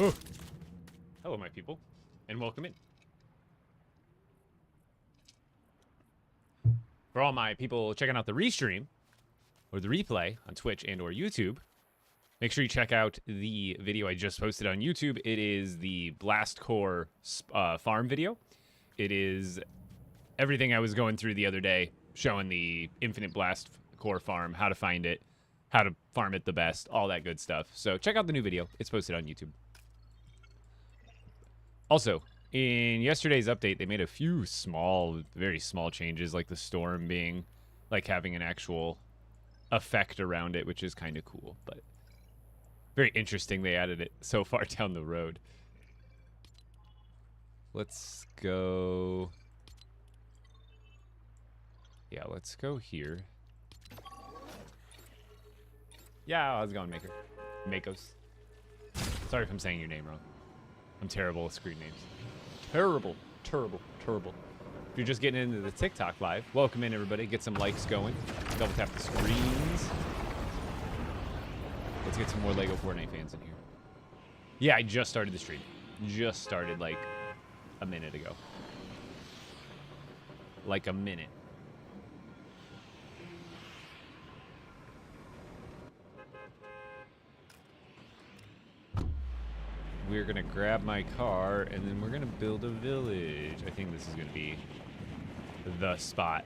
Oh. Hello, my people, and welcome in. For all my people checking out the restream or the replay on Twitch and or YouTube, make sure you check out the video I just posted on YouTube. It is the Blast Core farm video. It is everything I was going through the other day, showing the Infinite Blast Core farm, how to find it, how to farm it the best, all that good stuff. So check out the new video. It's posted on YouTube. Also, in yesterday's update, they made a few small, very small changes, like the storm being, like, having an actual effect around it, which is kind of cool, but very interesting they added it so far down the road. Let's go... Yeah, let's go here. Yeah, how's it going, Maker? Makos. Sorry if I'm saying your name wrong. I'm terrible with screen names. Terrible, terrible, terrible. If you're just getting into the TikTok live, welcome in, everybody. Get some likes going. Double tap the screens. Let's get some more LEGO Fortnite fans in here. Yeah, I just started the stream. Just started like a minute ago. Like a minute. We're gonna grab my car and then we're gonna build a village. I think this is gonna be the spot.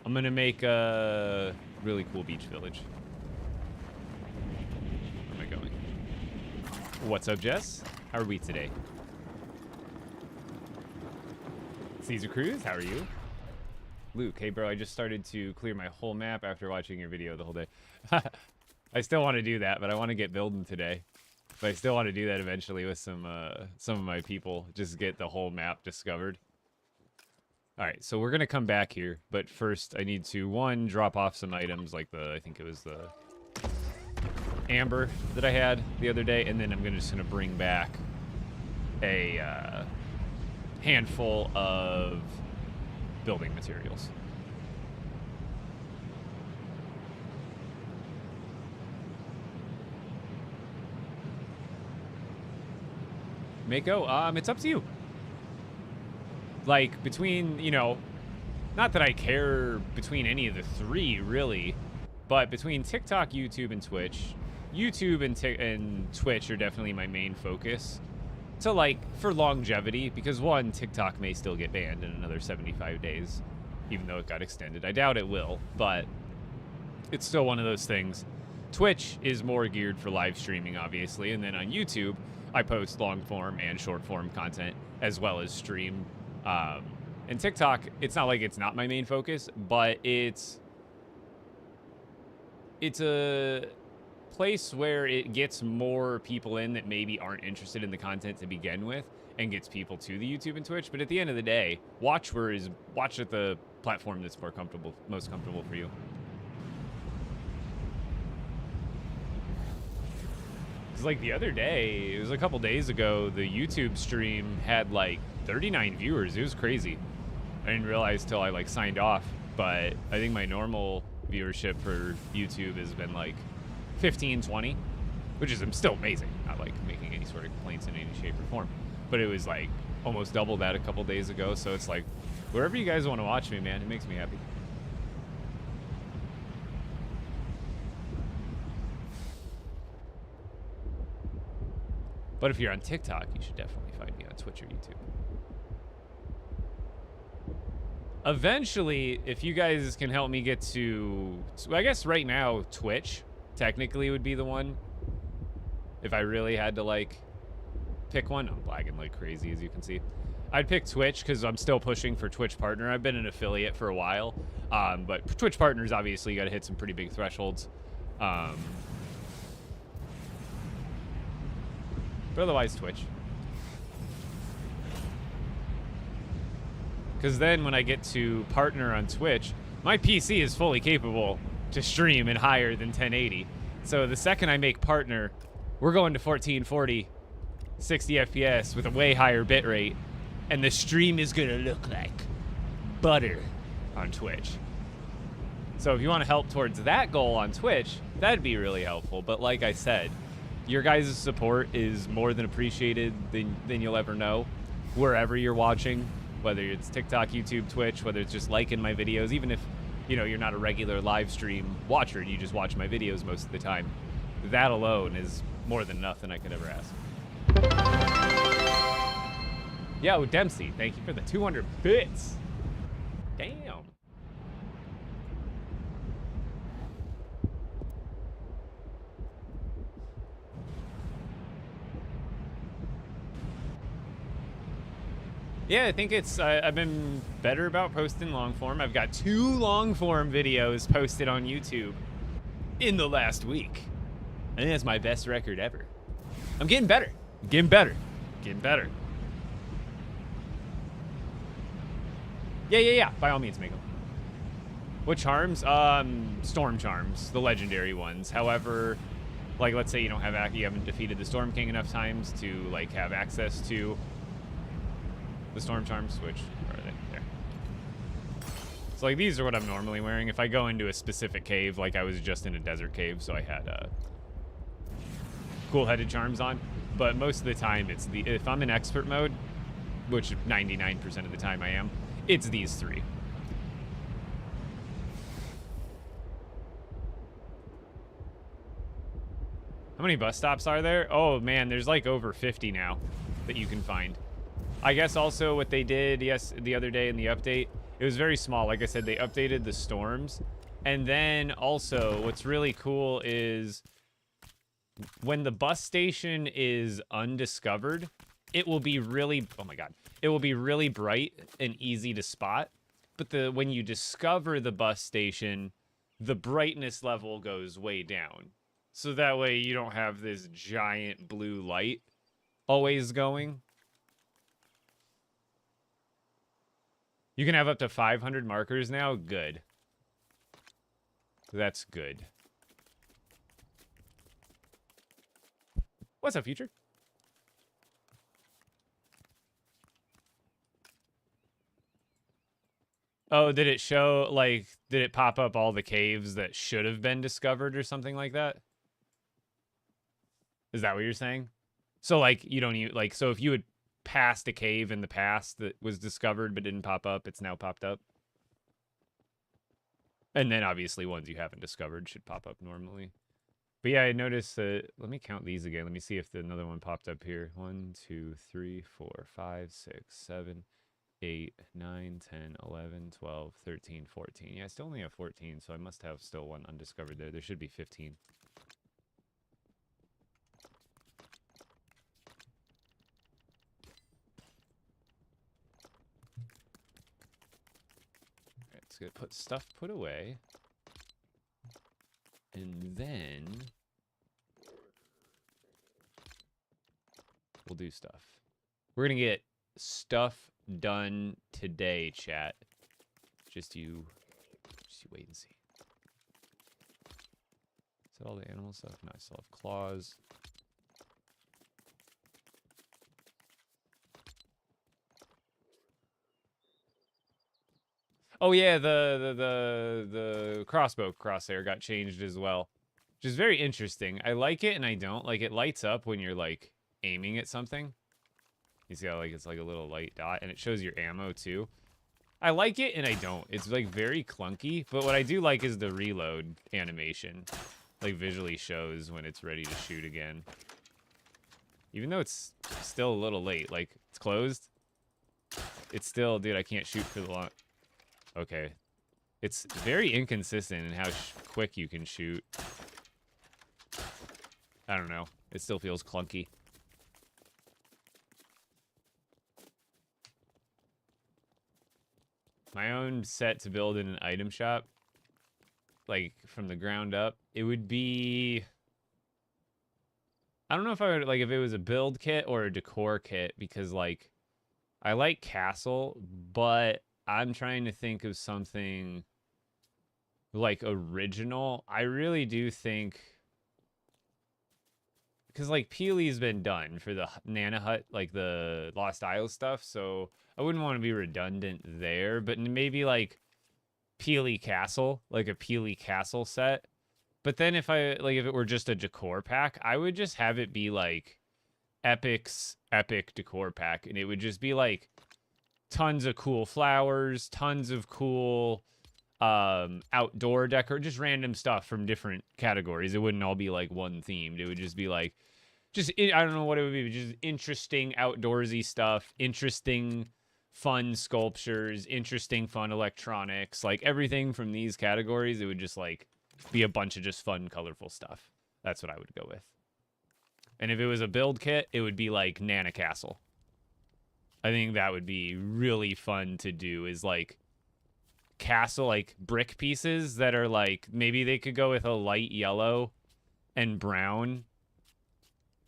I'm gonna make a really cool beach village. Where am I going? What's up, Jess? How are we today? Caesar Cruz, how are you? Luke, hey bro, I just started to clear my whole map after watching your video the whole day. I still want to do that, but I want to get building today. But I still want to do that eventually with some of my people. Just get the whole map discovered. All right, so we're gonna come back here, but first I need to drop off some items like I think it was the amber that I had the other day, and then I'm just gonna bring back a handful of building materials. Mako, it's up to you. Like, between, you know, not that I care between any of the three, really, but between TikTok, YouTube, and Twitch, YouTube and Twitch are definitely my main focus. So, like, for longevity, because one, TikTok may still get banned in another 75 days, even though it got extended. I doubt it will, but it's still one of those things. Twitch is more geared for live streaming, obviously, and then on YouTube, I post long form and short form content as well as stream. And TikTok, it's not like it's not my main focus, but it's a place where it gets more people in that maybe aren't interested in the content to begin with and gets people to the YouTube and Twitch. But at the end of the day, watch at the platform that's most comfortable for you. Like the other day, it was a couple days ago, the YouTube stream had like 39 viewers. It was crazy. I didn't realize till I like signed off, but I think my normal viewership for YouTube has been like 15, 20, which is still amazing. Not like making any sort of complaints in any shape or form, but it was like almost double that a couple days ago. So it's like, wherever you guys want to watch me, man, it makes me happy. But if you're on TikTok, you should definitely find me on Twitch or YouTube. Eventually, if you guys can help me get to... I guess right now, Twitch technically would be the one. If I really had to, like, pick one. I'm lagging like crazy, as you can see. I'd pick Twitch because I'm still pushing for Twitch Partner. I've been an affiliate for a while. But Twitch Partners, obviously, you got to hit some pretty big thresholds. But otherwise, Twitch. Because then when I get to partner on Twitch, my PC is fully capable to stream in higher than 1080. So the second I make partner, we're going to 1440, 60 FPS with a way higher bitrate. And the stream is going to look like butter on Twitch. So if you want to help towards that goal on Twitch, that'd be really helpful. But like I said, Your guys' support is more than appreciated than you'll ever know, wherever you're watching, whether it's TikTok, YouTube, Twitch, whether it's just liking my videos, even if, you know, you're not a regular live stream watcher and you just watch my videos most of the time. That alone is more than enough than I could ever ask. Yo, Dempsey, thank you for the 200 bits. Damn. Yeah, I think it's, I've been better about posting long form. I've got 2 long form videos posted on YouTube in the last week. I think that's my best record ever. I'm getting better. Getting better. Getting better. Yeah. By all means, make them. What charms? Storm charms, the legendary ones. However, like, let's say you haven't defeated the Storm King enough times to, like, have access to the storm charms, which are they? There. So, like, these are what I'm normally wearing. If I go into a specific cave, like I was just in a desert cave, so I had cool-headed charms on. But most of the time, it's if I'm in expert mode, which 99% of the time I am, it's these 3. How many bus stops are there? Oh man, there's like over 50 now that you can find. I guess also what they did, the other day in the update, it was very small. Like I said, they updated the storms. And then also what's really cool is when the bus station is undiscovered, it will be really, oh my God, it will be really bright and easy to spot. But when you discover the bus station, the brightness level goes way down. So that way you don't have this giant blue light always going. You can have up to 500 markers now? Good. That's good. What's up, future? Oh, did it show, like, did it pop up all the caves that should have been discovered or something like that? Is that what you're saying? So, like, you don't even, like, so if you had passed a cave in the past that was discovered but didn't pop up, it's now popped up? And then, obviously, ones you haven't discovered should pop up normally. But yeah, I noticed that, let me count these again. Let me see if another one popped up here. 1, 2, 3, 4, 5, 6, 7, 8, 9, 10, 11, 12, 13, 14. Yeah, I still only have 14, so I must have still one undiscovered there. There should be 15. Alright, it's gonna put stuff put away. And then we'll do stuff. We're gonna get stuff done today, chat. Just you wait and see. Is that all the animal stuff? No, I still have claws. Oh yeah, the crossbow crosshair got changed as well, which is very interesting. I like it and I don't. Like, it lights up when you're, like, aiming at something. You see how, like, it's like a little light dot, and it shows your ammo too. I like it and I don't. It's, like, very clunky, but what I do like is the reload animation. Like, visually shows when it's ready to shoot again. Even though it's still a little late. Like, it's closed. It's still, dude, I can't shoot for the long... Okay. It's very inconsistent in how quick you can shoot. I don't know. It still feels clunky. My own set to build in an item shop, like, from the ground up, it would be... I don't know if I would, like, if it was a build kit or a decor kit, because, like, I like castle, but I'm trying to think of something, like, original. I really do think... Because, like, Peely's been done for the Nana Hut, like, the Lost Isles stuff, so I wouldn't want to be redundant there, but maybe, like, Peely Castle, like a Peely Castle set, But then if if it were just a decor pack, I would just have it be like Epic's epic decor pack, and it would just be like tons of cool flowers, tons of cool outdoor decor, just random stuff from different categories. It wouldn't all be like one themed. It would just be like I don't know what it would be, just interesting outdoorsy stuff, interesting fun sculptures, interesting fun electronics, like everything from these categories. It would just like be a bunch of just fun, colorful stuff. That's what I would go with. And if it was a build kit, it would be like Nana Castle. I think that would be really fun to do, is like castle, like brick pieces that are like, maybe they could go with a light yellow and brown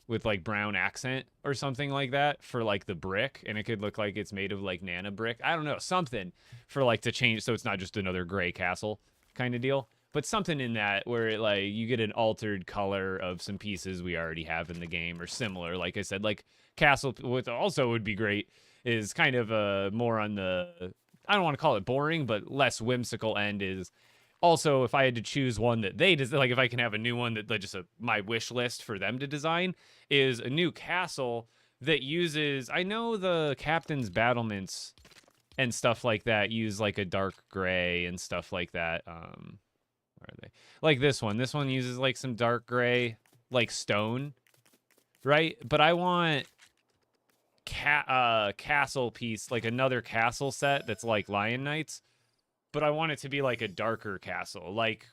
with like brown accent or something like that for like the brick, and it could look like it's made of like Nana brick. I don't know, something for like to change so it's not just another gray castle kind of deal, but something in that where it, like, you get an altered color of some pieces we already have in the game or similar. Like I said, like castle, what also would be great is kind of more on the, I don't want to call it boring, but less whimsical end, is also if I had to choose one that they like, if I can have a new one that like just my wish list for them to design, is a new castle that uses, I know the captain's battlements and stuff like that use like a dark gray and stuff like that. Where are they? Like this one uses like some dark gray, like stone, right? But I want castle piece, like another castle set that's like Lion Knights, but I want it to be like a darker castle, like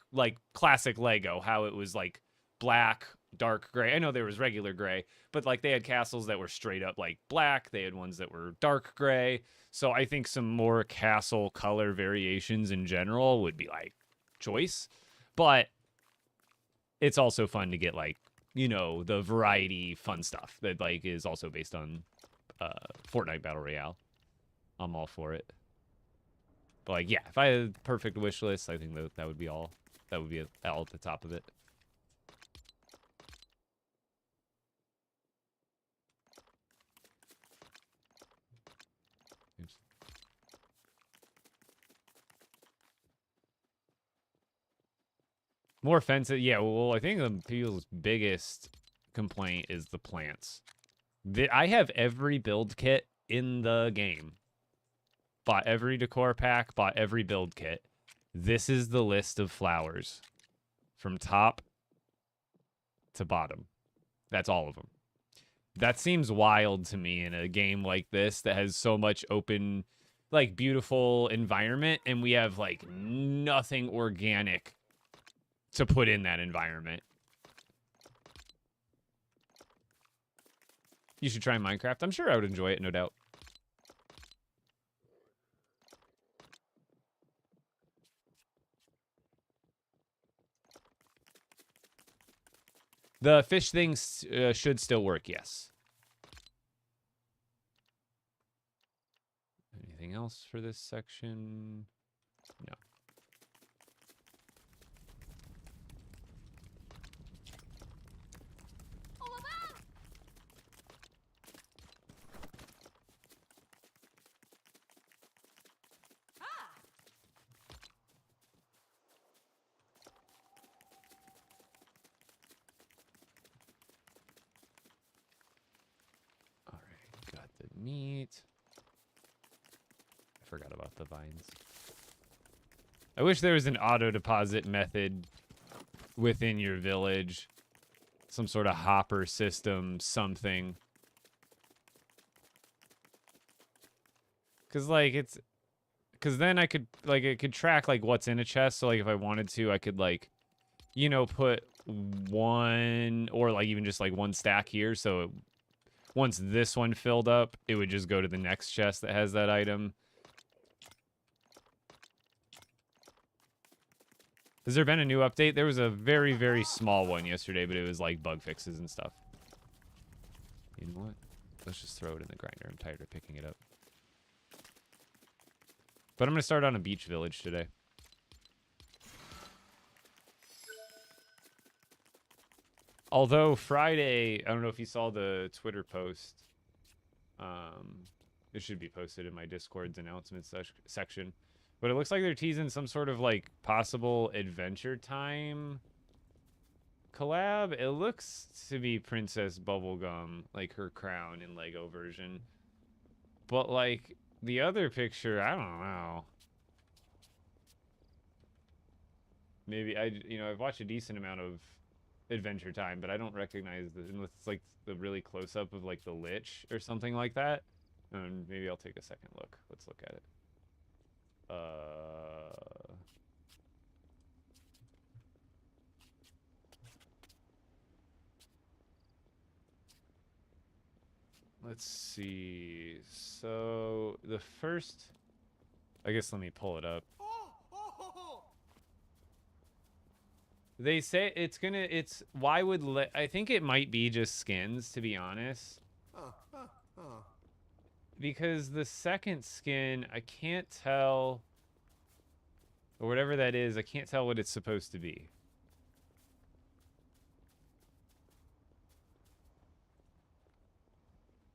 classic Lego, how it was like black, dark gray. I know there was regular gray, but like they had castles that were straight up like black. They had ones that were dark gray. So I think some more castle color variations in general would be like choice. But it's also fun to get like, you know, the variety fun stuff that like is also based on Fortnite Battle Royale. I'm all for it. But like, yeah, if I had a perfect wish list, I think that would be all. That would be all at the top of it. Oops. More fences, yeah. Well, I think the people's biggest complaint is the plants. I have every build kit in the game. Bought every decor pack, bought every build kit. This is the list of flowers from top to bottom. That's all of them. That seems wild to me in a game like this that has so much open, like, beautiful environment, and we have like nothing organic to put in that environment. You should try Minecraft. I'm sure I would enjoy it, no doubt. The fish things should still work, yes. Anything else for this section? No. Meat. I forgot about the vines. I wish there was an auto deposit method within your village. Some sort of hopper system, something. Cause like cause then I could like, it could track like what's in a chest. So like if I wanted to, I could like, you know, put one or like even just like one stack here. So once this one filled up, it would just go to the next chest that has that item. Has there been a new update? There was a very, very small one yesterday, but it was like bug fixes and stuff. You know what? Let's just throw it in the grinder. I'm tired of picking it up. But I'm going to start on a beach village today. Although Friday, I don't know if you saw the Twitter post. It should be posted in my Discord's announcements section. But it looks like they're teasing some sort of like possible Adventure Time collab, it looks to be Princess Bubblegum, like her crown in Lego version. But like the other picture, I don't know. Maybe I've watched a decent amount of Adventure Time, but I don't recognize unless it's like the really close up of like the Lich or something like that. And maybe I'll take a second look. Let's look at it. Let's see. So the first, I guess let me pull it up. They say I think it might be just skins, to be honest. Because the second skin, I can't tell, or whatever that is, I can't tell what it's supposed to be.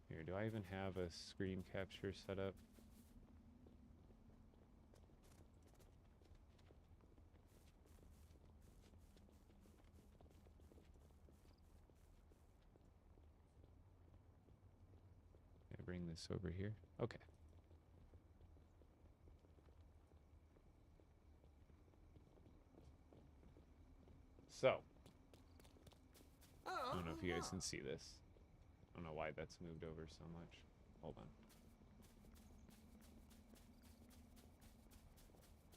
Here, do I even have a screen capture set up? Bring this over here. Okay. So, I don't know if you guys can see this. I don't know why that's moved over so much. Hold on.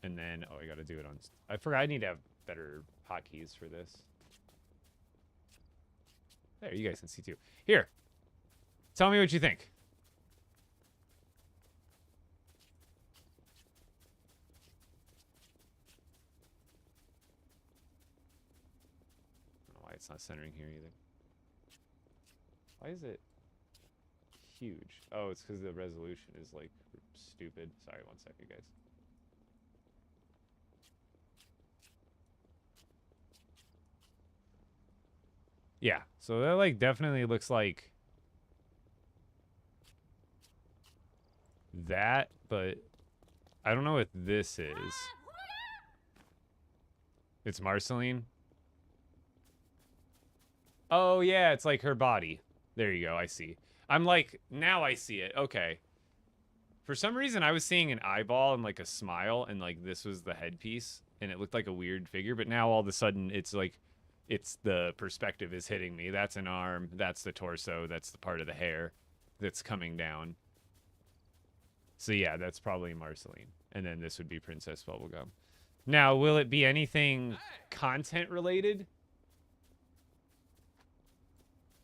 And then, oh, I gotta do it on... I forgot I need to have better hotkeys for this. There, you guys can see too. Here. Tell me what you think. It's not centering here either. Why is it huge? Oh, it's because the resolution is like stupid. Sorry, one second, guys. Yeah, so that like definitely looks like that, but I don't know what this is. It's Marceline. Oh, yeah, it's like her body. There you go, I see. I'm like, now I see it. Okay. For some reason, I was seeing an eyeball and like a smile, and like this was the headpiece, and it looked like a weird figure, but now all of a sudden, it's like, it's the perspective is hitting me. That's an arm, that's the torso, that's the part of the hair that's coming down. So yeah, that's probably Marceline. And then this would be Princess Bubblegum. Now, will it be anything content related?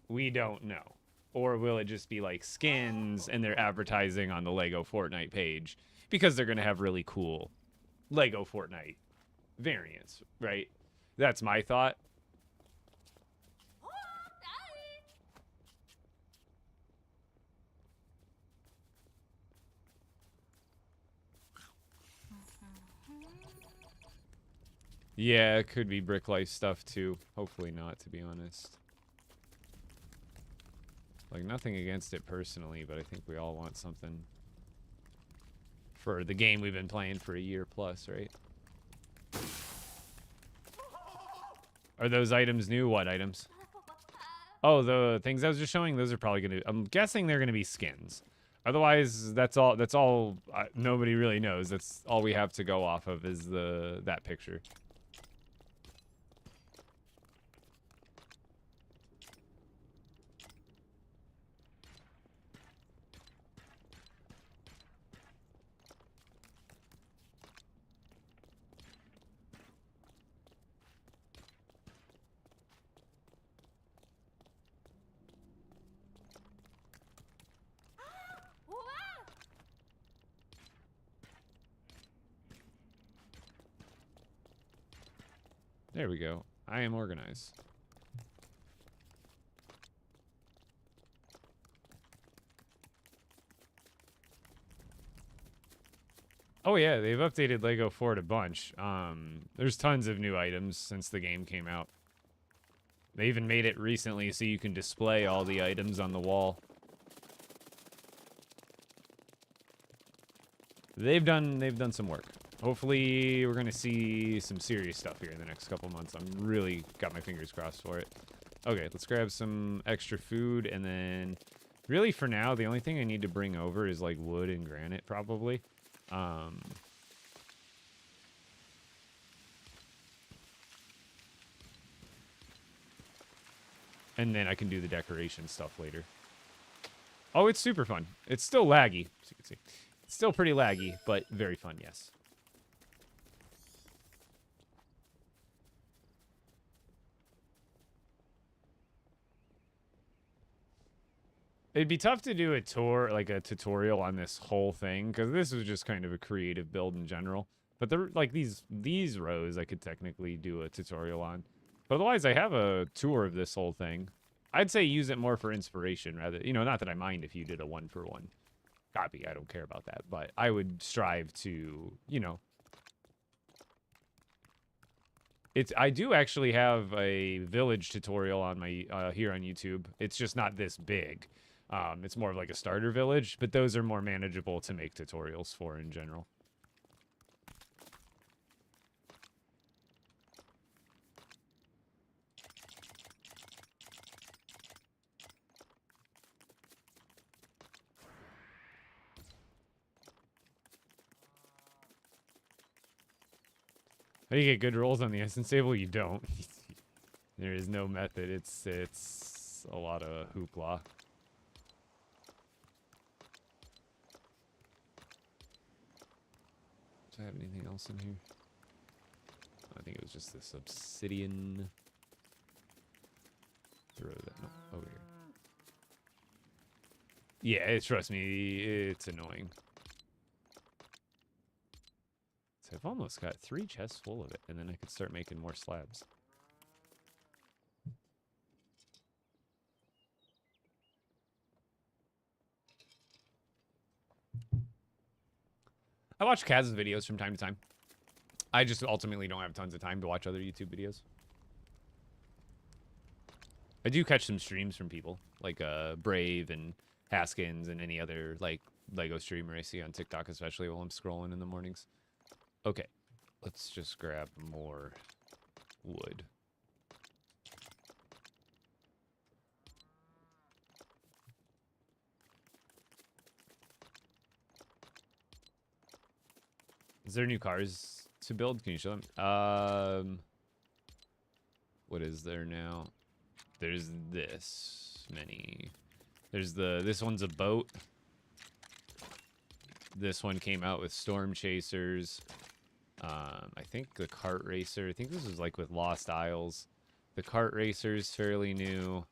We don't know. Or will it just be like skins and they're advertising on the LEGO Fortnite page because they're going to have really cool LEGO Fortnite variants, right? That's my thought. Yeah, it could be Brick Life stuff too. Hopefully not, to be honest. Like, nothing against it personally, but I think we all want something for the game we've been playing for a year plus, right? Are those items new? What items? Oh, the things I was just showing, those are probably going to... I'm guessing they're going to be skins. Otherwise, that's all nobody really knows. That's all we have to go off of is that picture. There we go. I am organized. Oh yeah, they've updated LEGO Fort a bunch. There's tons of new items since the game came out. They even made it recently so you can display all the items on the wall. They've done some work. Hopefully, we're going to see some serious stuff here in the next couple months. I'm really got my fingers crossed for it. Okay, let's grab some extra food, and then really for now, the only thing I need to bring over is like wood and granite, probably. And then I can do the decoration stuff later. Oh, it's super fun. It's still laggy, as you can see. It's still pretty laggy, but very fun, yes. It'd be tough to do a tour, like a tutorial on this whole thing, because this was just kind of a creative build in general. But like these rows, I could technically do a tutorial on. But otherwise, I have a tour of this whole thing. I'd say use it more for inspiration, rather. You know, not that I mind if you did a one-for-one copy. I don't care about that. But I would strive to, you know. I do actually have a village tutorial on my here on YouTube. It's just not this big. It's more of like a starter village, but those are more manageable to make tutorials for in general. How do you get good rolls on the essence table? You don't. There is no method. It's a lot of hoopla. Do I have anything else in here? I think it was just this obsidian. Throw that over here. Yeah, trust me, it's annoying. So I've almost got 3 chests full of it, and then I could start making more slabs. I watch Kaz's videos from time to time. I just ultimately don't have tons of time to watch other YouTube videos. I do catch some streams from people, like Brave and Haskins and any other like LEGO streamer I see on TikTok, especially while I'm scrolling in the mornings. Okay, let's just grab more wood. Is there new cars to build? Can you show them? What is there now? There's this many. There's this one's a boat. This one came out with storm chasers. I think the kart racer. I think this was like with Lost Isles. The kart racer's fairly new.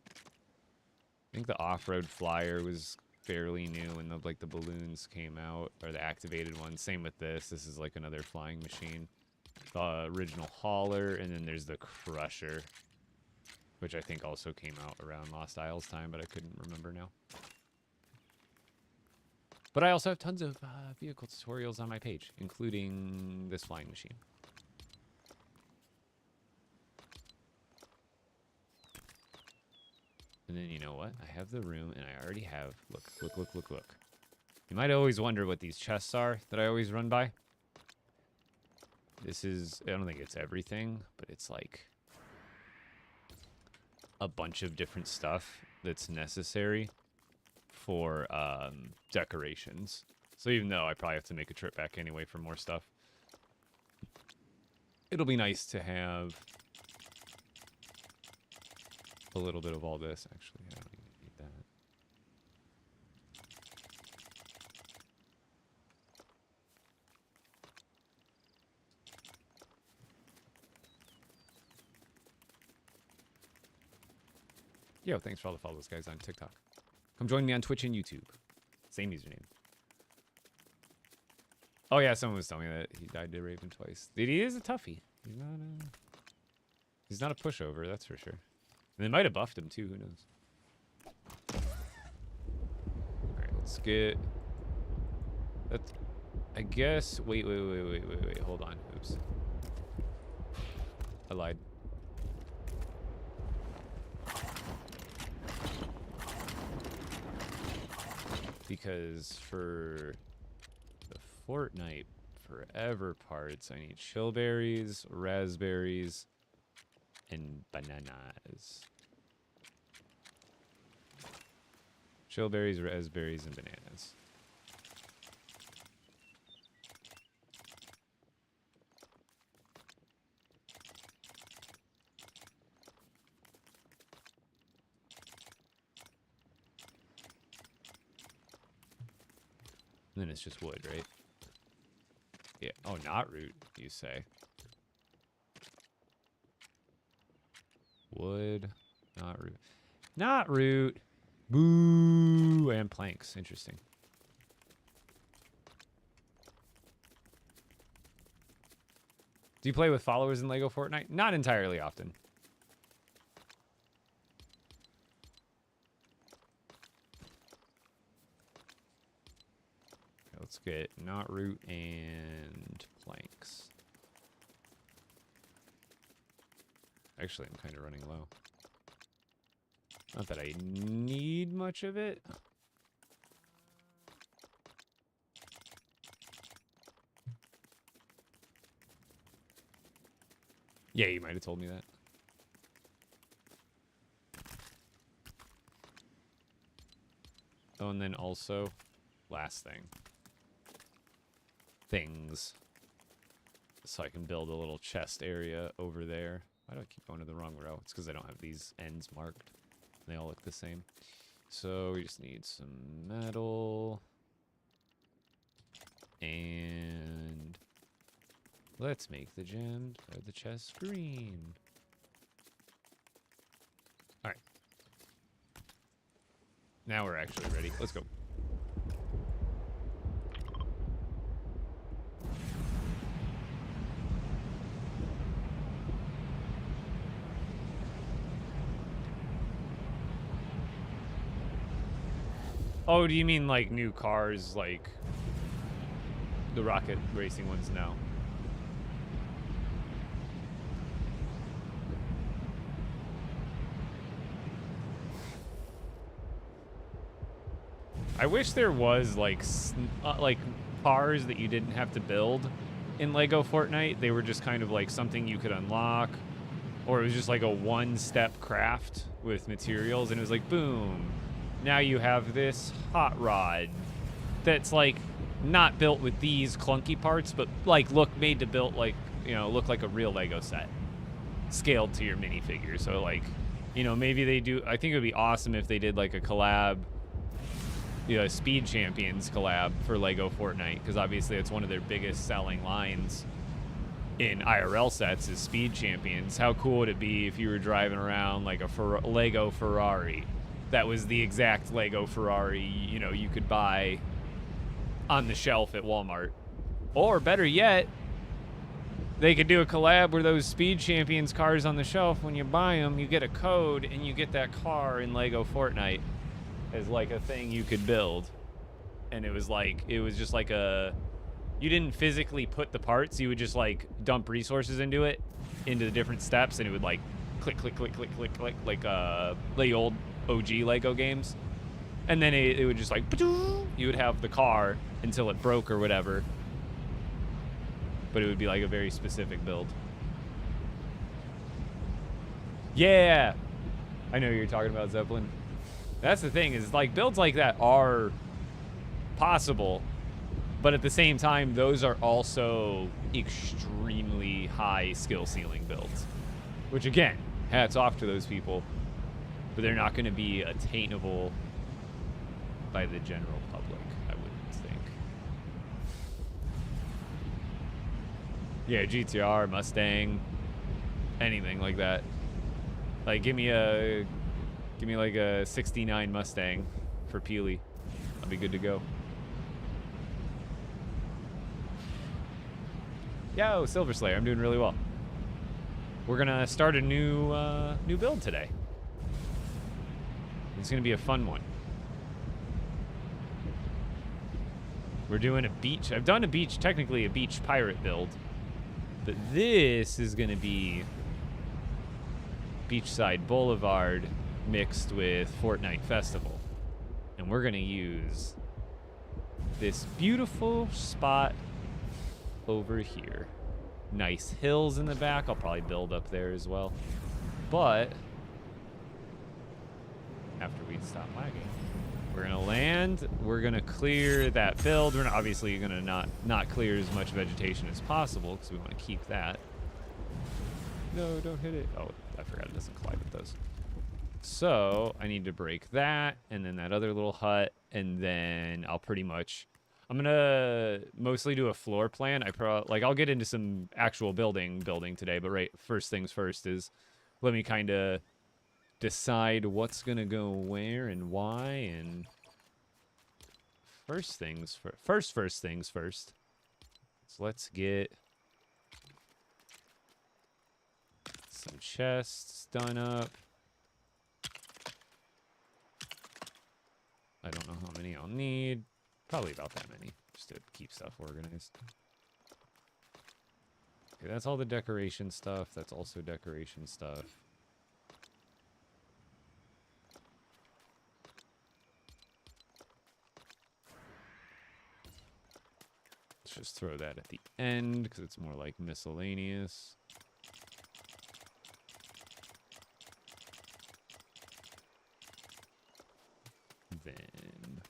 I think the off-road flyer was fairly new, and the balloons came out, or the activated ones. Same with this. This is like another flying machine. The original hauler, and then there's the crusher, which I think also came out around Lost Isles time, but I couldn't remember now. But I also have tons of vehicle tutorials on my page, including this flying machine. And then you know what? I have the room, and I already have... Look. You might always wonder what these chests are that I always run by. This is... I don't think it's everything, but it's like... a bunch of different stuff that's necessary for decorations. So even though I probably have to make a trip back anyway for more stuff, it'll be nice to have a little bit of all this. Actually, I don't even need that. Yo, thanks for all the follows, guys, on TikTok. Come join me on Twitch and YouTube. Same username. Oh yeah, someone was telling me that he died to Raven twice. He is a toughie. He's not a pushover, that's for sure. And they might have buffed him too, who knows. Alright, let's get... That's... I guess... Wait, hold on. Oops. I lied. Because for the Fortnite forever parts. I need chillberries, raspberries, and bananas. Chillberries, raspberries, and bananas. And then it's just wood, right? Yeah. Oh, not root, you say. Wood, not root. Not root. Boo! And planks. Interesting. Do you play with followers in LEGO Fortnite? Not entirely often. Let's get not root and planks. Actually, I'm kind of running low. Not that I need much of it. Yeah, you might have told me that. Oh, and then also, last thing. Things. So I can build a little chest area over there. Why do I keep going to the wrong row? It's because I don't have these ends marked. They all look the same. So we just need some metal. And let's make the gem or the chest green. All right. Now we're actually ready. Let's go. Oh, do you mean like new cars, like the rocket racing ones? No. I wish there was like cars that you didn't have to build in LEGO Fortnite. They were just kind of like something you could unlock, or it was just like a one-step craft with materials, and it was like, boom. Now you have this hot rod that's like not built with these clunky parts, but like made to build like, you know, look like a real Lego set scaled to your minifigure. So like, you know, maybe they do. I think it would be awesome if they did like a collab, you know, a Speed Champions collab for LEGO Fortnite, because obviously it's one of their biggest selling lines in IRL sets is Speed Champions. How cool would it be if you were driving around like a Lego Ferrari? That was the exact Lego Ferrari, you know, you could buy on the shelf at Walmart. Or better yet, they could do a collab where those Speed Champions cars on the shelf, when you buy them, you get a code and you get that car in LEGO Fortnite as like a thing you could build. And it was just like a, you didn't physically put the parts, you would just like dump resources into it, into the different steps, and it would like click, click, click, click, click, click, like the old OG Lego games. And then it would just like, you would have the car until it broke or whatever. But it would be like a very specific build. Yeah! I know you're talking about Zeppelin. That's the thing, is like builds like that are possible, but at the same time, those are also extremely high skill ceiling builds. Which again, hats off to those people, but they're not going to be attainable by the general public, I wouldn't think. Yeah, GTR, Mustang, anything like that. Like, give me like a 69 Mustang for Peely. I'll be good to go. Yo, Silver Slayer, I'm doing really well. We're gonna start a new build today. It's gonna be a fun one. We're doing a beach. I've done a beach, technically a beach pirate build, but this is gonna be Beachside Boulevard mixed with Fortnite Festival. And we're gonna use this beautiful spot over here. Nice hills in the back. I'll probably build up there as well. But after we stop lagging, we're gonna land. We're gonna clear that build. We're obviously gonna not clear as much vegetation as possible because we want to keep that. No, don't hit it. Oh, I forgot it doesn't collide with those. So I need to break that, and then that other little hut, and then I'll pretty much. I'm gonna mostly do a floor plan. I'll get into some actual building today, but first things first is let me kind of decide what's gonna go where and why, and first things first. So let's get some chests done up. I don't know how many I'll need. Probably about that many, just to keep stuff organized. Okay, that's all the decoration stuff. That's also decoration stuff. Let's just throw that at the end, because it's more like miscellaneous. Then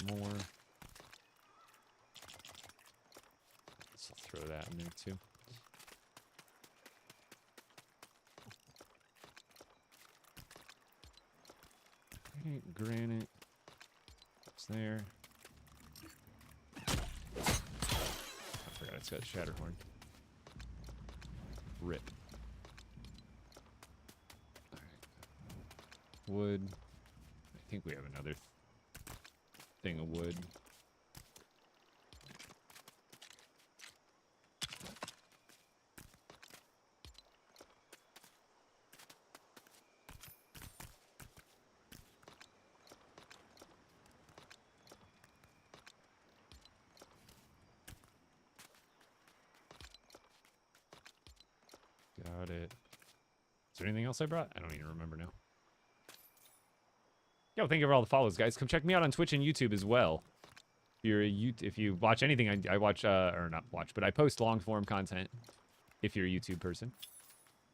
more. So throw that in there too. Okay, granite. It's there. I forgot it's got Shatterhorn. Rip. Alright. Wood. I think we have another thing of wood. Got it. Is there anything else I brought? I don't even remember now. Yo, thank you for all the follows, guys. Come check me out on Twitch and YouTube as well. If you watch anything, I watch, or not watch, but I post long form content if you're a YouTube person.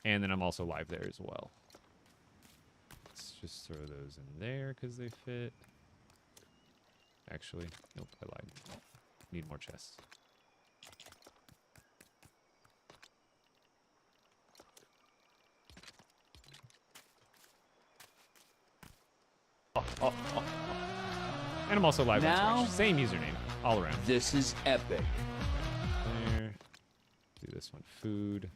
And then I'm also live there as well. Let's just throw those in there because they fit. Actually, nope, I lied. Need more chests. Oh. And I'm also live on Twitch. Same username, all around. This is epic. There. Do this one, food.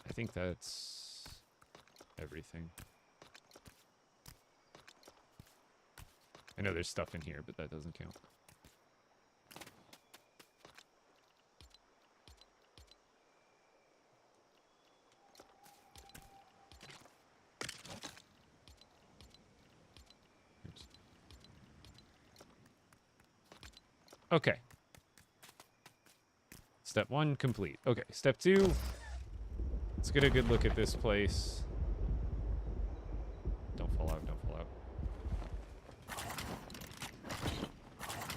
I think that's everything. I know there's stuff in here, but that doesn't count. Okay. Step 1 complete. Okay, step 2. Let's get a good look at this place. Don't fall out, don't fall out.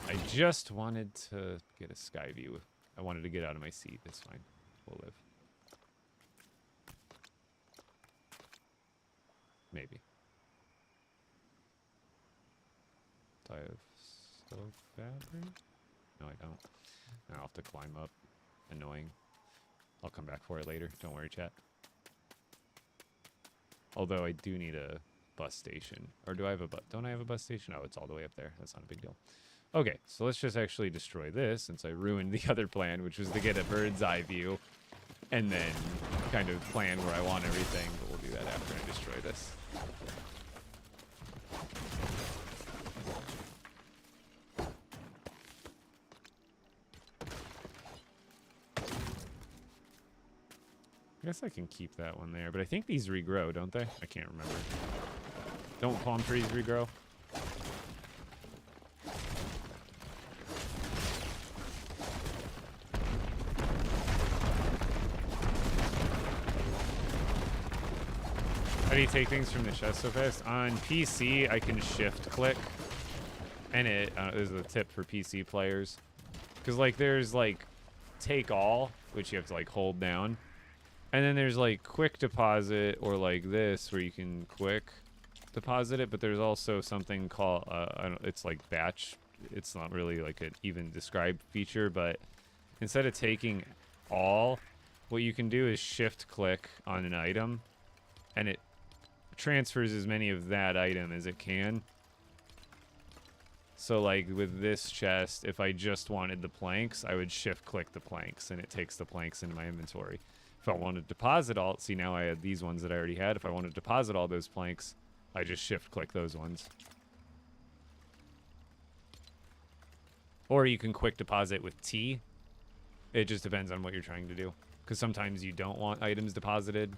I just wanted to get a sky view. I wanted to get out of my seat. It's fine. We'll live. Maybe. Do I have stove fabric? No, I don't. I'll have to climb up. Annoying. I'll come back for it later. Don't worry, chat. Although I do need a bus station. Or do I have a bus? Don't I have a bus station? Oh, it's all the way up there. That's not a big deal. Okay, so let's just actually destroy this since I ruined the other plan, which was to get a bird's eye view and then kind of plan where I want everything. But we'll do that after I destroy this. I guess I can keep that one there, but I think these regrow, don't they? I can't remember. Don't palm trees regrow? How do you take things from the chest so fast? On PC, I can shift click. And it is a tip for PC players. Because, like, there's, like, take all, which you have to, like, hold down. And then there's, like, quick deposit, or like this, where you can quick deposit it. But there's also something called, it's like batch. It's not really, like, an even described feature, but instead of taking all, what you can do is shift click on an item, and it transfers as many of that item as it can. So, like, with this chest, if I just wanted the planks, I would shift-click the planks, and it takes the planks into my inventory. If I want to deposit all... See, now I had these ones that I already had. If I want to deposit all those planks, I just shift-click those ones. Or you can quick deposit with T. It just depends on what you're trying to do. Because sometimes you don't want items deposited.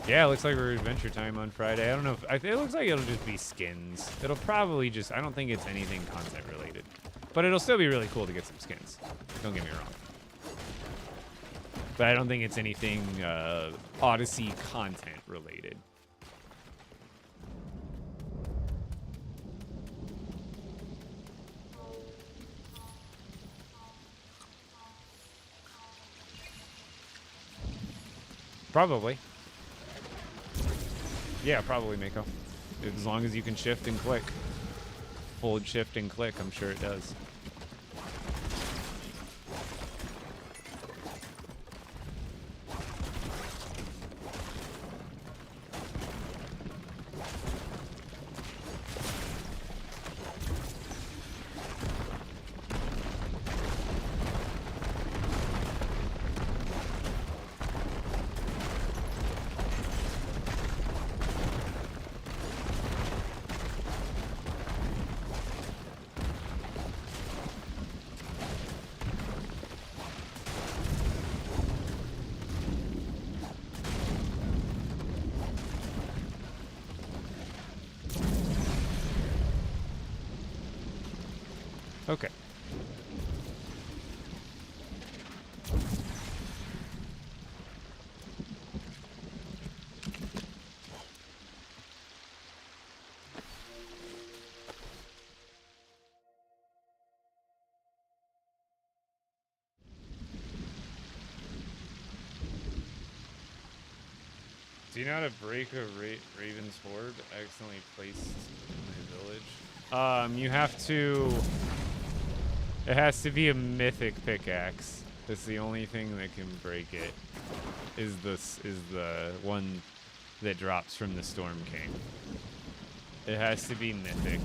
Yeah, it looks like we're Adventure Time on Friday. I don't know if... it looks like it'll just be skins. It'll probably just... I don't think it's anything content related. But it'll still be really cool to get some skins. Don't get me wrong. But I don't think it's anything Odyssey content related. Probably. Yeah, probably, Mako. As long as you can shift and click. Hold shift and click, I'm sure it does. Okay. Do you know how to break a Raven's Horde accidentally placed in my village? You have to... It has to be a mythic pickaxe. That's the only thing that can break it. Is the one that drops from the Storm King. It has to be mythic.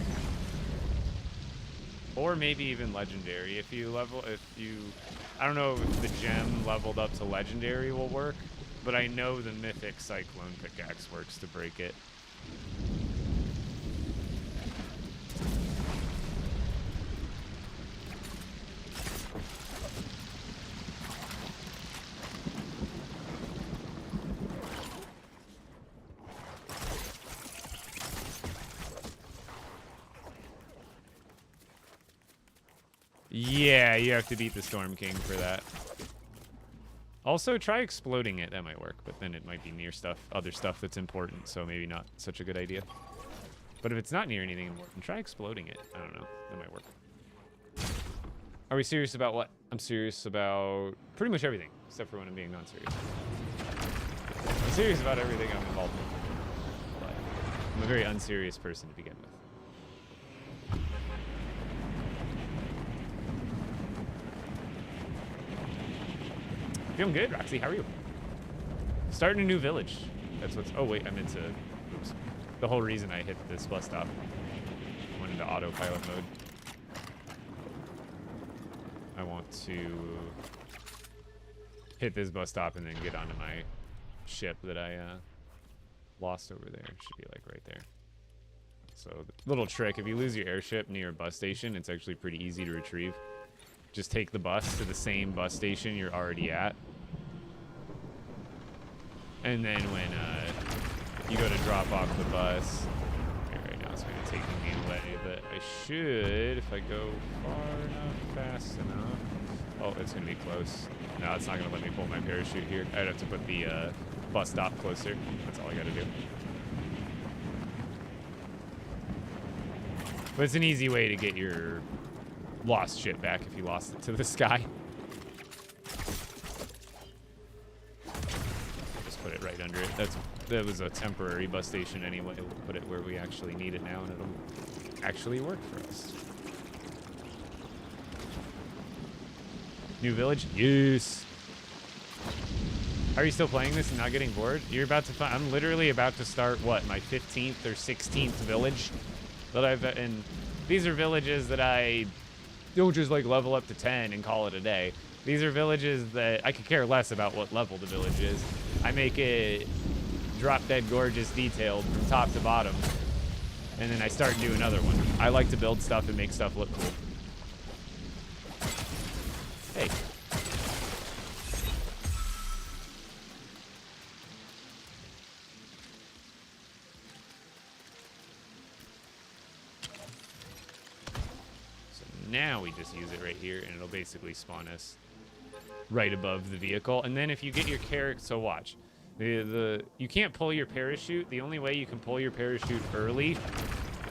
Or maybe even legendary. If you... I don't know if the gem leveled up to legendary will work, but I know the mythic cyclone pickaxe works to break it. Yeah, you have to beat the Storm King for that. Also, try exploding it. That might work, but then it might be near other stuff that's important, so maybe not such a good idea. But if it's not near anything important, try exploding it. I don't know. That might work. Are we serious about what? I'm serious about pretty much everything, except for when I'm being non-serious. I'm serious about everything I'm involved in. But I'm a very unserious person to begin with. Feeling good, Roxy. How are you? Starting a new village. That's what's... Oh, wait. I meant to... Oops. The whole reason I hit this bus stop. Went into autopilot mode. I want to hit this bus stop and then get onto my ship that I lost over there. Should be, like, right there. So, little trick. If you lose your airship near a bus station, it's actually pretty easy to retrieve. Just take the bus to the same bus station you're already at. And then when you go to drop off the bus... Okay, right now it's kind of taking me away, but I should, if I go far enough, fast enough. Oh, it's gonna be close. No, it's not gonna let me pull my parachute here. I'd have to put the bus stop closer. That's all I gotta do. But it's an easy way to get your lost ship back if you lost it to the sky. Just put it right under it. That was a temporary bus station anyway. We'll put it where we actually need it now, and it'll actually work for us. New village? Yes. Are you still playing this and not getting bored? You're about to find. I'm literally about to start what, my 15th or 16th village that and these are villages that I don't just like level up to 10 and call it a day. These are villages that I could care less about what level the village is. I make it drop dead gorgeous detailed from top to bottom, and then I start doing another one. I like to build stuff and make stuff look cool. Hey. So now we just use it right here, and it'll basically spawn us right above the vehicle. And then if you get your character, so watch. You can't pull your parachute. The only way you can pull your parachute early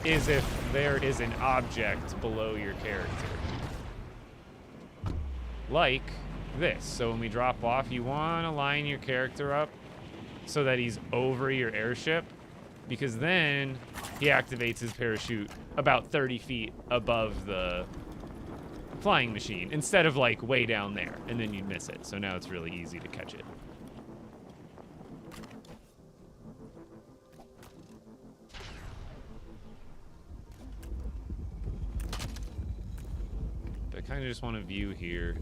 is if there is an object below your character. Like this. So when we drop off, you want to line your character up so that he's over your airship, because then he activates his parachute about 30 feet above the flying machine instead of like way down there, and then you'd miss it. So now it's really easy to catch it. But I kind of just want to view here.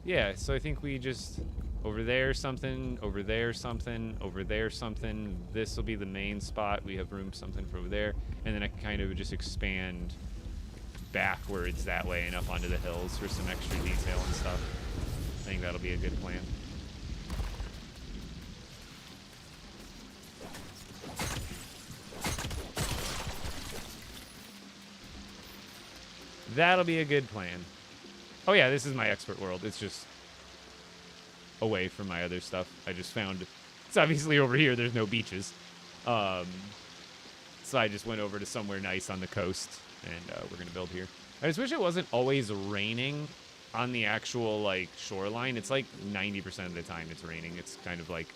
Yeah, so I think we just over there something, over there something, over there something. This will be the main spot. We have room something for over there, and then I can kind of just expand backwards that way and up onto the hills for some extra detail and stuff. I think that'll be a good plan. That'll be a good plan. Oh yeah, this is my expert world. It's just away from my other stuff. I just found it's obviously over here. There's no beaches. So I just went over to somewhere nice on the coast, and we're gonna build here. I just wish it wasn't always raining on the actual like shoreline. It's like 90% of the time it's raining. It's kind of like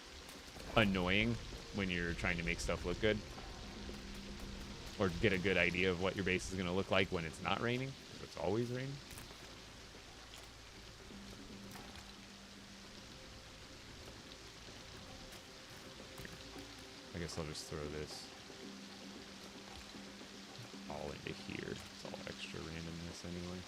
annoying when you're trying to make stuff look good or get a good idea of what your base is gonna look like when it's not raining. It's always raining. I guess I'll just throw this all into here. It's all extra randomness anyway.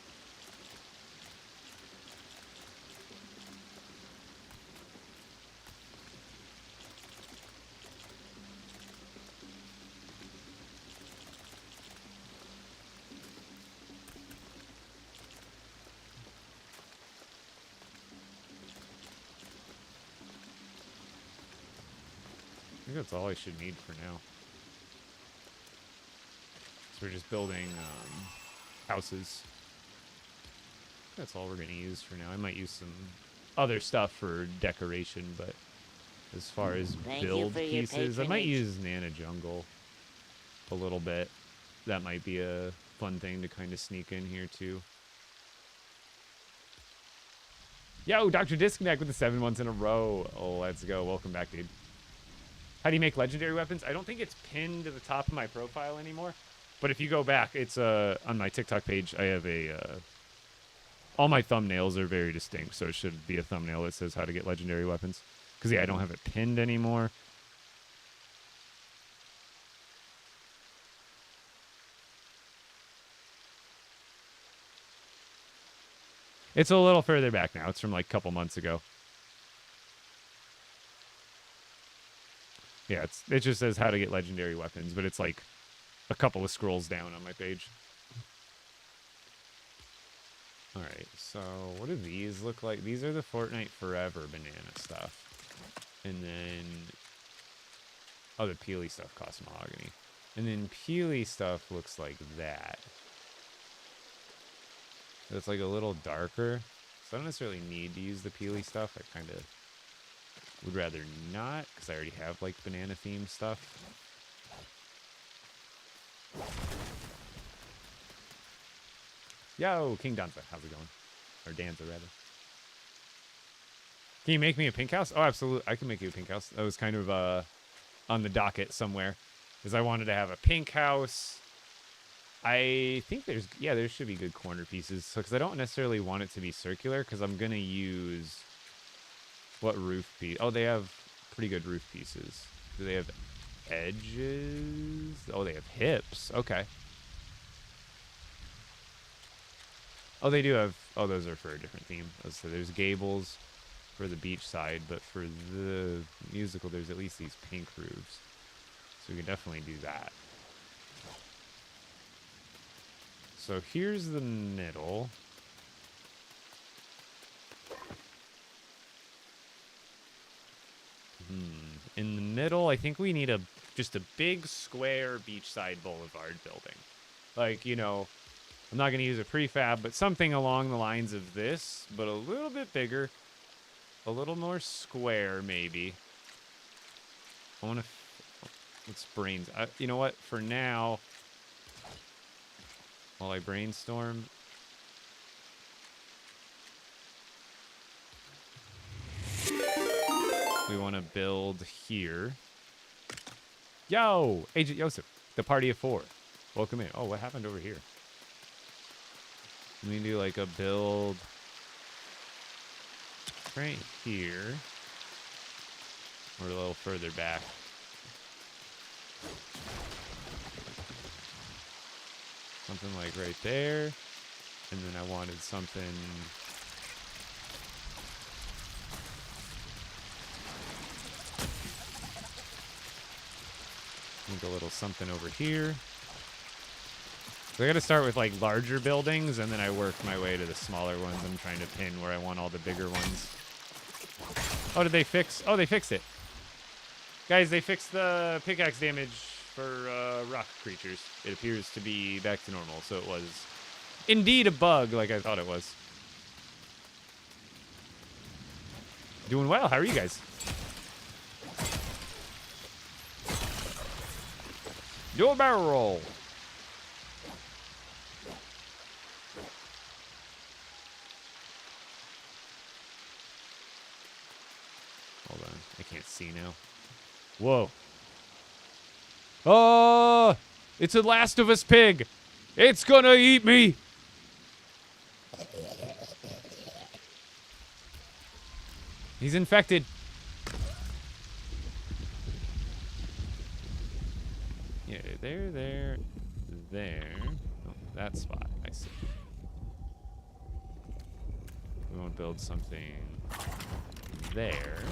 I think that's all I should need for now. So we're just building houses. That's all we're going to use for now. I might use some other stuff for decoration, but as far as build pieces, I might use Nana Jungle a little bit. That might be a fun thing to kind of sneak in here too. Yo, Dr. Disconnect with the 7 months in a row. Oh, let's go. Welcome back, dude. How do you make legendary weapons? I don't think it's pinned to the top of my profile anymore. But if you go back, it's on my TikTok page. I have a all my thumbnails are very distinct, so it should be a thumbnail that says how to get legendary weapons. Because yeah, I don't have it pinned anymore. It's a little further back now. It's from like a couple months ago. Yeah, it just says how to get legendary weapons, but it's like a couple of scrolls down on my page. All right, so what do these look like? These are the Fortnite Forever banana stuff. And then, oh, the Peely stuff costs mahogany. And then Peely stuff looks like that. It's like a little darker. So I don't necessarily need to use the peely stuff. I kind of would rather not, because I already have like banana themed stuff. Yo, King Danza, how's it going? Or Danza, rather. Can you make me a pink house? Oh, absolutely. I can make you a pink house. That was kind of on the docket somewhere. Because I wanted to have a pink house. I think there's, yeah, there should be good corner pieces. So, because I don't necessarily want it to be circular, because I'm going to use, what roof piece? Oh, they have pretty good roof pieces. Do they have edges? Oh, they have hips. Okay. Oh, they do have, oh, those are for a different theme. So there's gables for the beach side, but for the musical, there's at least these pink roofs. So we can definitely do that. So here's the middle. In the middle, I think we need just a big square beachside boulevard building. Like, you know, I'm not going to use a prefab, but something along the lines of this, but a little bit bigger. A little more square, maybe. I want to... Let's brains... you know what? For now, while I brainstorm... We want to build here. Yo! Agent Yosef, the party of 4. Welcome in. Oh, what happened over here? Let me do like a build right here. Or a little further back. Something like right there. And then I wanted something... I think a little something over here. So I gotta start with like larger buildings, and then I work my way to the smaller ones. I'm trying to pin where I want all the bigger ones. Oh, did they fix? Oh, they fixed it. Guys, they fixed the pickaxe damage for rock creatures. It appears to be back to normal, so it was indeed a bug like I thought it was. Doing well. How are you guys? Do a barrel roll. Hold on. I can't see now. Whoa. Oh! It's a Last of Us pig. It's gonna eat me. He's infected. Yeah, there. Oh, that spot. I see. We want to build something there.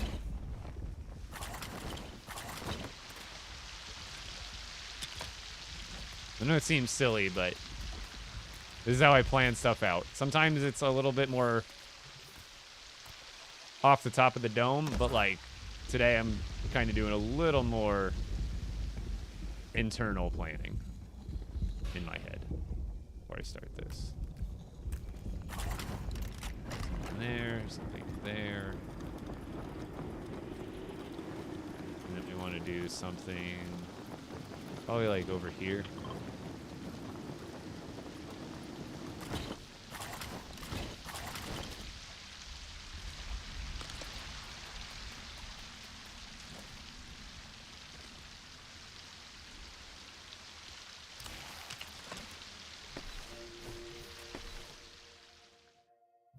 I know it seems silly, but this is how I plan stuff out. Sometimes it's a little bit more off the top of the dome, but like today I'm kind of doing a little more internal planning in my head before I start this. Something there. And then we want to do something probably like over here.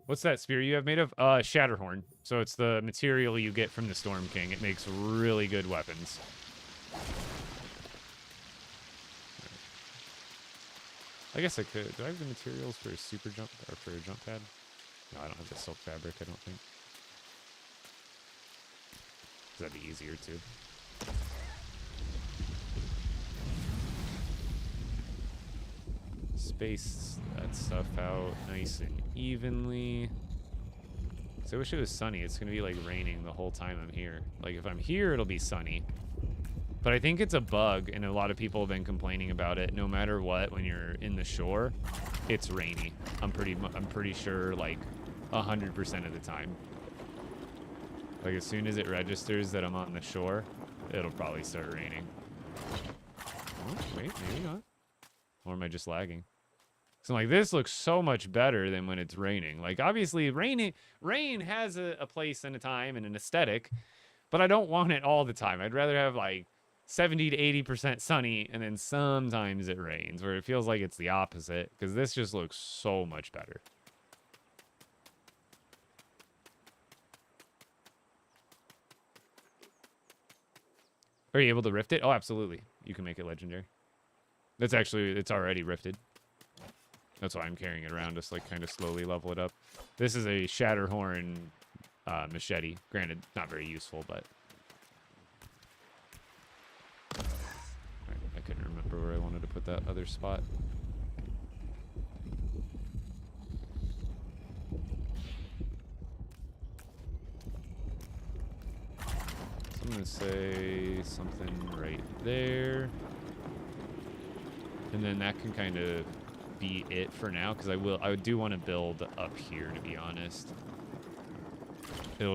What's that spear you have made of? Shatterhorn. So it's the material you get from the Storm King. It makes really good weapons. I guess I could. Do I have the materials for a super jump or for a jump pad? No, I don't have the silk fabric, I don't think. That'd be easier too. Space that stuff out nice and evenly. So I wish it was sunny. It's gonna be like raining the whole time I'm here. Like if I'm here, it'll be sunny. But I think it's a bug, and a lot of people have been complaining about it. No matter what, when you're in the shore, it's rainy. I'm pretty sure, like, 100% of the time. Like, as soon as it registers that I'm on the shore, it'll probably start raining. Oh, wait, maybe not. Or am I just lagging? So, like, this looks so much better than when it's raining. Like, obviously, rain has a place and a time and an aesthetic, but I don't want it all the time. I'd rather have, like, 70 to 80% sunny, and then sometimes it rains, where it feels like it's the opposite, because this just looks so much better. Are you able to rift it? Oh, absolutely. You can make it legendary. That's actually, it's already rifted. That's why I'm carrying it around, just like kind of slowly level it up. This is a Shatterhorn machete. Granted, not very useful, but... Right, I couldn't remember where I wanted to put that other spot. So I'm going to say something right there. And then that can kind of be it for now, because I do want to build up here, to be honest. It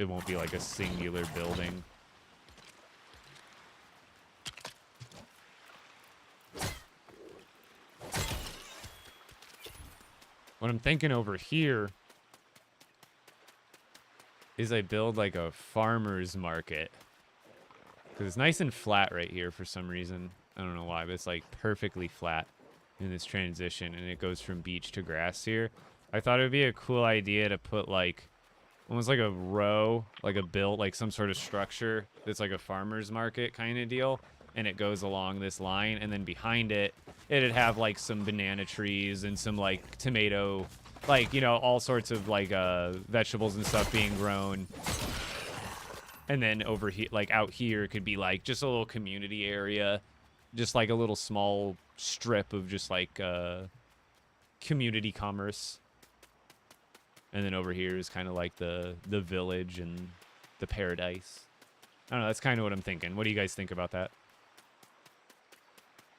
won't be like a singular building. What I'm thinking over here is I build like a farmer's market. Because it's nice and flat right here for some reason. I don't know why, but it's like perfectly flat in this transition, and it goes from beach to grass here. I thought it would be a cool idea to put like almost like a row, like like some sort of structure that's like a farmer's market kind of deal, and it goes along this line, and then behind it, it'd have like some banana trees and some like tomato, like, you know, all sorts of like vegetables and stuff being grown. And then over here, like out here, could be like just a little community area, just like a little small strip of just like community commerce. And then over here is kind of like the village and the paradise. I don't know, that's kind of what I'm thinking. What do you guys think about that?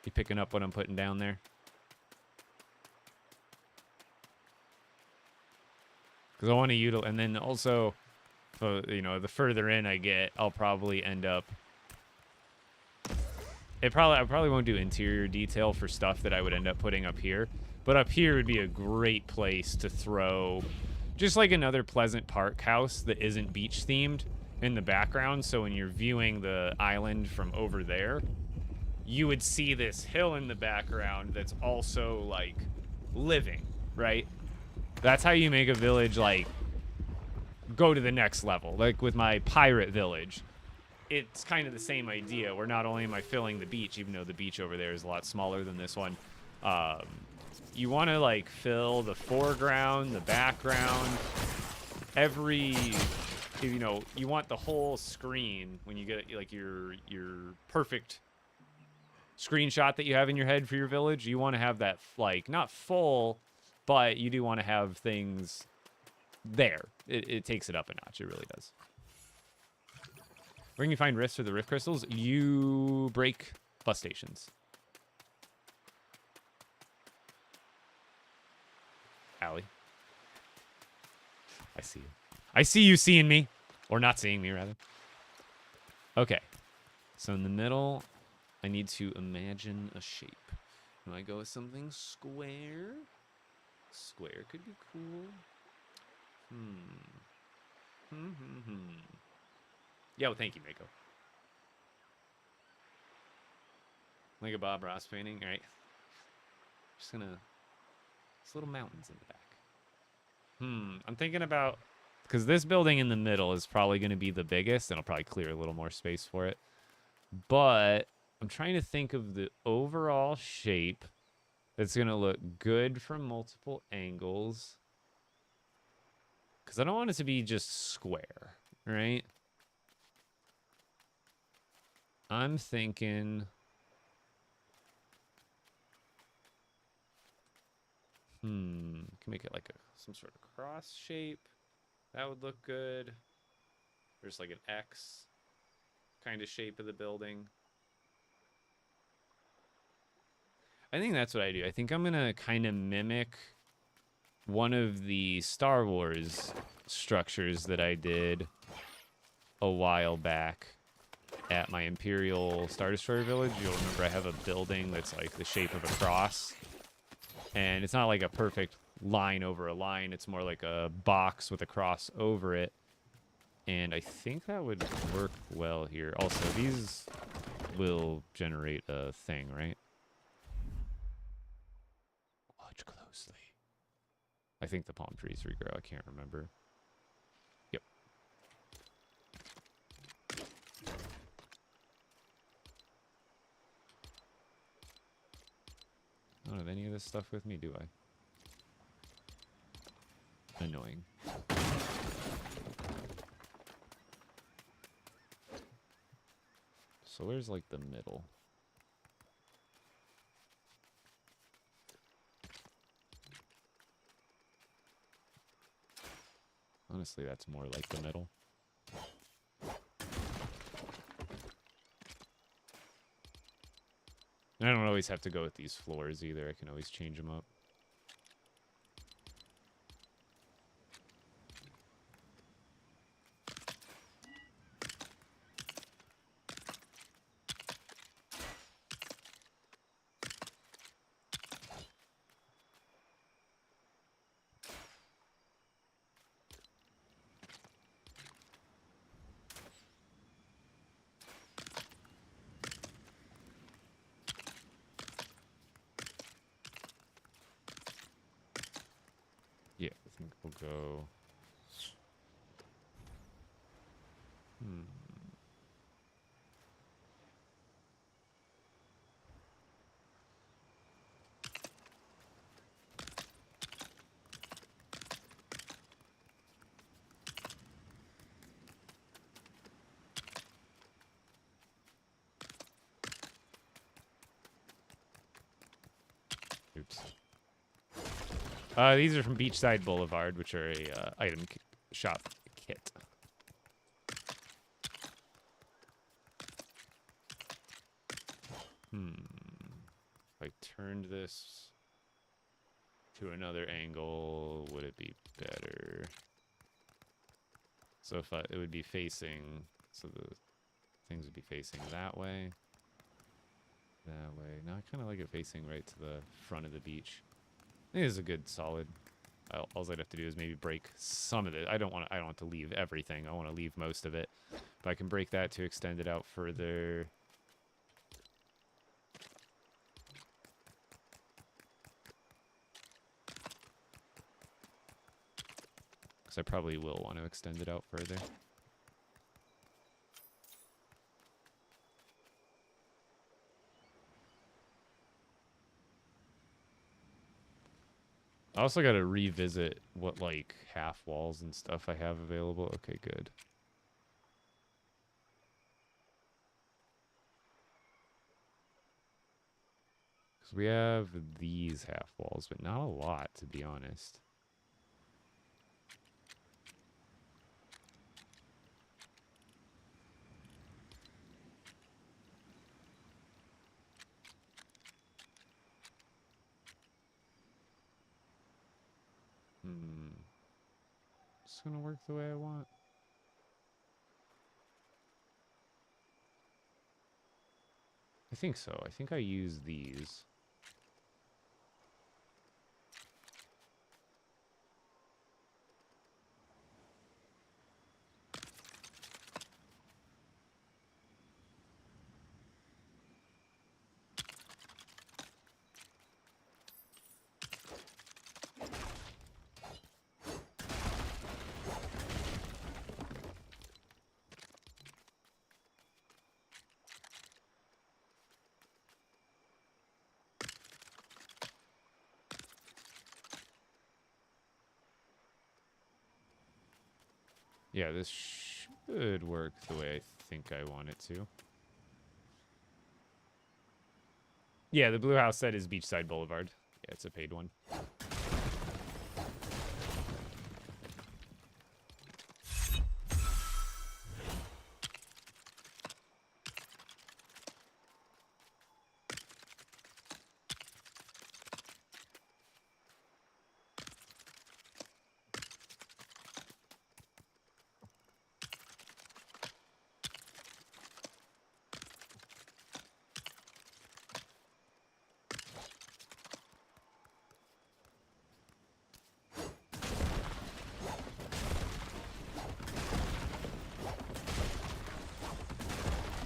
You picking up what I'm putting down there? Because I want to utilize, and then also, you know, the further in I get, I'll probably end up. I probably won't do interior detail for stuff that I would end up putting up here, but up here would be a great place to throw just like another Pleasant Park house that isn't beach themed in the background. So when you're viewing the island from over there, you would see this hill in the background that's also like living, right? That's how you make a village like go to the next level. Like with my pirate village, it's kind of the same idea, where not only am I filling the beach, even though the beach over there is a lot smaller than this one, you want to like fill the foreground, the background, you know, you want the whole screen when you get like your perfect screenshot that you have in your head for your village. You want to have that like not full, but you do want to have things there. It takes it up a notch. It really does. Where can you find rifts for the rift crystals? You break bus stations. Allie. I see you. I see you seeing me. Or not seeing me, rather. Okay. So in the middle, I need to imagine a shape. Do I go with something square? Square could be cool. Yeah, well, thank you, Mako. Like a Bob Ross painting. All right. Just gonna... There's little mountains in the back. I'm thinking about... Because this building in the middle is probably going to be the biggest, and I'll probably clear a little more space for it. But I'm trying to think of the overall shape that's going to look good from multiple angles. Because I don't want it to be just square, right? I'm thinking... Can make it like some sort of cross shape. That would look good. There's like an X kind of shape of the building. I think that's what I do. I think I'm gonna kind of mimic one of the Star Wars structures that I did a while back at my Imperial Star Destroyer village. You'll remember I have a building that's like the shape of a cross. And it's not like a perfect line over a line. It's more like a box with a cross over it. And I think that would work well here. Also, these will generate a thing, right? Watch closely. I think the palm trees regrow. I can't remember. Yep. I don't have any of this stuff with me, do I? Annoying. So where's like the middle? Honestly, that's more like the middle. And I don't always have to go with these floors either. I can always change them up. Yeah, I think we'll go... Oops. These are from Beachside Boulevard, which are a item shop kit. If I turned this to another angle, would it be better? So if it would be facing, so the things would be facing that way. That way. Now I kind of like it facing right to the front of the beach. I think this is a good solid. All I'd have to do is maybe break some of it. I don't want to leave everything. I want to leave most of it. But I can break that to extend it out further. Because I probably will want to extend it out further. I also got to revisit what, like, half walls and stuff I have available. Okay, good. Because we have these half walls, but not a lot, to be honest. It's gonna work the way I want. I think so. I think I use these. Yeah, this should work the way I think I want it to. Yeah, the blue house set is Beachside Boulevard. Yeah, it's a paid one.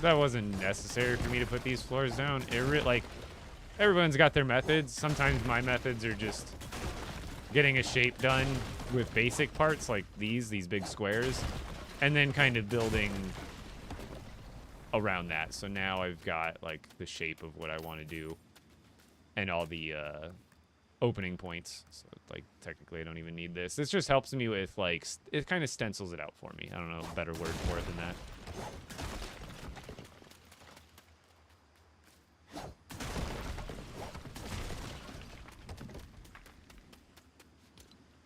that wasn't necessary for me to put these floors down. Like, everyone's got their methods. Sometimes my methods are just getting a shape done with basic parts like these big squares, and then kind of building around that. So now I've got like the shape of what I want to do and all the opening points. So like technically I don't even need this. This just helps me with like, it kind of stencils it out for me. I don't know a better word for it than that.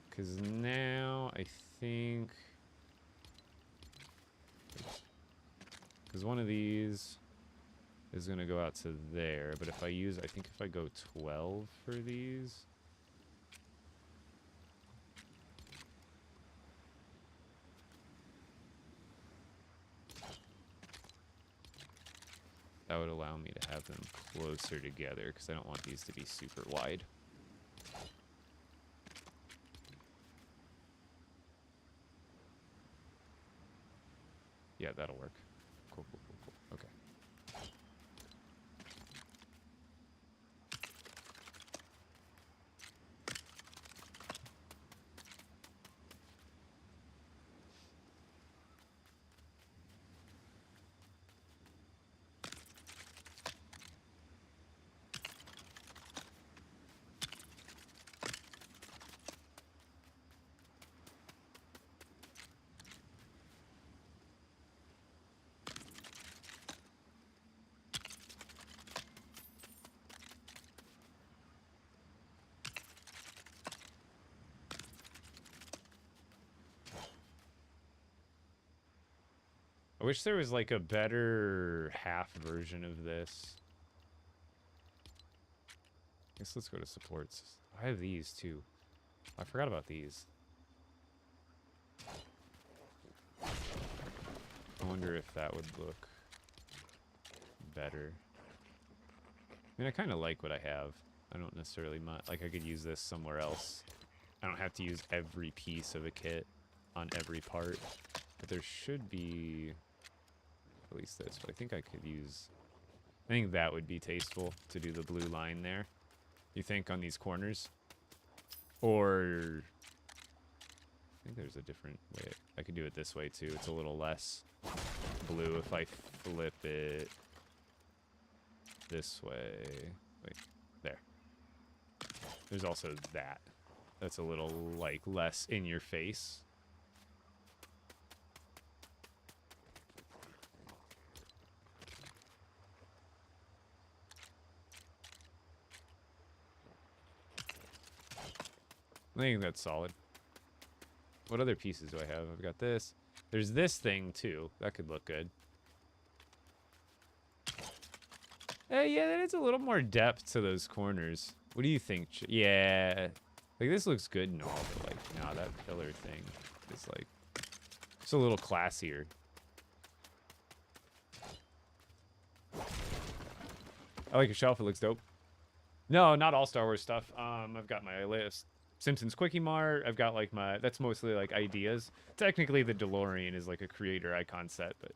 Because now I think, because one of these is going to go out to there, but if I use, I think if I go 12 for these, that would allow me to have them closer together, because I don't want these to be super wide. Yeah, that'll work. Cool, cool, cool, cool. Okay. I wish there was like a better half version of this. I guess let's go to supports. I have these too. I forgot about these. I wonder if that would look better. I mean, I kind of like what I have. I don't necessarily like I could use this somewhere else. I don't have to use every piece of a kit on every part, but there should be at least this. But I think I could use, I think that would be tasteful to do the blue line there. You think on these corners? Or I think there's a different way. I could do it this way too. It's a little less blue if I flip it this way. Wait, there. There's also that. That's a little like less in your face. I think that's solid. What other pieces do I have? I've got this. There's this thing too. That could look good. Yeah, that adds a little more depth to those corners. What do you think? Yeah. Like, this looks good and all, but, like, nah, that pillar thing is, like, it's a little classier. I like your shelf. It looks dope. No, not all Star Wars stuff. I've got my list. Simpsons Quickie Mart. I've got, like, my... That's mostly, like, ideas. Technically, the DeLorean is, like, a creator icon set, but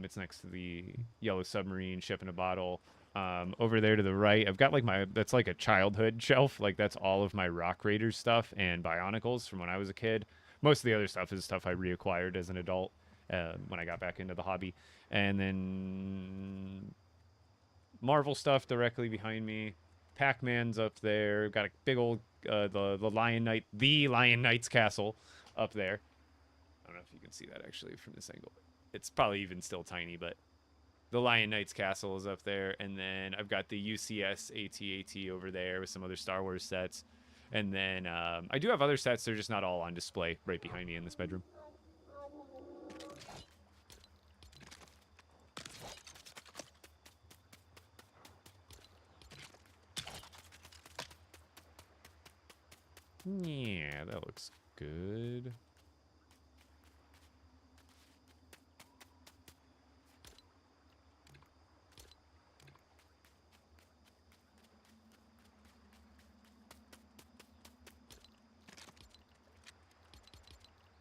it's next to the Yellow Submarine, Ship in a Bottle. Over there to the right, I've got, like, my... That's, like, a childhood shelf. Like, that's all of my Rock Raiders stuff and Bionicles from when I was a kid. Most of the other stuff is stuff I reacquired as an adult when I got back into the hobby. And then... Marvel stuff directly behind me. Pac-Man's up there. Got a big old the Lion Knight's castle up there. I don't know if you can see that actually from this angle. It's probably even still tiny, but the Lion Knight's castle is up there. And then I've got the UCS AT-AT over there with some other Star Wars sets. And then I do have other sets. They're just not all on display right behind me in this bedroom. Yeah, that looks good.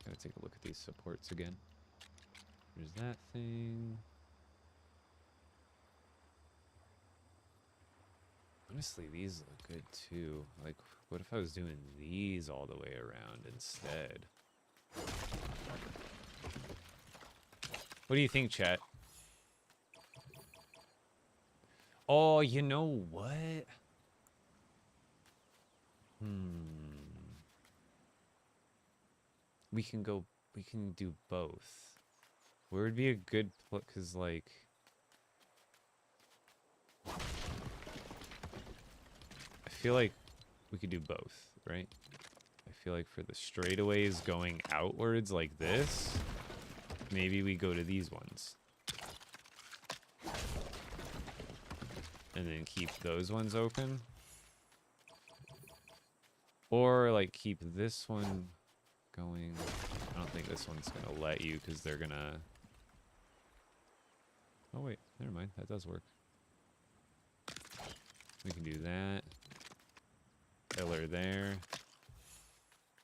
Gotta take a look at these supports again. There's that thing. Honestly, these look good too. Like, what if I was doing these all the way around instead? What do you think, chat? Oh, you know what? We can do both. Where would be a good, because like, I feel like we could do both, right? I feel like for the straightaways going outwards like this, maybe we go to these ones. And then keep those ones open. Or like keep this one going. I don't think this one's going to let you because they're going to... Oh wait, never mind. That does work. We can do that. Pillar there.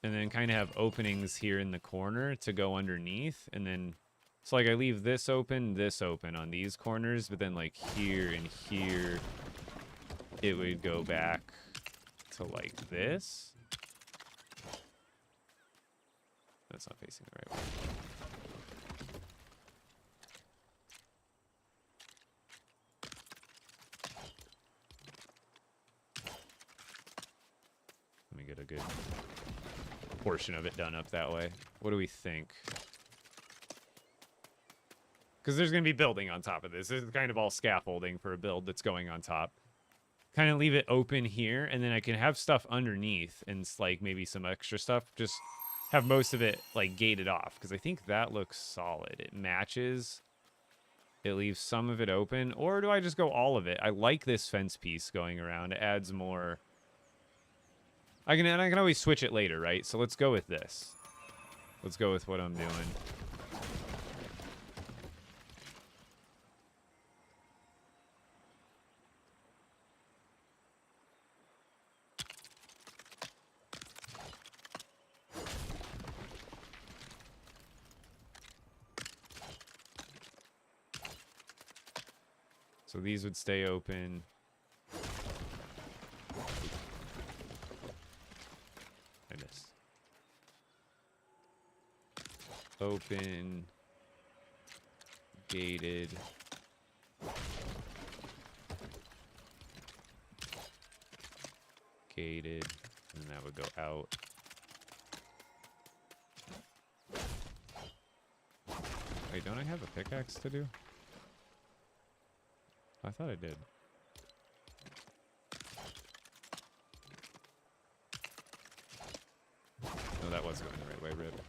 And then kind of have openings here in the corner to go underneath. And then, so like I leave this open on these corners, but then like here and here, it would go back to like this. That's not facing the right way. Let me get a good portion of it done up that way. What do we think? Because there's going to be building on top of this. This is kind of all scaffolding for a build that's going on top. Kind of leave it open here, and then I can have stuff underneath and like maybe some extra stuff. Just have most of it like gated off because I think that looks solid. It matches. It leaves some of it open. Or do I just go all of it? I like this fence piece going around. It adds more. I can always switch it later, right? So let's go with this. Let's go with what I'm doing. So these would stay open. I missed. Open. Gated. Gated. And that would go out. Wait, don't I have a pickaxe to do? I thought I did. No, that was going the right way, Rip.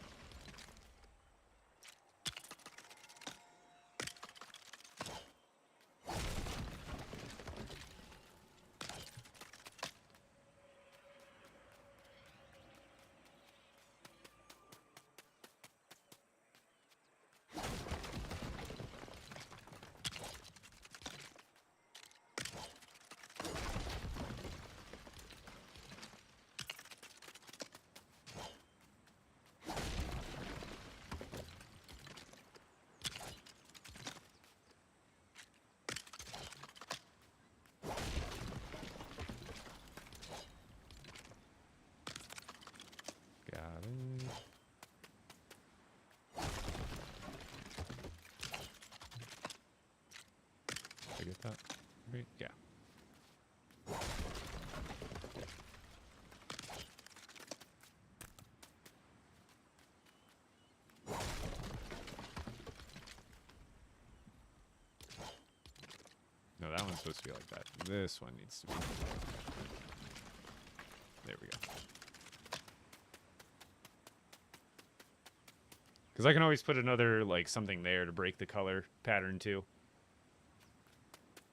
Did I get that? Right? Yeah. No, that one's supposed to be like that. This one needs to be. There we go. Because I can always put another, like, something there to break the color pattern, too.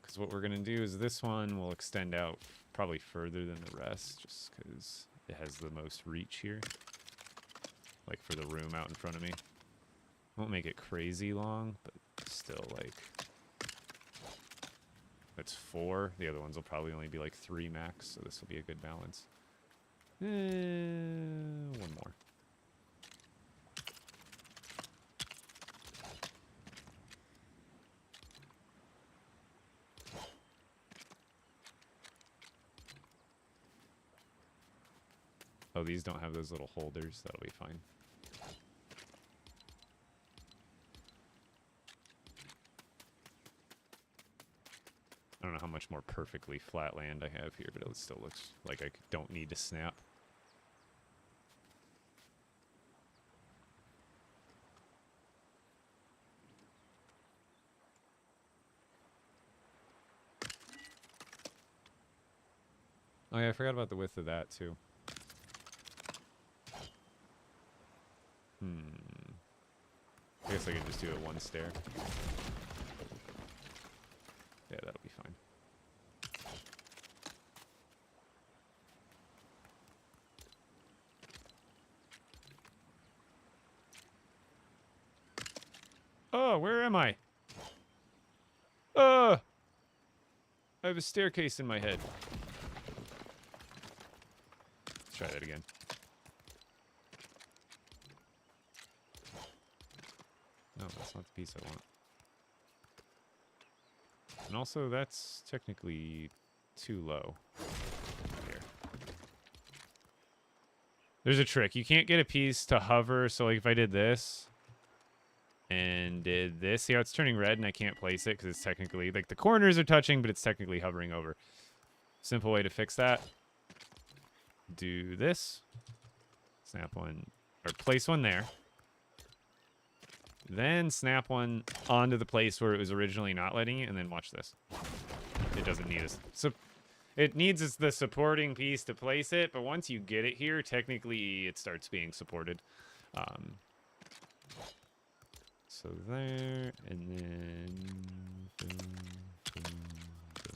Because what we're going to do is this one will extend out probably further than the rest, just because it has the most reach here. Like, for the room out in front of me. Won't make it crazy long, but still, like... That's 4. The other ones will probably only be, like, 3 max, so this will be a good balance. One more. Oh, these don't have those little holders. That'll be fine. I don't know how much more perfectly flat land I have here, but it still looks like I don't need to snap. Oh yeah, I forgot about the width of that too. I guess I can just do it one stair. Yeah, that'll be fine. Oh, where am I? I have a staircase in my head. Let's try that again. No, that's not the piece I want. And also, that's technically too low. Here. There's a trick. You can't get a piece to hover, so like if I did this and did this, see how it's turning red and I can't place it because it's technically, like the corners are touching, but it's technically hovering over. Simple way to fix that. Do this. Snap one, or place one there. Then snap one onto the place where it was originally not letting it, and then watch this. It doesn't need us. So it needs the supporting piece to place it, but once you get it here, technically it starts being supported. So there, and then boom, boom, boom, boom, boom.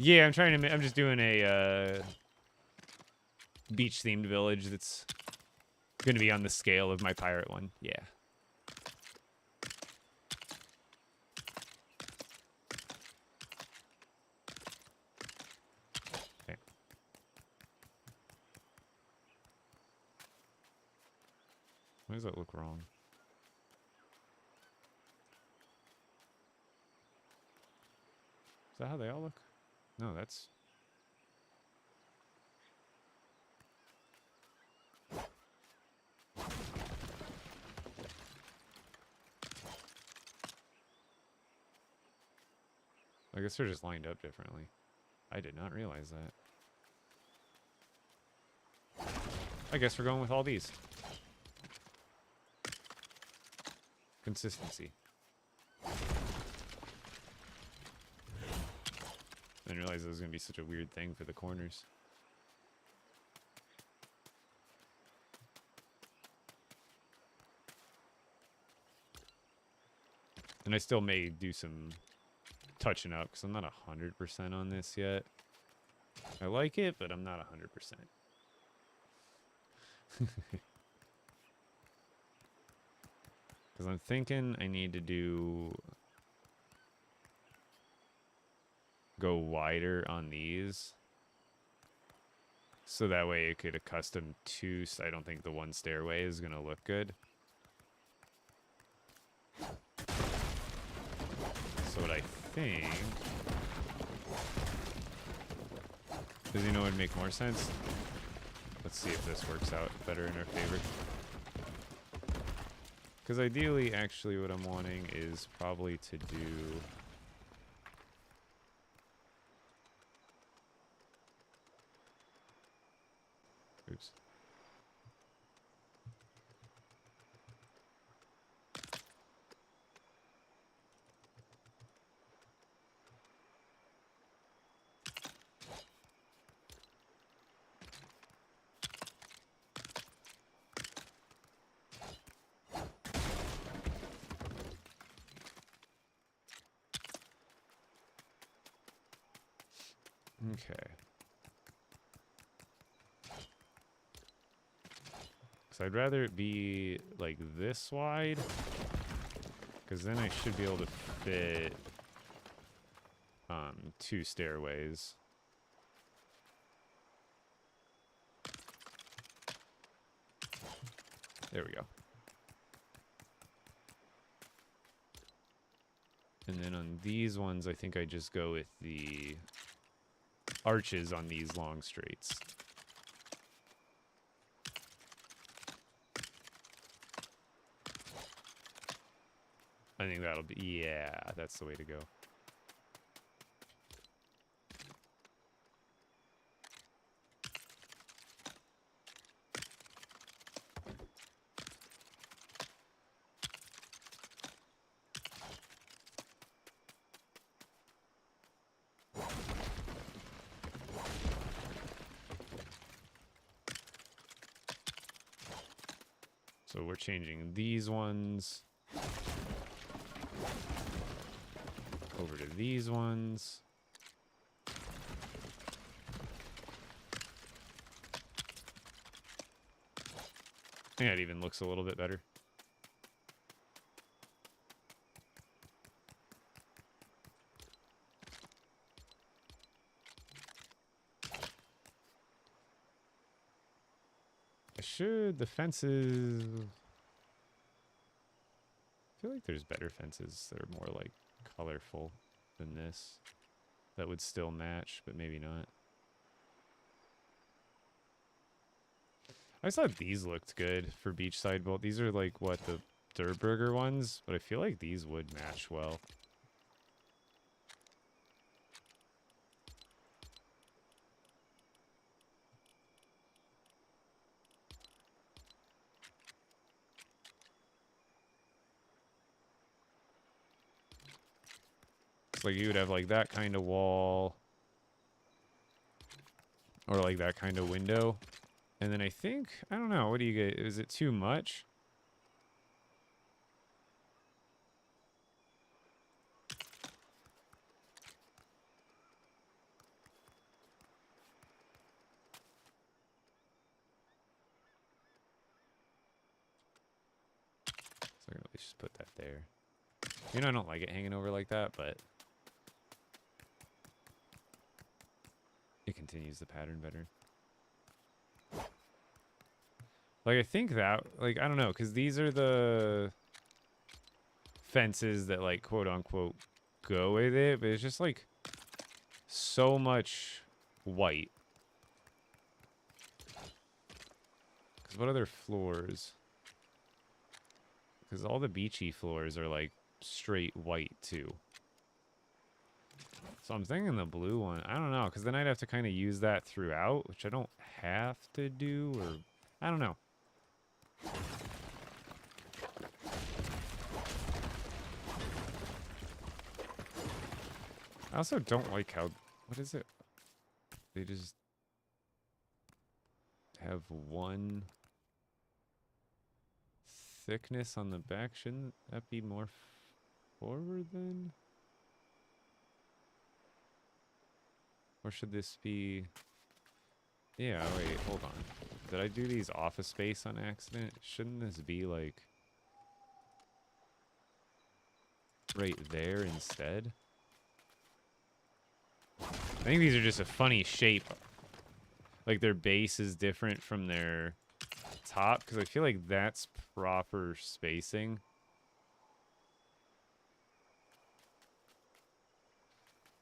Yeah, I'm just doing a beach-themed village that's going to be on the scale of my pirate one. Yeah. Okay. Why does that look wrong? Is that how they all look? No, that's... I guess they're just lined up differently. I did not realize that. I guess we're going with all these. Consistency. I didn't realize it was going to be such a weird thing for the corners. And I still may do some touching up because I'm not 100% on this yet. I like it, but I'm not 100%. Because I'm thinking I need to go wider on these. So that way it could accustom to, so I don't think the one stairway is going to look good. So what I think... Does you know what would make more sense? Let's see if this works out better in our favor. Because ideally, actually, what I'm wanting is probably to do... Oops. Okay. So I'd rather it be like this wide, because then I should be able to fit 2 stairways. There we go. And then on these ones, I think I just go with the arches on these long straights. I think that'll be, yeah, that's the way to go. So we're changing these ones over to these ones. I think that even looks a little bit better. The fences... I feel like there's better fences that are more like colorful than this. That would still match, but maybe not. I just thought these looked good for beachside boat. These are like, what, the Durburger ones? But I feel like these would match well. It's like you would have like that kind of wall. Or like that kind of window. And then I think, I don't know, what do you get? Is it too much? So let's just put that there. You know, I don't like it hanging over like that, but it continues the pattern better. Like, I think that, like, I don't know, because these are the fences that, like, quote-unquote, go with it, but it's just, like, so much white. Because what other floors? Because all the beachy floors are, like, straight white, too. So I'm thinking the blue one. I don't know, because then I'd have to kind of use that throughout, which I don't have to do, or... I don't know. I also don't like how... What is it? They just have one thickness on the back. Shouldn't that be more forward then? Or should this be... Yeah, wait, hold on. Did I do these office space on accident? Shouldn't this be like... right there instead? I think these are just a funny shape. Like their base is different from their top, because I feel like that's proper spacing.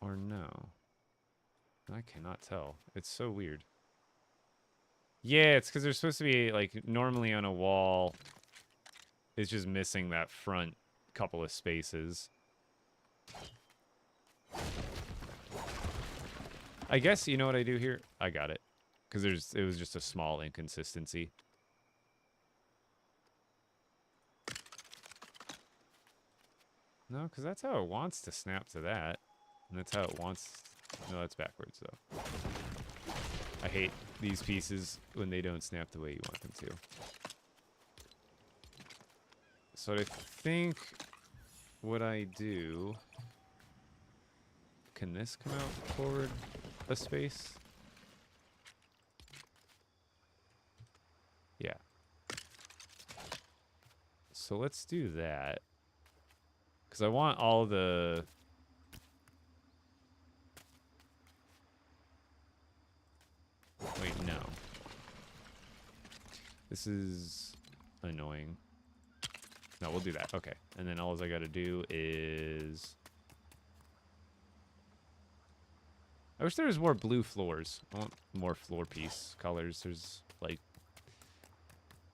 Or no. I cannot tell. It's so weird. Yeah, it's because they're supposed to be, like, normally on a wall. It's just missing that front couple of spaces. I guess, you know what I do here? I got it. Because it was just a small inconsistency. No, because that's how it wants to snap to that. And that's how it wants... No, that's backwards, though. I hate these pieces when they don't snap the way you want them to. So I think what I do... Can this come out forward? a space. Yeah. So let's do that. Because I want all the... Wait, no. This is annoying. No, we'll do that. Okay. And then all I got to do is... I wish there was more blue floors. I want more floor piece colors. There's, like,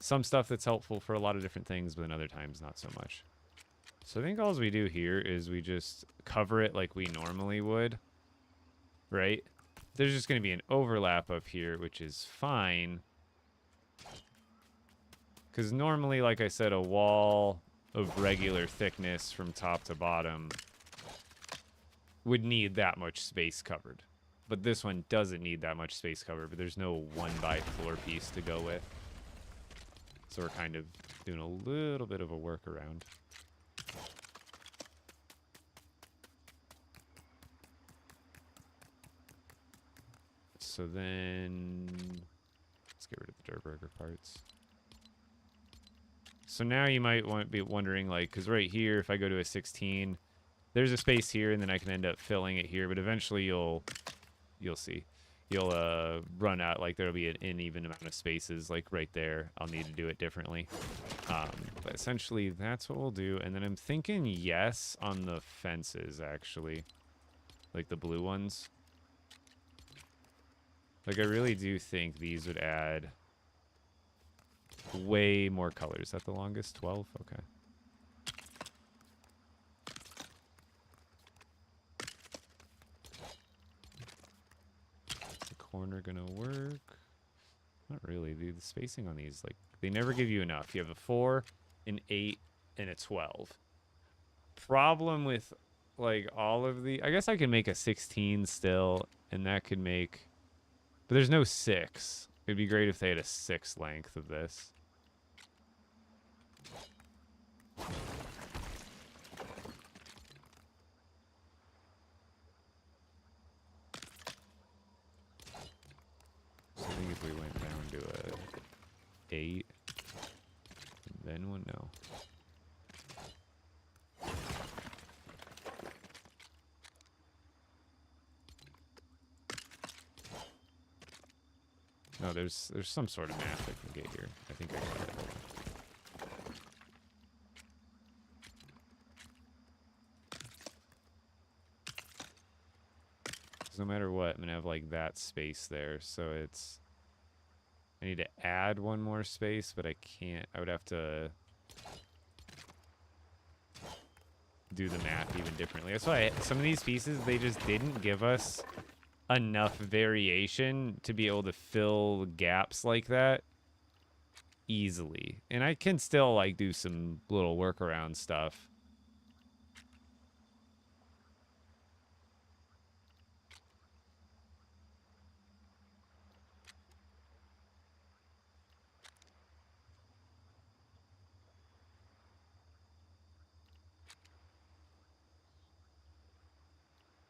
some stuff that's helpful for a lot of different things, but then other times not so much. So I think all we do here is we just cover it like we normally would, right? There's just going to be an overlap up here, which is fine. Because normally, like I said, a wall of regular thickness from top to bottom would need that much space covered. But this one doesn't need that much space covered, but there's no 1x floor piece to go with. So we're kind of doing a little bit of a workaround. So then let's get rid of the Durburger parts. So now you might be wondering, like, because right here, if I go to a 16, there's a space here, and then I can end up filling it here. But eventually, you'll see, you'll run out. Like there'll be an uneven amount of spaces, like right there. I'll need to do it differently. But essentially, that's what we'll do. And then I'm thinking yes on the fences, actually, like the blue ones. Like, I really do think these would add way more colors. At the longest, 12? Okay. Is the corner gonna work? Not really. The spacing on these, like, they never give you enough. You have a 4, an 8, and a 12. Problem with, like, all of the... I guess I can make a 16 still, and that could make... But there's no 6. It'd be great if they had a 6 length of this. So I think if we went down to a 8, then one, no. No, there's some sort of math I can get here. I think I got it. So no matter what, I'm gonna have like that space there. So it's, I need to add one more space, but I can't. I would have to do the math even differently. That's why some of these pieces, they just didn't give us enough variation to be able to fill gaps like that easily. And I can still like do some little workaround stuff.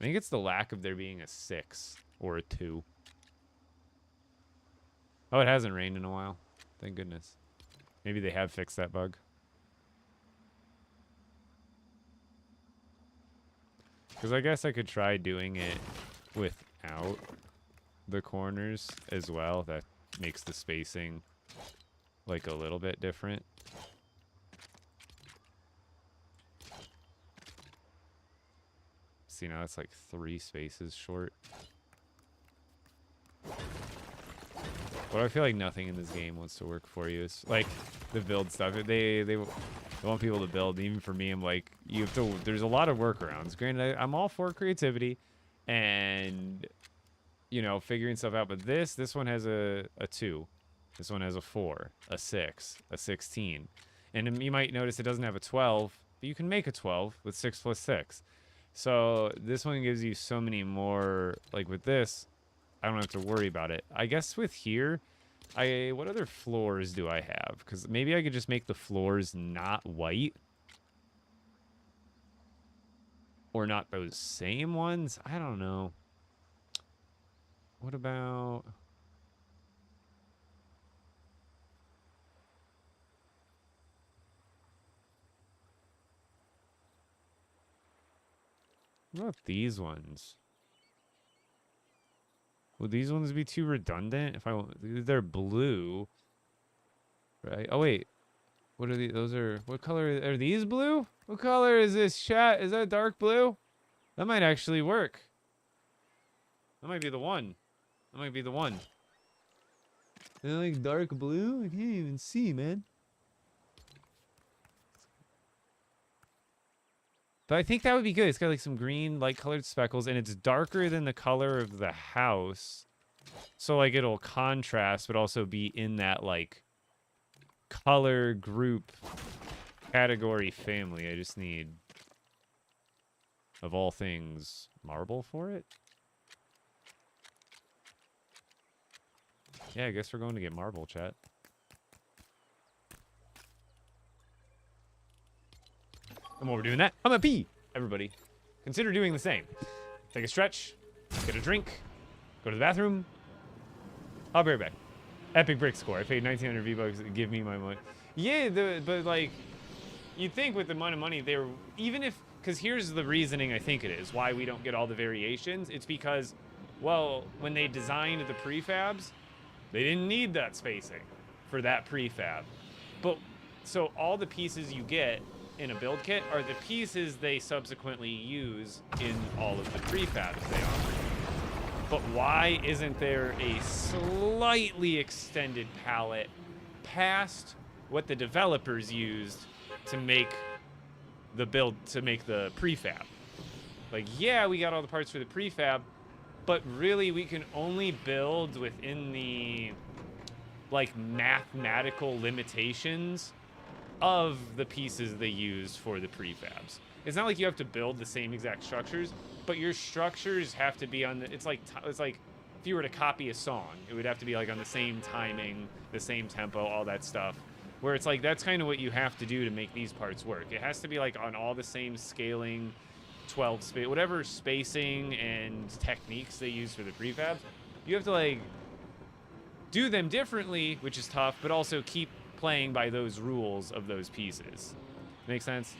I think it's the lack of there being a 6 or a 2. Oh, it hasn't rained in a while. Thank goodness. Maybe they have fixed that bug. Because I guess I could try doing it without the corners as well. That makes the spacing like a little bit different. See, now it's like 3 spaces short. But I feel like nothing in this game wants to work for you. It's like the build stuff. They want people to build. Even for me, I'm like, you have to. There's a lot of workarounds. Granted, I'm all for creativity, and you know, figuring stuff out. But this one has a 2. This one has a 4, a 6, a 16, and you might notice it doesn't have a 12, but you can make a 12 with 6 plus 6. So this one gives you so many more. Like with this, I don't have to worry about it. I guess with here, what other floors do I have? Because maybe I could just make the floors not white. Or not those same ones. I don't know. What about... What about these ones? Would these ones be too redundant? If I want... They're blue. Right? Oh, wait. What are these? Those are... What color... Are these blue? What color is this, chat? Is that dark blue? That might actually work. That might be the one. That might be the one. They're like dark blue? I can't even see, man. But I think that would be good. It's got like some green, light colored speckles, and it's darker than the color of the house. So like it'll contrast, but also be in that like color group category family. I just need, of all things, marble for it. Yeah, I guess we're going to get marble, chat. And while we're doing that, I'm gonna pee. Everybody, consider doing the same. Take a stretch, get a drink, go to the bathroom. I'll be right back. Epic brick score. I paid 1,900 V-Bucks to give me my money. Yeah, but like, you'd think with the amount of money they're, even if, because here's the reasoning I think it is, why we don't get all the variations. It's because, well, when they designed the prefabs, they didn't need that spacing for that prefab. But, so all the pieces you get in a build kit are the pieces they subsequently use in all of the prefabs they offer. But why isn't there a slightly extended palette past what the developers used to make the build, to make the prefab? Like, yeah, we got all the parts for the prefab, but really we can only build within the like mathematical limitations of the pieces they used for the prefabs. It's not like you have to build the same exact structures, but your structures have to be on the, it's like if you were to copy a song, it would have to be like on the same timing, the same tempo, all that stuff. Where it's like, that's kind of what you have to do to make these parts work. It has to be like on all the same scaling, 12 space, whatever spacing and techniques they use for the prefabs. You have to like do them differently, which is tough, but also keep playing by those rules of those pieces. Make sense?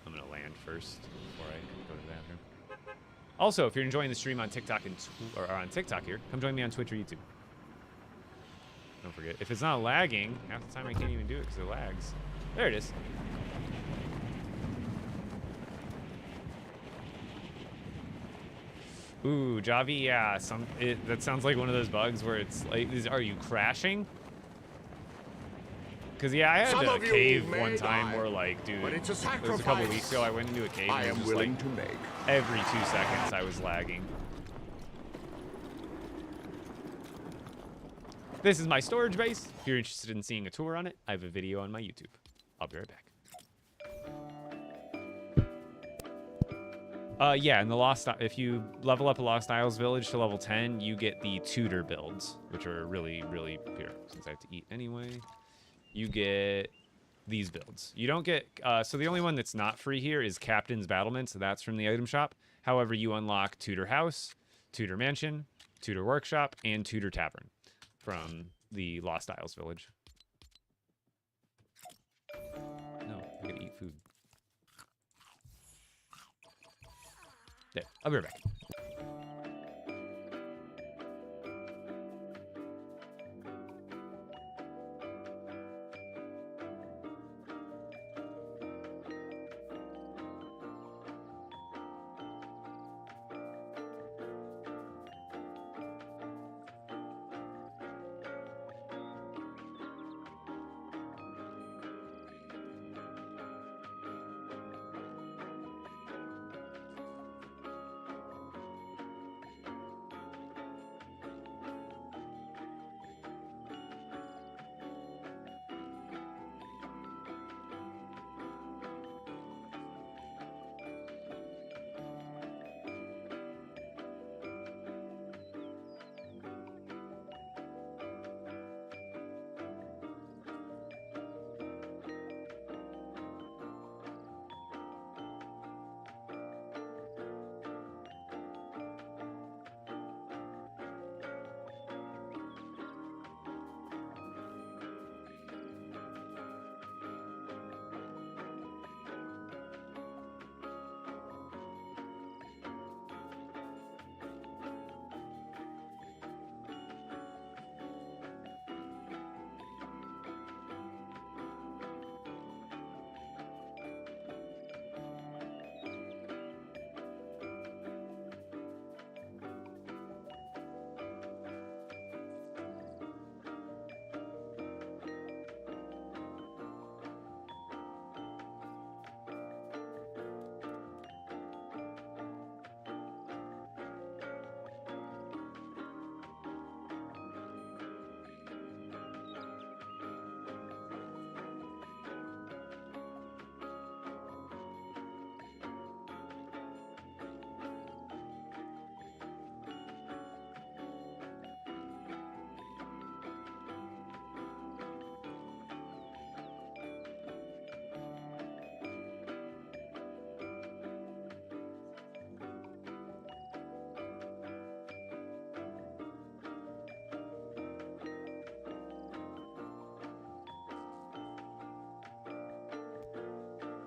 I'm gonna land first before I go to the bathroom. Also, if you're enjoying the stream on TikTok or on TikTok here, come join me on Twitch or YouTube. Don't forget, if it's not lagging, half the time I can't even do it because it lags. There it is. Ooh, Javi, yeah, that sounds like one of those bugs where it's like, are you crashing? Because, yeah, I had a cave one time where, like, dude, it was a couple weeks ago, I went into a cave and it was just, like, every 2 seconds I was lagging. This is my storage base. If you're interested in seeing a tour on it, I have a video on my YouTube. I'll be right back. Yeah, in the Lost, if you level up a Lost Isles village to level 10, you get the Tudor builds, which are really, really pure. Since I have to eat anyway, you get these builds. You don't get, so the only one that's not free here is Captain's Battlement, so that's from the item shop. However, you unlock Tudor House, Tudor Mansion, Tudor Workshop, and Tudor Tavern from the Lost Isles village. No, I gotta eat food. There, I'll be right back.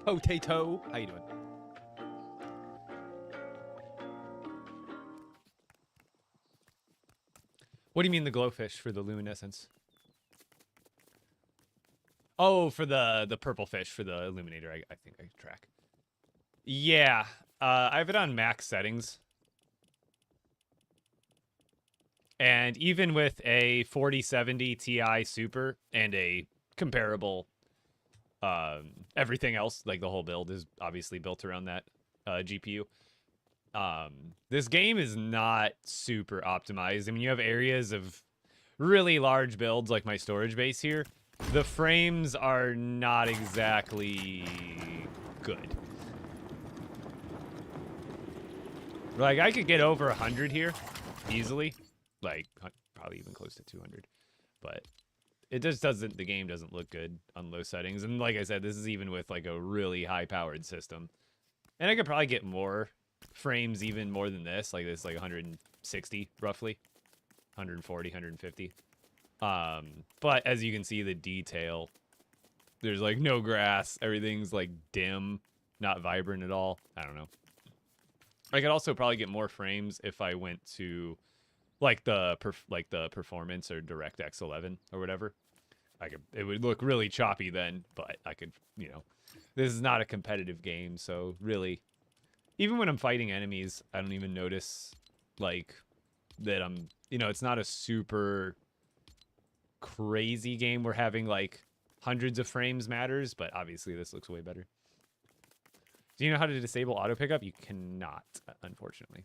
Potato. How you doing? What do you mean the glowfish for the luminescence? Oh, for the purple fish for the illuminator. I think I can track. Yeah, I have it on max settings. And even with a 4070 Ti Super and a comparable everything else, like the whole build is obviously built around that GPU. This game is not super optimized. I mean, you have areas of really large builds like my storage base here. The frames are not exactly good. Like, I could get over 100 here easily. Like, probably even close to 200. But it just doesn't, the game doesn't look good on low settings. And like I said, this is even with like a really high-powered system. And I could probably get more frames, even more than this. Like this, like 160, roughly. 140, 150. But as you can see, the detail, there's like no grass. Everything's like dim, not vibrant at all. I don't know. I could also probably get more frames if I went to like the performance or DirectX 11 or whatever. It would look really choppy then, but I could, you know, this is not a competitive game, so really, even when I'm fighting enemies, I don't even notice like that I'm, you know, it's not a super crazy game where having like hundreds of frames matters, but obviously this looks way better. Do you know how to disable auto pickup? You cannot, unfortunately.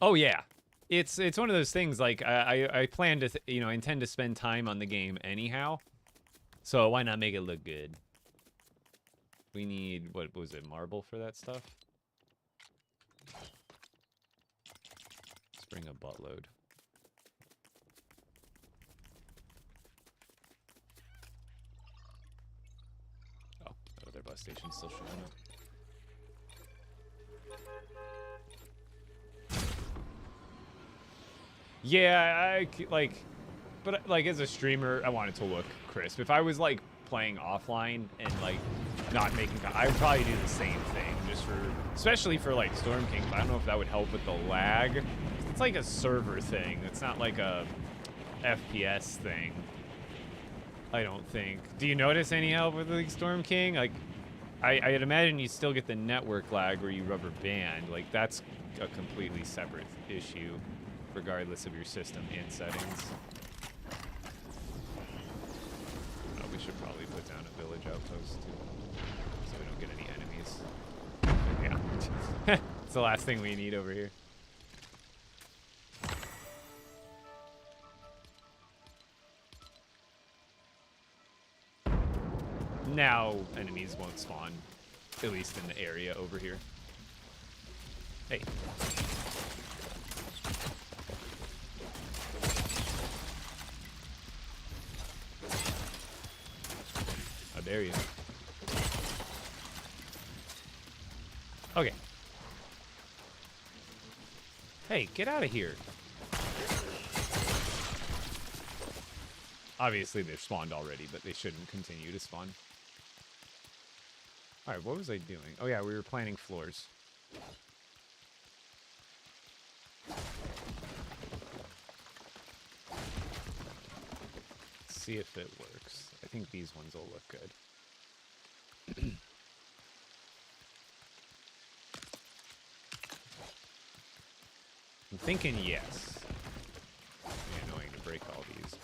Oh yeah, it's one of those things. Like I plan to intend to spend time on the game anyhow, so why not make it look good? We need, what was it, marble for that stuff? Let's bring a buttload. Oh, that other bus station's still showing up. Yeah, but like as a streamer, I want it to look crisp. If I was like playing offline and like not making, I would probably do the same thing, just for, especially for like Storm King. But I don't know if that would help with the lag. It's like a server thing. It's not like a FPS thing. I don't think. Do you notice any help with like Storm King? Like, I'd imagine you still get the network lag where you rubber band. Like that's a completely separate issue, regardless of your system and settings. Oh, we should probably put down a village outpost too, so we don't get any enemies. Yeah, it's the last thing we need over here. Now enemies won't spawn, at least in the area over here. Hey. How dare you? Okay. Hey, get out of here. Obviously, they've spawned already, but they shouldn't continue to spawn. Alright, what was I doing? Oh yeah, we were planning floors. Let's see if it works. I think these ones will look good. I'm thinking yes. It'd be annoying to break all these.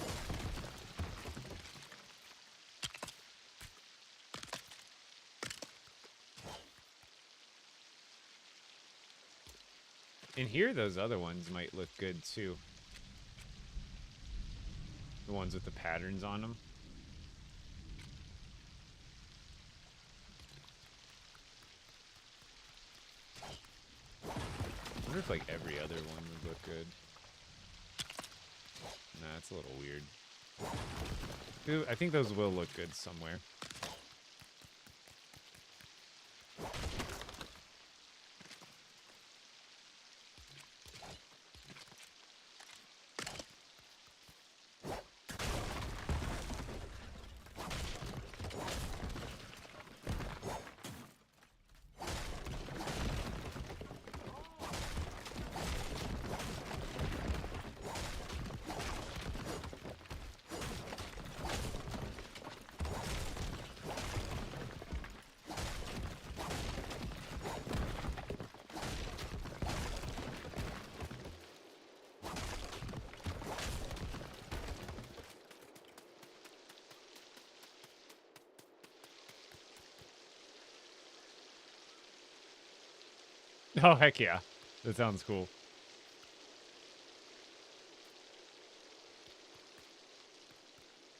In here, those other ones might look good too. The ones with the patterns on them. I wonder if like every other one would look good. Nah, it's a little weird. Dude, I think those will look good somewhere. Oh, heck yeah. That sounds cool.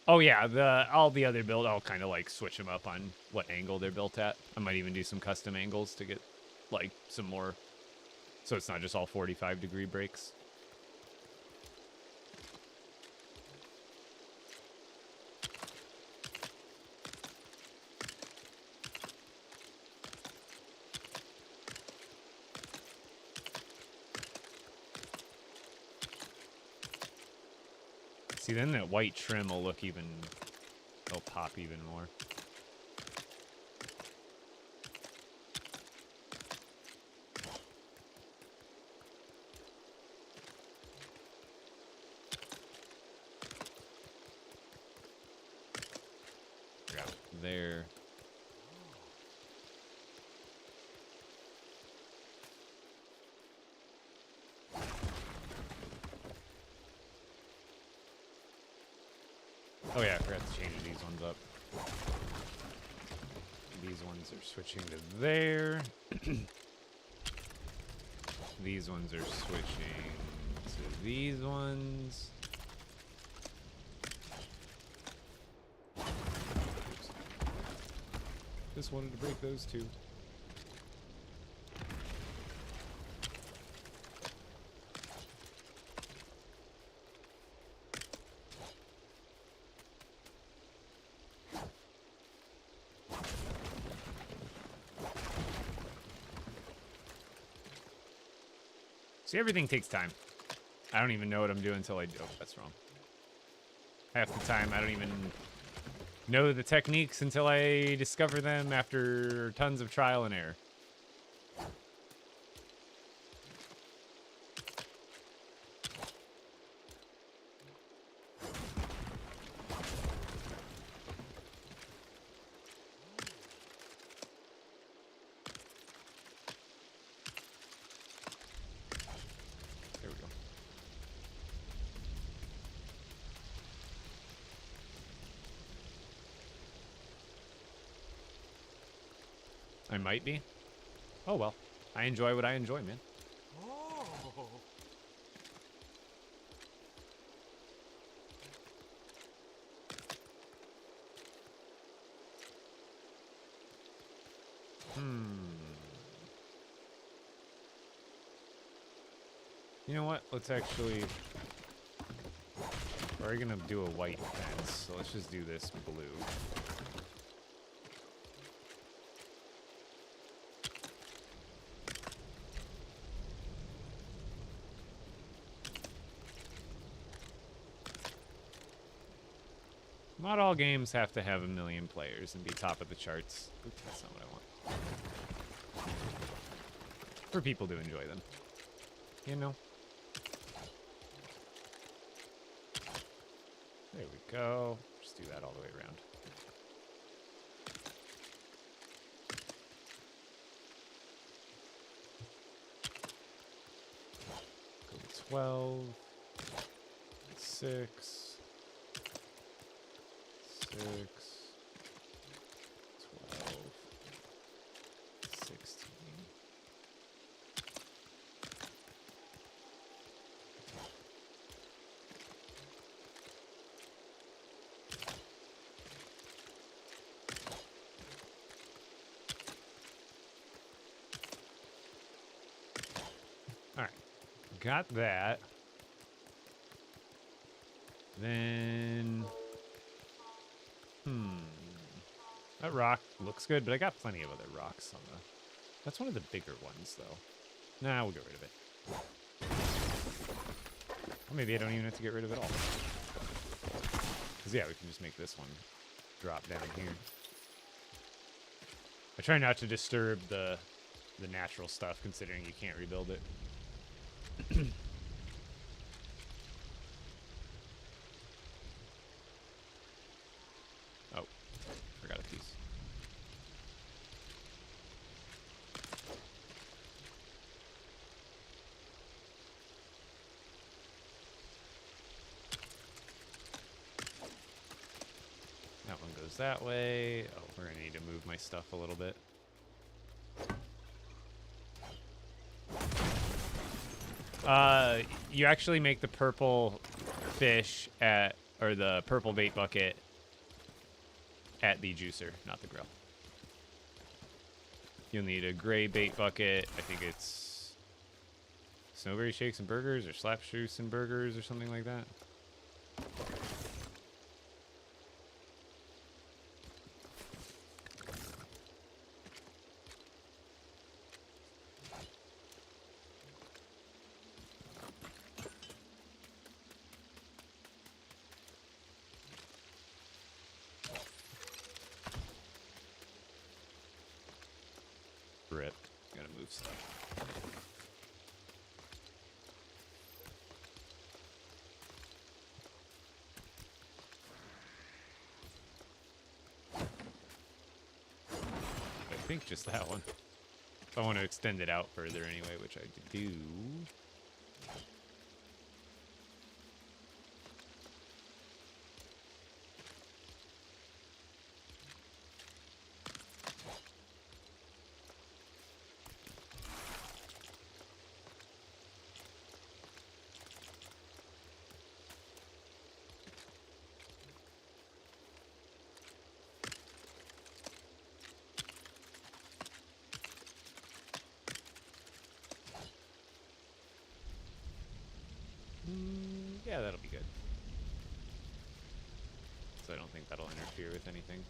Oh yeah, all the other build, I'll kind of like switch them up on what angle they're built at. I might even do some custom angles to get like some more, so it's not just all 45-degree breaks. See, then that white trim will look even, it'll pop even more. There. Oh yeah, I forgot to change these ones up. These ones are switching to there. These ones are switching to these ones. Oops. Just wanted to break those two. See, everything takes time. I don't even know what I'm doing until I do. Oh, that's wrong. Half the time, I don't even know the techniques until I discover them after tons of trial and error. There we go. I might be. Oh well. I enjoy what I enjoy, man. You know what? Let's actually... We're gonna do a white fence, so let's just do this blue. Not all games have to have 1 million players and be top of the charts. Oops, that's not what I want. For people to enjoy them. You know? There we go. Just do that all the way around. Go to 12. 6. 6. 12. 16. Alright. Got that. Then... That rock looks good, but I got plenty of other rocks on the... That's one of the bigger ones, though. Nah, we'll get rid of it. Or maybe I don't even have to get rid of it all. Because, yeah, we can just make this one drop down here. I try not to disturb the natural stuff, considering you can't rebuild it. Oh, forgot a piece. That one goes that way. Oh, we're gonna need to move my stuff a little bit. You actually make the purple fish at, or the purple bait bucket at the juicer, not the grill. You'll need a gray bait bucket. I think it's Snowberry Shakes and Burgers or Slap Shoots and Burgers or something like that. Rip. Gotta move stuff. I think just that one. If I want to extend it out further anyway, which I do. Yeah, that'll be good. So I don't think that'll interfere with anything.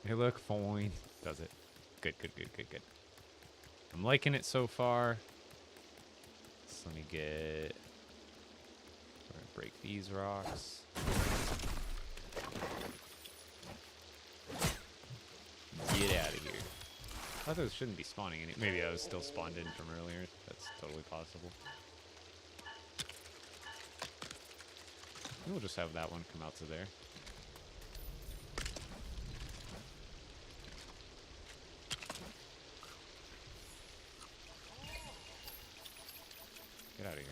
Hey, look, fine. Does it. Good, good, good, good, good. I'm liking it so far. So let me get... We're gonna break these rocks. Get out of here. I thought those shouldn't be spawning in it. Maybe I was still spawned in from earlier. That's totally possible. We'll just have that one come out to there. Get out of here.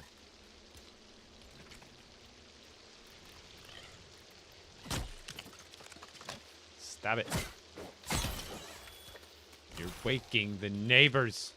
Stop it. You're waking the neighbors.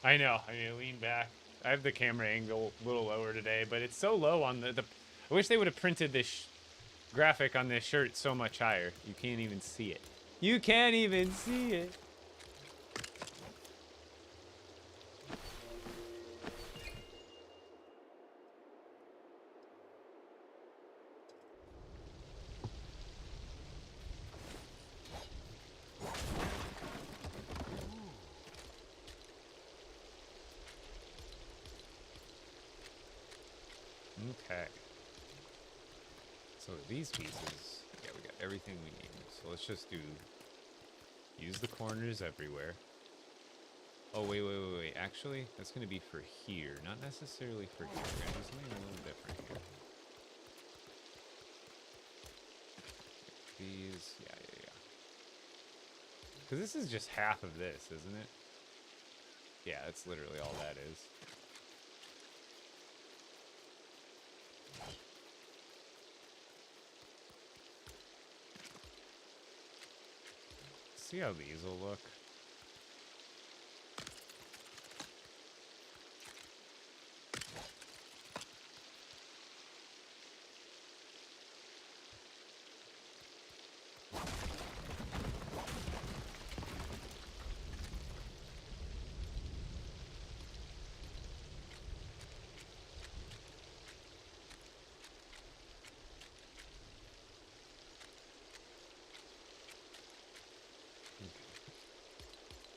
I know. I mean, lean back. I have the camera angle a little lower today, but it's so low on the I wish they would have printed this graphic on this shirt so much higher. You can't even see it. You can't even see it. Okay. So these pieces, yeah, we got everything we need. So let's just use the corners everywhere. Oh, wait. Actually, that's going to be for here, not necessarily for here. We're going to do something a little different here. These, yeah. Because this is just half of this, isn't it? Yeah, that's literally all that is. See how these will look.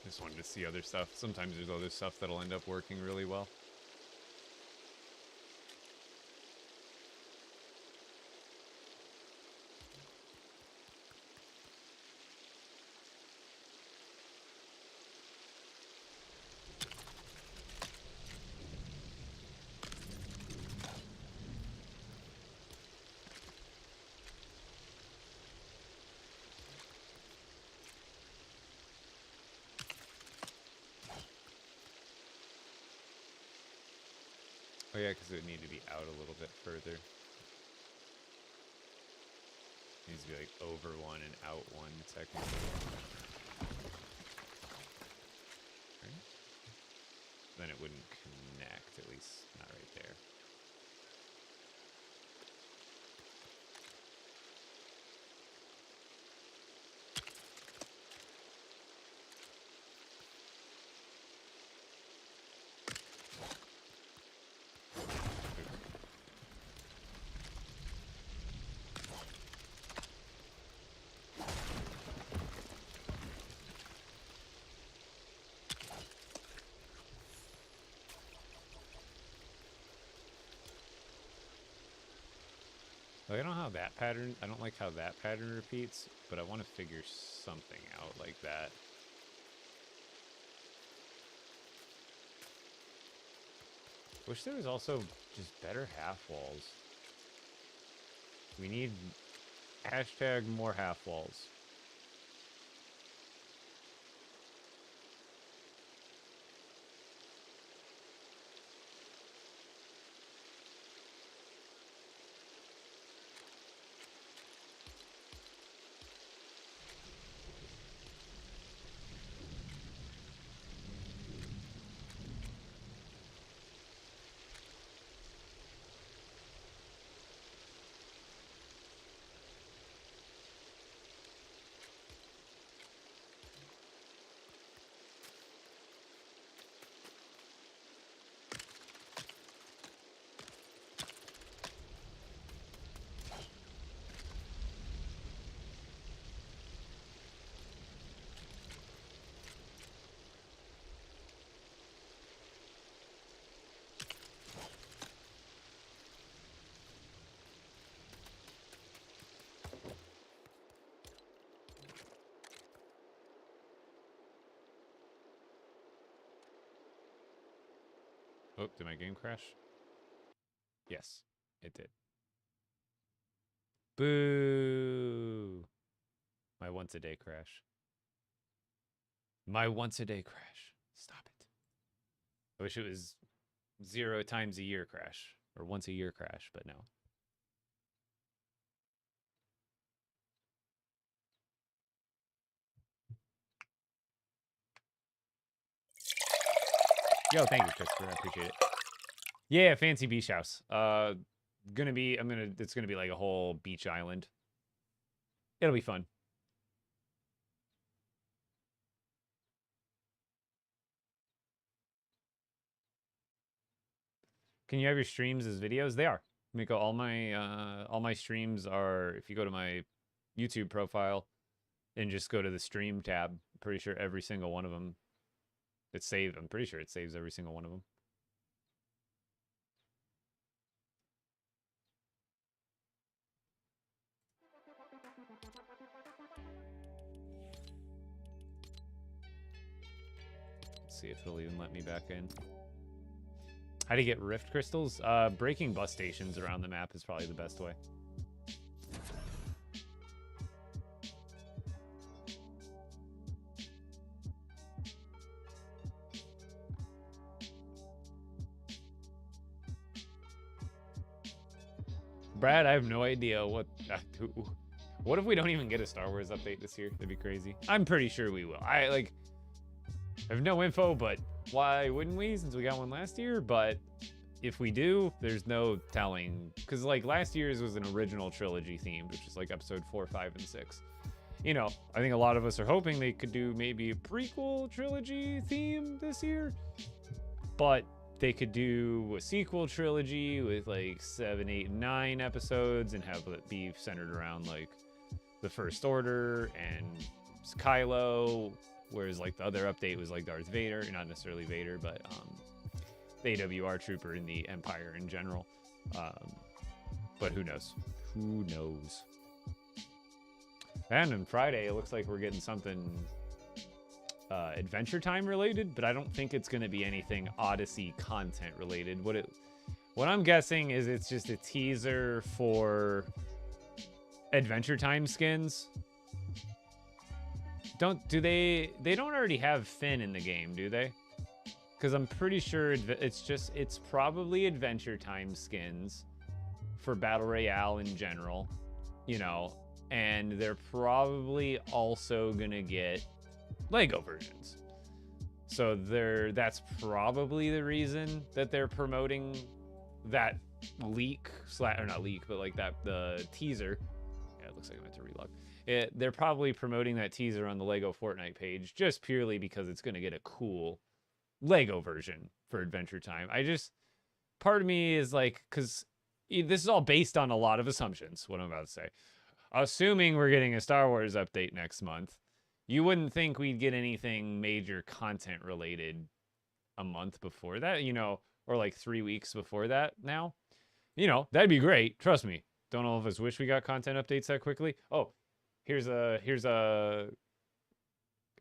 Just wanted to see other stuff. Sometimes there's other stuff that'll end up working really well. yeah, because it would need to be out a little bit further. Needs to be like over one and out one, technically. Right? Then it wouldn't connect, at least not right there. Like, I don't know how that pattern, I don't like how that pattern repeats, but I want to figure something out like that. Wish there was also just better half walls. We need hashtag more half walls. Oh, did my game crash? Yes, it did. Boo! My once a day crash. My once a day crash. Stop it. I wish it was 0 times a year crash or once a year crash, but no. Yo, thank you, Christopher. I appreciate it. Yeah, fancy beach house. It's gonna be like a whole beach island. It'll be fun. Can you have your streams as videos? They are. Miko, all my streams are, if you go to my YouTube profile and just go to the stream tab, I'm pretty sure every single one of them, it's saved. I'm pretty sure it saves every single one of them. Let's see if it'll even let me back in. How do you get rift crystals? Breaking bus stations around the map is probably the best way. Brad, I have no idea what if we don't even get a Star Wars update this year? That'd be crazy. I'm pretty sure we will. I have no info, but why wouldn't we, since we got one last year? But if we do, there's no telling, because like last year's was an original trilogy themed, which is like episode 4, 5, and 6. You know, I think a lot of us are hoping they could do maybe a prequel trilogy theme this year, but they could do a sequel trilogy with like 7, 8, and 9 episodes and have it be centered around like the First Order and Kylo, whereas like the other update was like Darth Vader, not necessarily Vader, but the AWR trooper in the Empire in general. But who knows? Who knows? And on Friday, it looks like we're getting something Adventure Time related, but I don't think it's going to be anything Odyssey content related. What I'm guessing is it's just a teaser for Adventure Time skins. They don't already have Finn in the game, do they? Because I'm pretty sure it's probably Adventure Time skins for Battle Royale in general, you know, and they're probably also gonna get LEGO versions. So that's probably the reason that they're promoting that leak, or not leak, but like the teaser. Yeah, it looks like I meant to relog. They're probably promoting that teaser on the LEGO Fortnite page just purely because it's gonna get a cool LEGO version for Adventure Time. Part of me is like, because this is all based on a lot of assumptions, what I'm about to say. Assuming we're getting a Star Wars update next month, you wouldn't think we'd get anything major content related a month before that, you know, or like 3 weeks before that now. You know, that'd be great. Trust me. Don't all of us wish we got content updates that quickly. Oh, here's a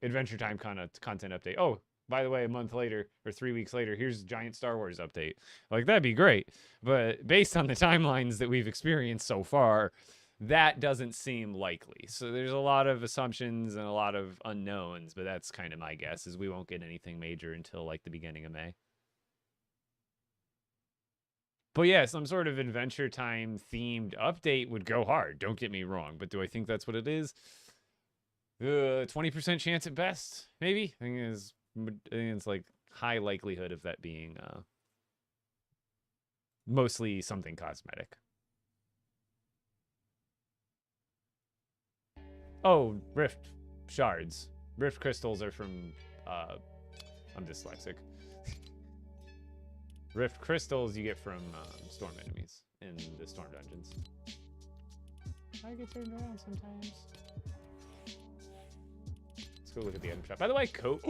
Adventure Time content update. Oh, by the way, a month later or 3 weeks later, here's a giant Star Wars update. Like, that'd be great. But based on the timelines that we've experienced so far, that doesn't seem likely. So there's a lot of assumptions and a lot of unknowns, but that's kind of my guess, is we won't get anything major until like the beginning of May. But yeah, some sort of Adventure Time themed update would go hard. Don't get me wrong. But do I think that's what it is? 20% chance at best, maybe? I think it's like high likelihood of that being mostly something cosmetic. Oh, Rift shards. Rift crystals are from, I'm dyslexic. Rift crystals you get from storm enemies in the storm dungeons. I get turned around sometimes. Let's go look at the item shop. By the way, coat.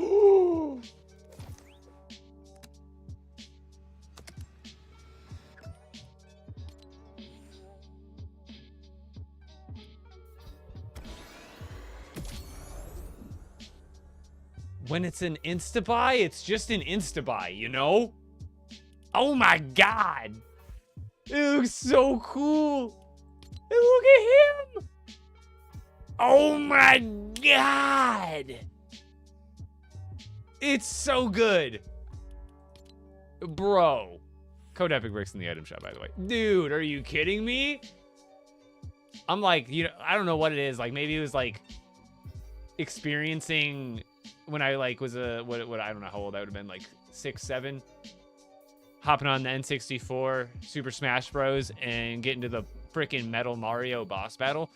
When it's an insta-buy, it's just an insta-buy, you know? Oh my god! It looks so cool! And look at him! Oh my god! It's so good! Bro. Code Epic Bricks in the item shop, by the way. Dude, are you kidding me? I'm like, you know, I don't know what it is. Like, maybe it was like experiencing when I like was what I don't know how old I would have been, like 6, 7, hopping on the N64 Super Smash Bros and getting to the freaking Metal Mario boss battle.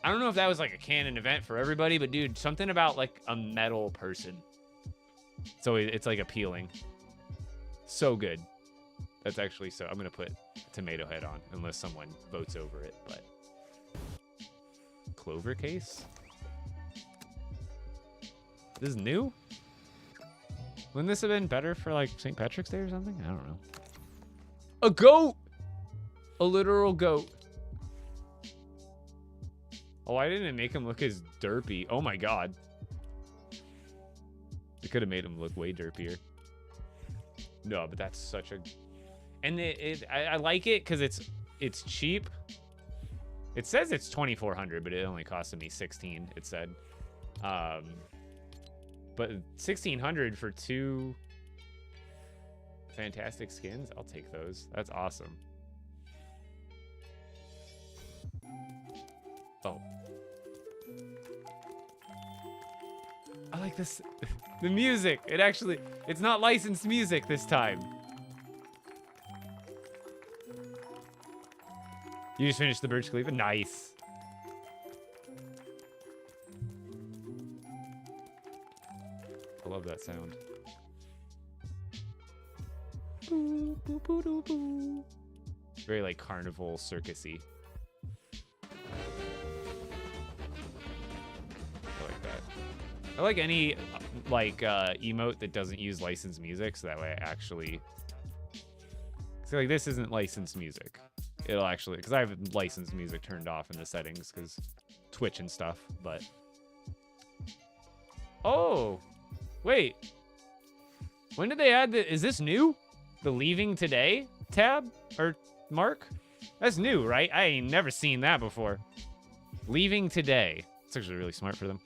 I don't know if that was like a canon event for everybody, but dude, something about like a metal person, so it's like appealing. So good. That's actually so. I'm gonna put Tomato Head on unless someone votes over it. But Clover Case. This is new? Wouldn't this have been better for like St. Patrick's Day or something? I don't know. A goat! A literal goat. Oh, why didn't it make him look as derpy? Oh my god. It could have made him look way derpier. No, but that's such a... And I like it because it's cheap. It says it's $2,400, but it only costed me $16, it said. But $1,600 for 2 fantastic skins? I'll take those. That's awesome. Oh. I like this. The music. It's not licensed music this time. You just finished the Burj Khalifa? Nice. I love that sound. Boo, boo, boo, boo, boo. Very like carnival circusy. I like that. I like any like emote that doesn't use licensed music, so that way I actually... So like this isn't licensed music. It'll actually, because I have licensed music turned off in the settings because Twitch and stuff, but... Oh! Wait. When did they add the... Is this new? The Leaving Today tab? Or mark? That's new, right? I ain't never seen that before. Leaving Today. It's actually really smart for them.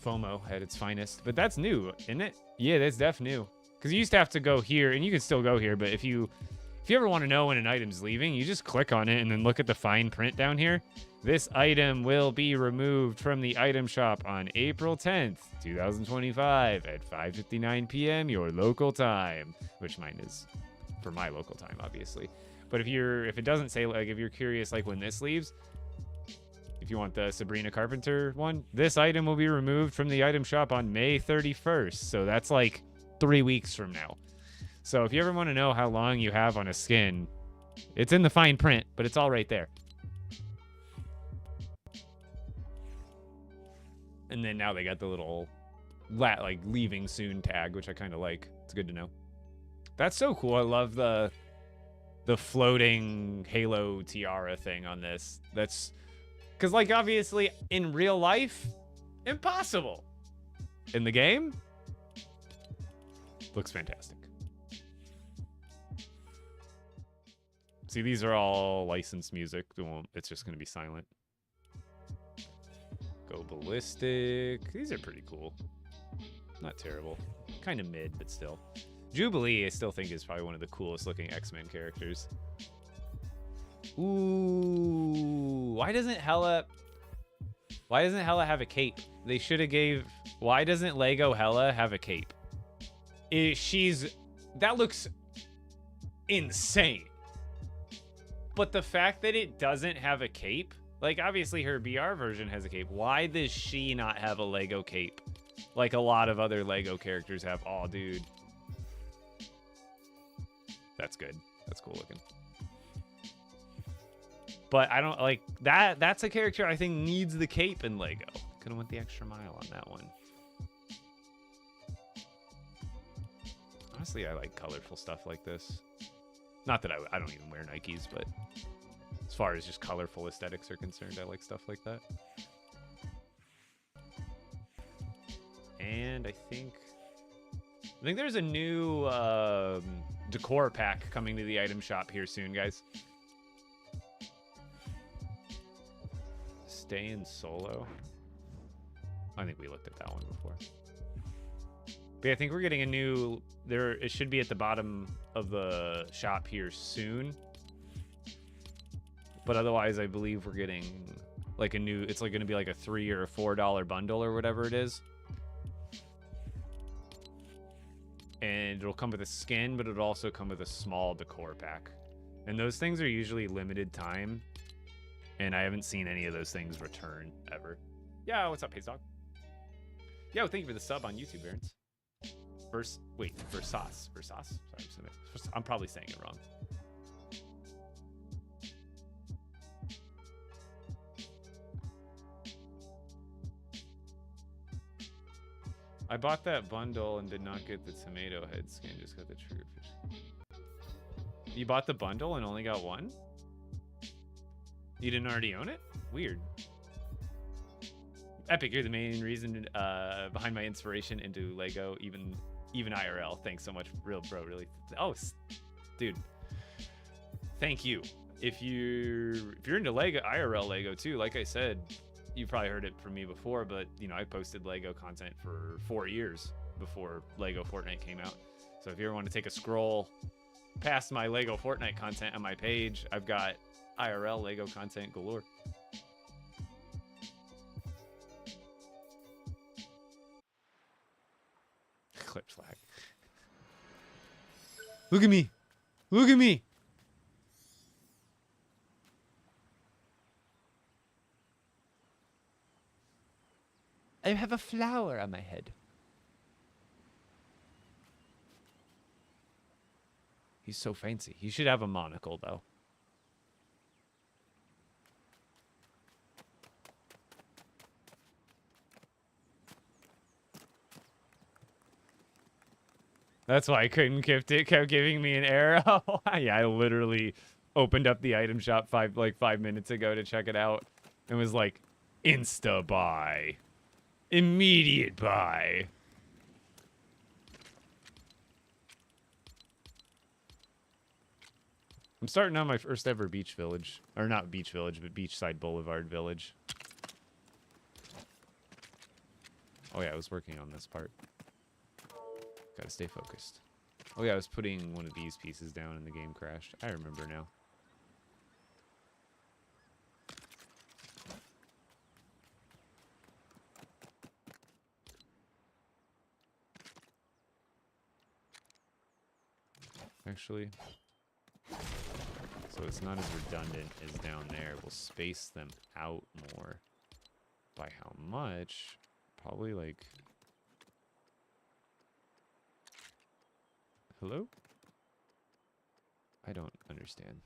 FOMO at its finest. But that's new, isn't it? Yeah, that's def new. Because you used to have to go here, and you can still go here, but if you ever want to know when an item's leaving, you just click on it and then look at the fine print down here. This item will be removed from the item shop on April 10th, 2025 at 5:59 p.m. your local time, which mine is for my local time, obviously. But if it doesn't say, like, if you're curious, like, when this leaves, if you want the Sabrina Carpenter one, this item will be removed from the item shop on May 31st. So that's like 3 weeks from now. So if you ever want to know how long you have on a skin, it's in the fine print, but it's all right there. And then now they got the little like leaving soon tag, which I kind of like. It's good to know. That's so cool. I love the floating Halo tiara thing on this. That's because, like, obviously in real life, impossible. In the game, looks fantastic. See, these are all licensed music. It's just going to be silent. Go Ballistic. These are pretty cool. Not terrible. Kind of mid, but still. Jubilee, I still think, is probably one of the coolest looking X-Men characters. Ooh. Why doesn't Hela have a cape? They should have gave... Why doesn't Lego Hela have a cape? That looks insane. But the fact that it doesn't have a cape, like, obviously her BR version has a cape. Why does she not have a Lego cape? Like a lot of other Lego characters have. Oh, dude. That's good. That's cool looking. But I don't like that. That's a character I think needs the cape in Lego. Could have went the extra mile on that one. Honestly, I like colorful stuff like this. Not that I don't even wear Nikes, but as far as just colorful aesthetics are concerned, I like stuff like that. And I think there's a new decor pack coming to the item shop here soon, guys. Stay in solo. I think we looked at that one before. But yeah, I think we're getting a new... It should be at the bottom of the shop here soon. But otherwise, I believe we're getting like a new... It's like going to be like a $3 or a $4 bundle or whatever it is. And it'll come with a skin, but it'll also come with a small decor pack. And those things are usually limited time. And I haven't seen any of those things return ever. Yeah, what's up, Haze Dog? Yo, thank you for the sub on YouTube, Barons. Versas. Sorry, I'm probably saying it wrong. I bought that bundle and did not get the tomato head skin, just got the trigger fish. You bought the bundle and only got one? You didn't already own it? Weird. Epic, you're the main reason behind my inspiration into Lego, even IRL. Thanks so much, real bro, really. Oh, dude. Thank you. If you're into Lego, IRL Lego too, like I said, you've probably heard it from me before, but you know, I posted Lego content for 4 years before Lego Fortnite came out. So if you ever want to take a scroll past my Lego Fortnite content on my page, I've got IRL Lego content galore. Clip flag. Look at me. Look at me. I have a flower on my head. He's so fancy. He should have a monocle, though. That's why I couldn't gift it. Kept giving me an arrow. Yeah, I literally opened up the item shop 5 minutes ago to check it out and was like, insta buy. Immediate buy. I'm starting on my first ever beach village. Or not beach village, but beachside boulevard village. Oh yeah, I was working on this part. Gotta stay focused. Oh yeah, I was putting one of these pieces down and the game crashed. I remember now. Actually, so it's not as redundant as down there. We'll space them out more. By how much? Probably like... Hello? I don't understand.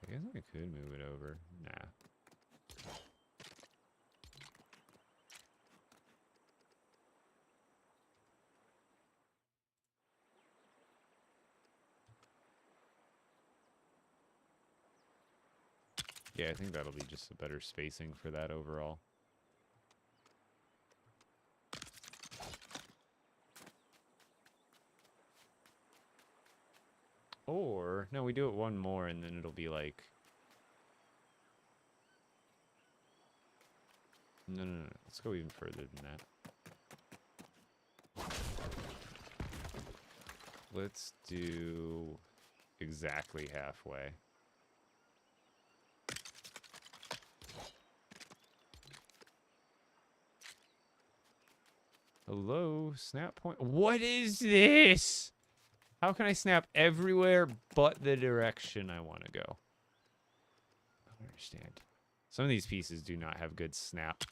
I guess I could move it over. Nah. Yeah, I think that'll be just a better spacing for that overall. Or, no, we do it one more and then it'll be like... No, no, no. Let's go even further than that. Let's do exactly halfway. Hello, snap point. What is this? How can I snap everywhere but the direction I want to go? I don't understand. Some of these pieces do not have good snap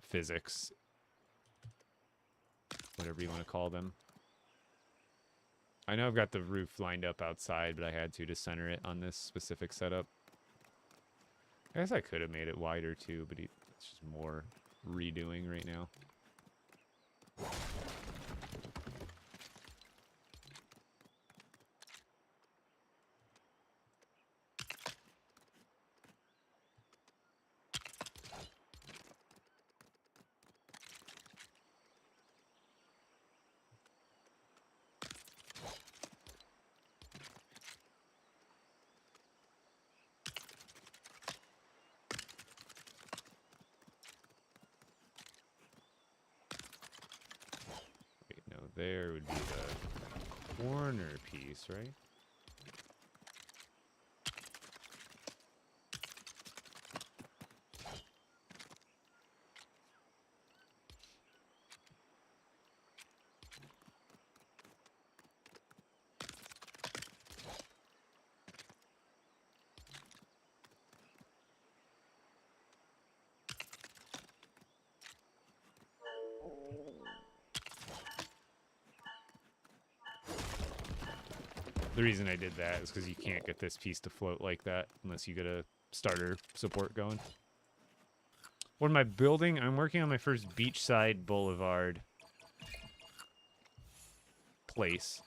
physics. Whatever you want to call them. I know I've got the roof lined up outside, but I had to center it on this specific setup. I guess I could have made it wider too, but it's just more redoing right now. There would be the corner piece, right? The reason I did that is because you can't get this piece to float like that unless you get a starter support going. What am I building? I'm working on my first beachside boulevard place.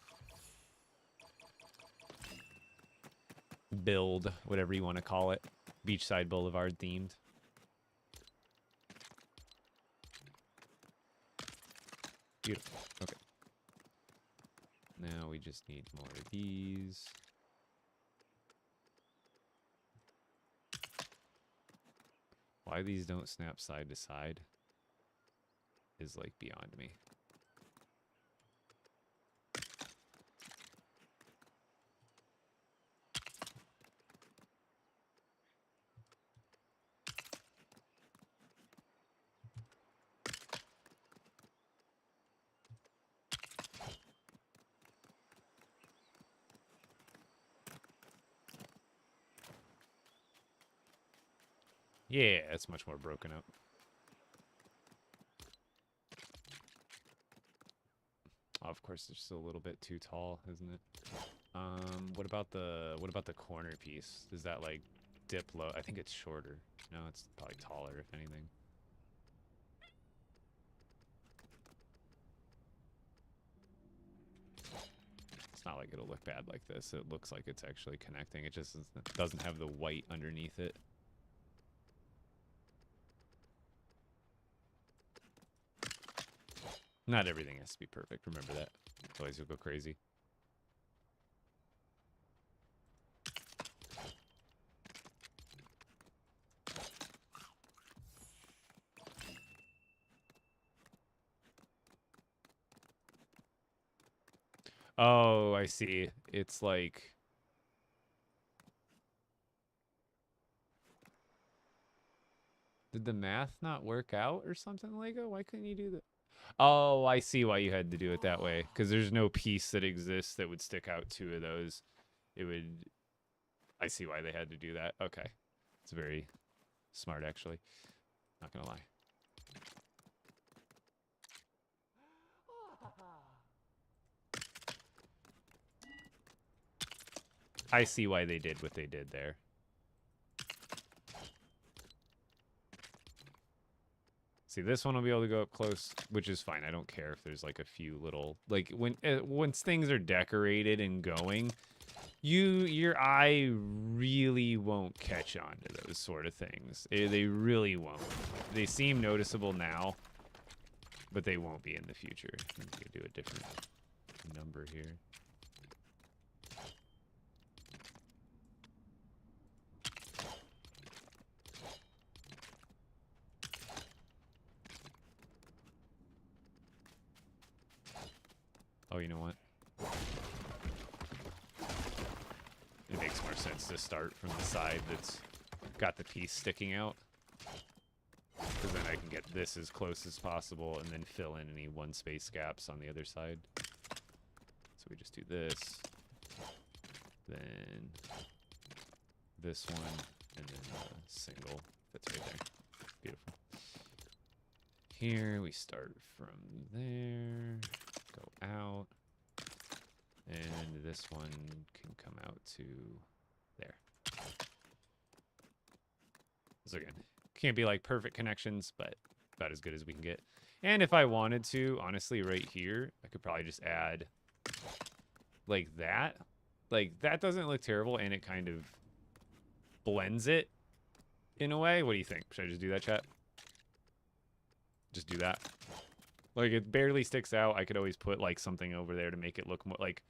Build, whatever you want to call it. Beachside boulevard themed. Beautiful. Okay. Now we just need more of these. Why these don't snap side to side is like beyond me. Yeah, it's much more broken up. Oh, of course, it's just a little bit too tall, isn't it? What about the corner piece? Does that like dip low? I think it's shorter. No, it's probably taller, if anything. It's not like it'll look bad like this. It looks like it's actually connecting. It just doesn't have the white underneath it. Not everything has to be perfect. Remember that. Otherwise you'll go crazy. Oh, I see. It's like... Did the math not work out or something, Lego? Why couldn't you do that? Oh, I see why you had to do it that way. Because there's no piece that exists that would stick out two of those. It would... I see why they had to do that. Okay. It's very smart, actually. Not gonna lie. I see why they did what they did there. See, this one will be able to go up close, which is fine. I don't care if there's like a few little... Like, once things are decorated and going, your eye really won't catch on to those sort of things. They really won't. They seem noticeable now, but they won't be in the future. I'm going to do a different number here. Oh, you know what? It makes more sense to start from the side that's got the piece sticking out. Because then I can get this as close as possible and then fill in any one space gaps on the other side. So we just do this. Then this one. And then a single. That's right there. Beautiful. Here we start from there. Go out. And this one can come out to there. So again, can't be like perfect connections, but about as good as we can get. And if I wanted to, honestly, right here, I could probably just add like that. Like, that doesn't look terrible, and it kind of blends it in a way. What do you think? Should I just do that, chat? Just do that. Like, it barely sticks out. I could always put, like, something over there to make it look more, like...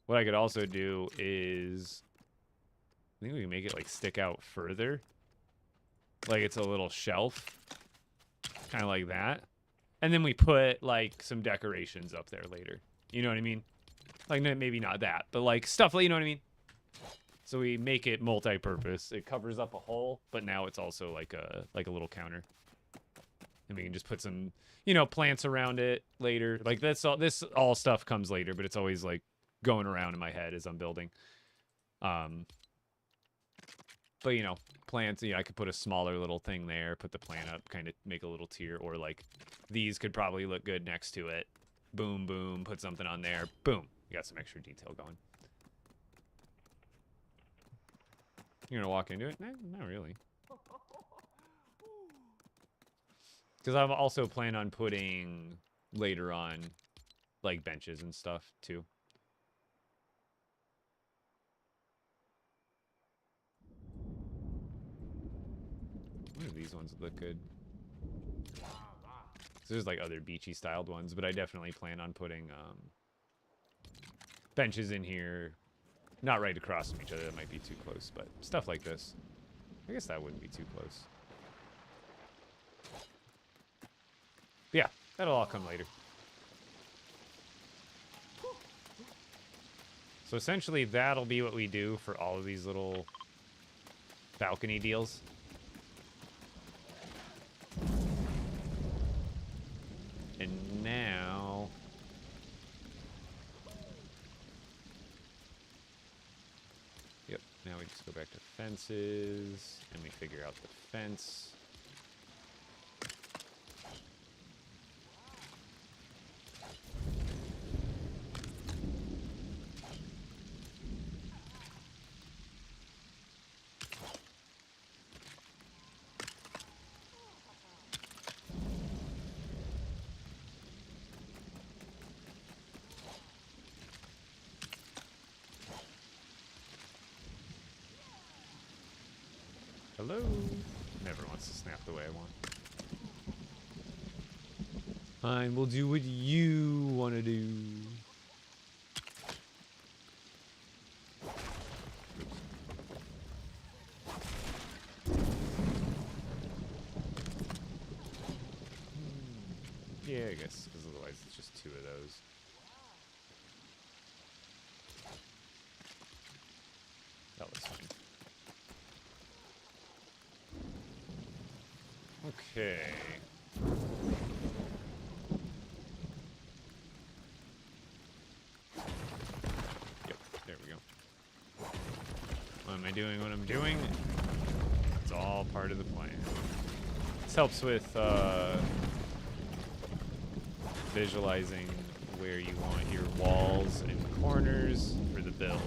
What I could also do is... I think we can make it, like, stick out further. Like, it's a little shelf. Kind of like that. And then we put, like, some decorations up there later. You know what I mean? Like, maybe not that, but, like, stuff, you know what I mean? So we make it multi-purpose. It covers up a hole, but now it's also, like a little counter. And we can just put some, you know, plants around it later. Like, this all stuff comes later, but it's always, like, going around in my head as I'm building. But, you know, plants, I could put a smaller little thing there, put the plant up, kind of make a little tier, or, like, these could probably look good next to it. Boom, boom, put something on there. Boom. You got some extra detail going. You're going to walk into it? Nah, not really. Because I'm also planning on putting, later on, like, benches and stuff, too. One of these ones look good. So there's, like, other beachy styled ones, but I definitely plan on putting benches in here. Not right across from each other. That might be too close, but stuff like this. I guess that wouldn't be too close. Yeah, that'll all come later. So essentially, that'll be what we do for all of these little balcony deals. And now... Yep, now we just go back to fences, and we figure out the fence. Hello? Never wants to snap the way I want. Fine, we'll do what you want to do. Yeah, I guess, because otherwise it's just 2 of those. That looks fine. Okay. Yep, there we go. Why am I doing what I'm doing? It's all part of the plan. This helps with visualizing where you want your walls and corners for the build.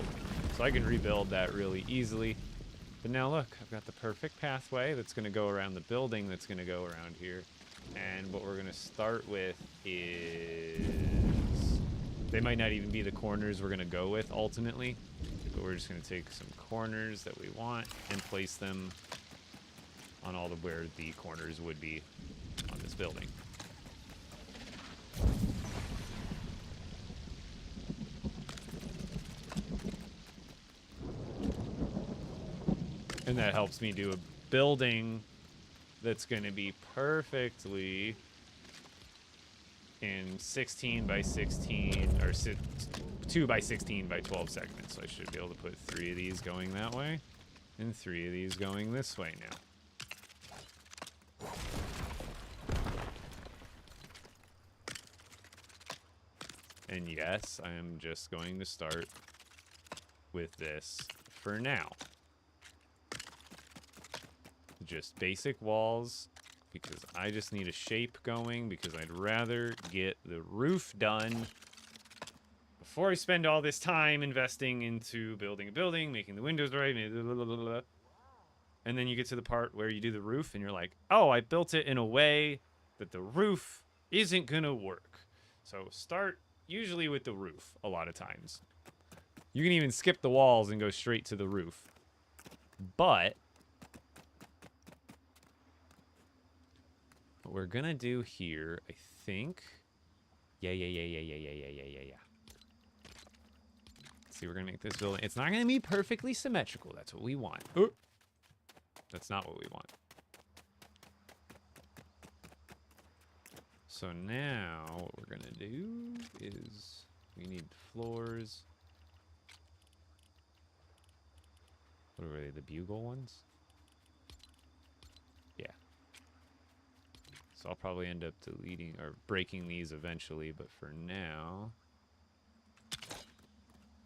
So I can rebuild that really easily. But now look, I've got the perfect pathway that's going to go around the building that's going to go around here. And what we're going to start with is... They might not even be the corners we're going to go with ultimately. But we're just going to take some corners that we want and place them on all of where the corners would be on this building. And that helps me do a building that's going to be perfectly in 16 by 16 or 2 by 16 by 12 segments. So I should be able to put 3 of these going that way and 3 of these going this way now. And yes, I am just going to start with this for now. Just basic walls, because I just need a shape going, because I'd rather get the roof done before I spend all this time investing into building a building, making the windows right, blah, blah, blah, blah. And then you get to the part where you do the roof and you're like, oh, I built it in a way that the roof isn't gonna work. So start usually with the roof a lot of times. You can even skip the walls and go straight to the roof. But what we're gonna do here, I think... Yeah. See, we're gonna make this building... It's not gonna be perfectly symmetrical. That's what we want. Oh. That's not what we want. So now, what we're gonna do is... We need floors. What were they, the bugle ones? Yeah. So I'll probably end up deleting or breaking these eventually, but for now...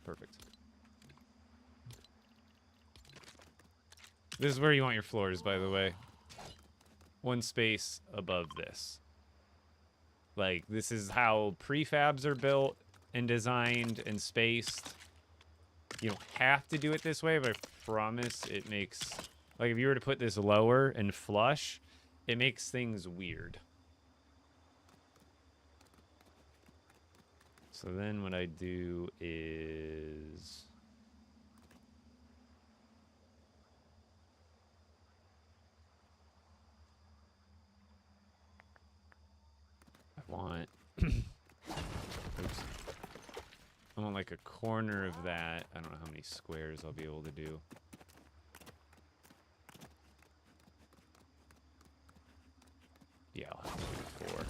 Perfect. This is where you want your floors, by the way. 1 space above this. Like, this is how prefabs are built and designed and spaced. You don't have to do it this way, but I promise it makes... Like, if you were to put this lower and flush, it makes things weird. So then what I do is... I want... Oops. I want like a corner of that. I don't know how many squares I'll be able to do. Yeah, I'll have to do 4.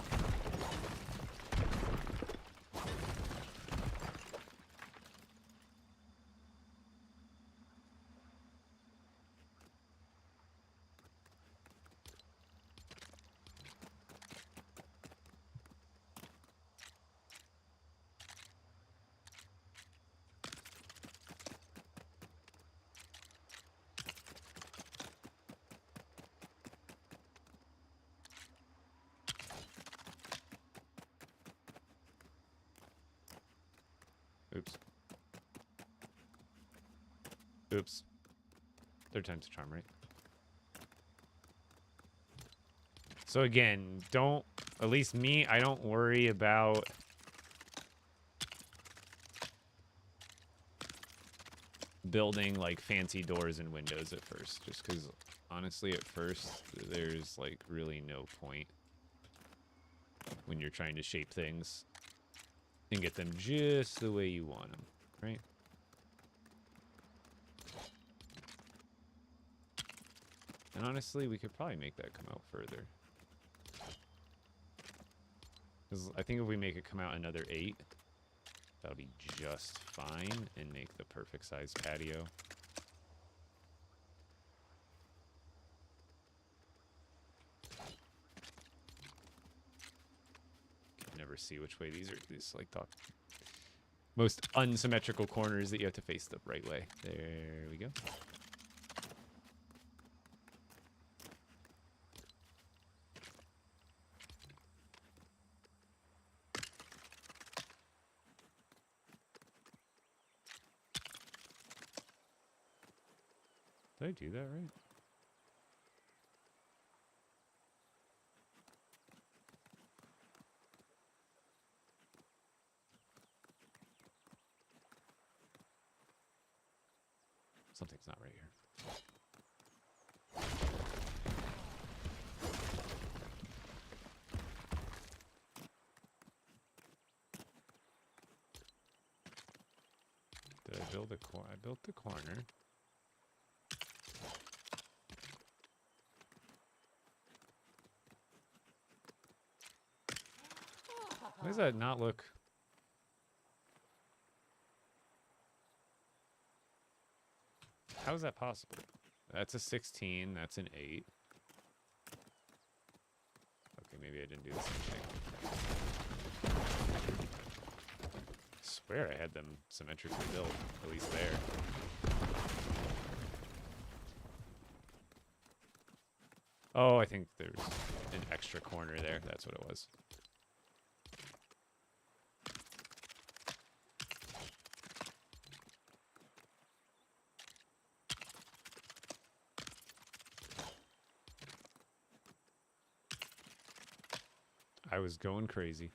Oops. Oops. 3rd time's a charm, right? So again, don't, at least me, I don't worry about building like fancy doors and windows at first, just because honestly at first there's like really no point. when you're trying to shape things and get them just the way you want them, right? And honestly, we could probably make that come out further. Because I think if we make it come out another 8, that'll be just fine and make the perfect size patio. Can never see which way these are. These like the most unsymmetrical corners that you have to face the right way. There we go. Did I do that right? Something's not right here. Did I build a corner? I built the corner. Why does that not look... How is that possible? That's a 16, that's an 8. Okay, maybe I didn't do the same thing. I swear I had them symmetrically built, at least there. Oh, I think there's an extra corner there. That's what it was. I was going crazy.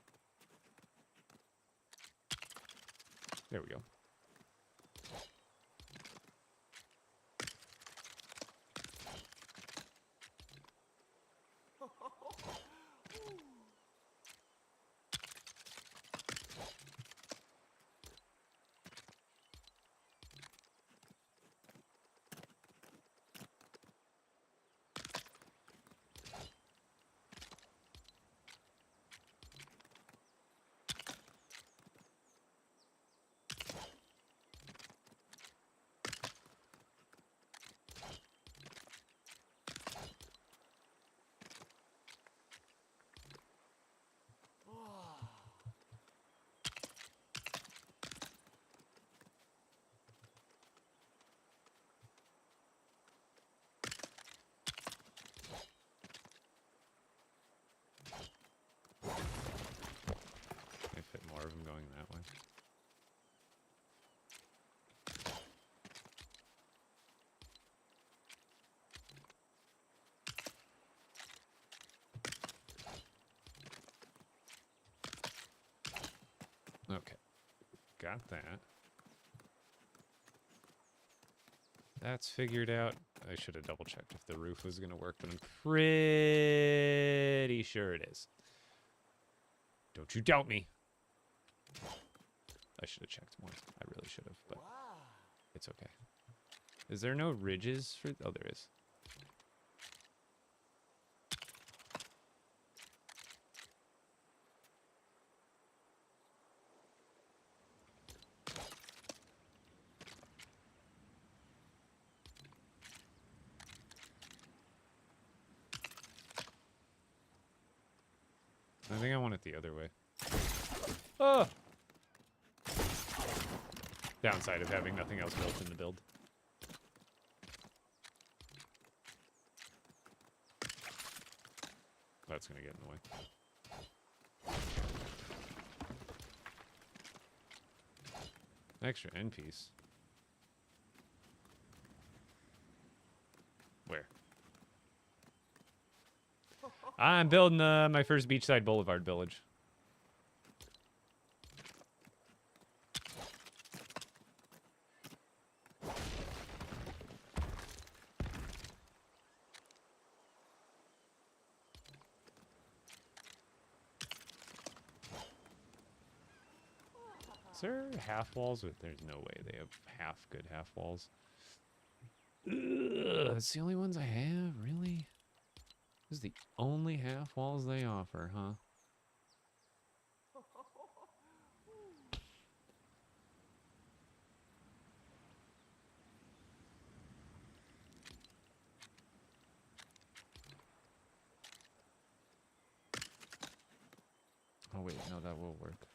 There we go. I fit more of them going that way. Okay, got that. That's figured out. I should have double checked if the roof was going to work, but I'm pretty sure it is. Don't you doubt me. I should have checked more. I really should have, but it's okay. Is there no ridges for... Oh, there is. I think I want it the other way. Oh! Downside of having nothing else built in the build. That's gonna get in the way. Extra end piece. Where? I'm building my first beachside boulevard village. Is there half walls? There's no way they have good half walls. Ugh, that's the only ones I have, really? This is the only half walls they offer, huh? Oh wait, no, that will work.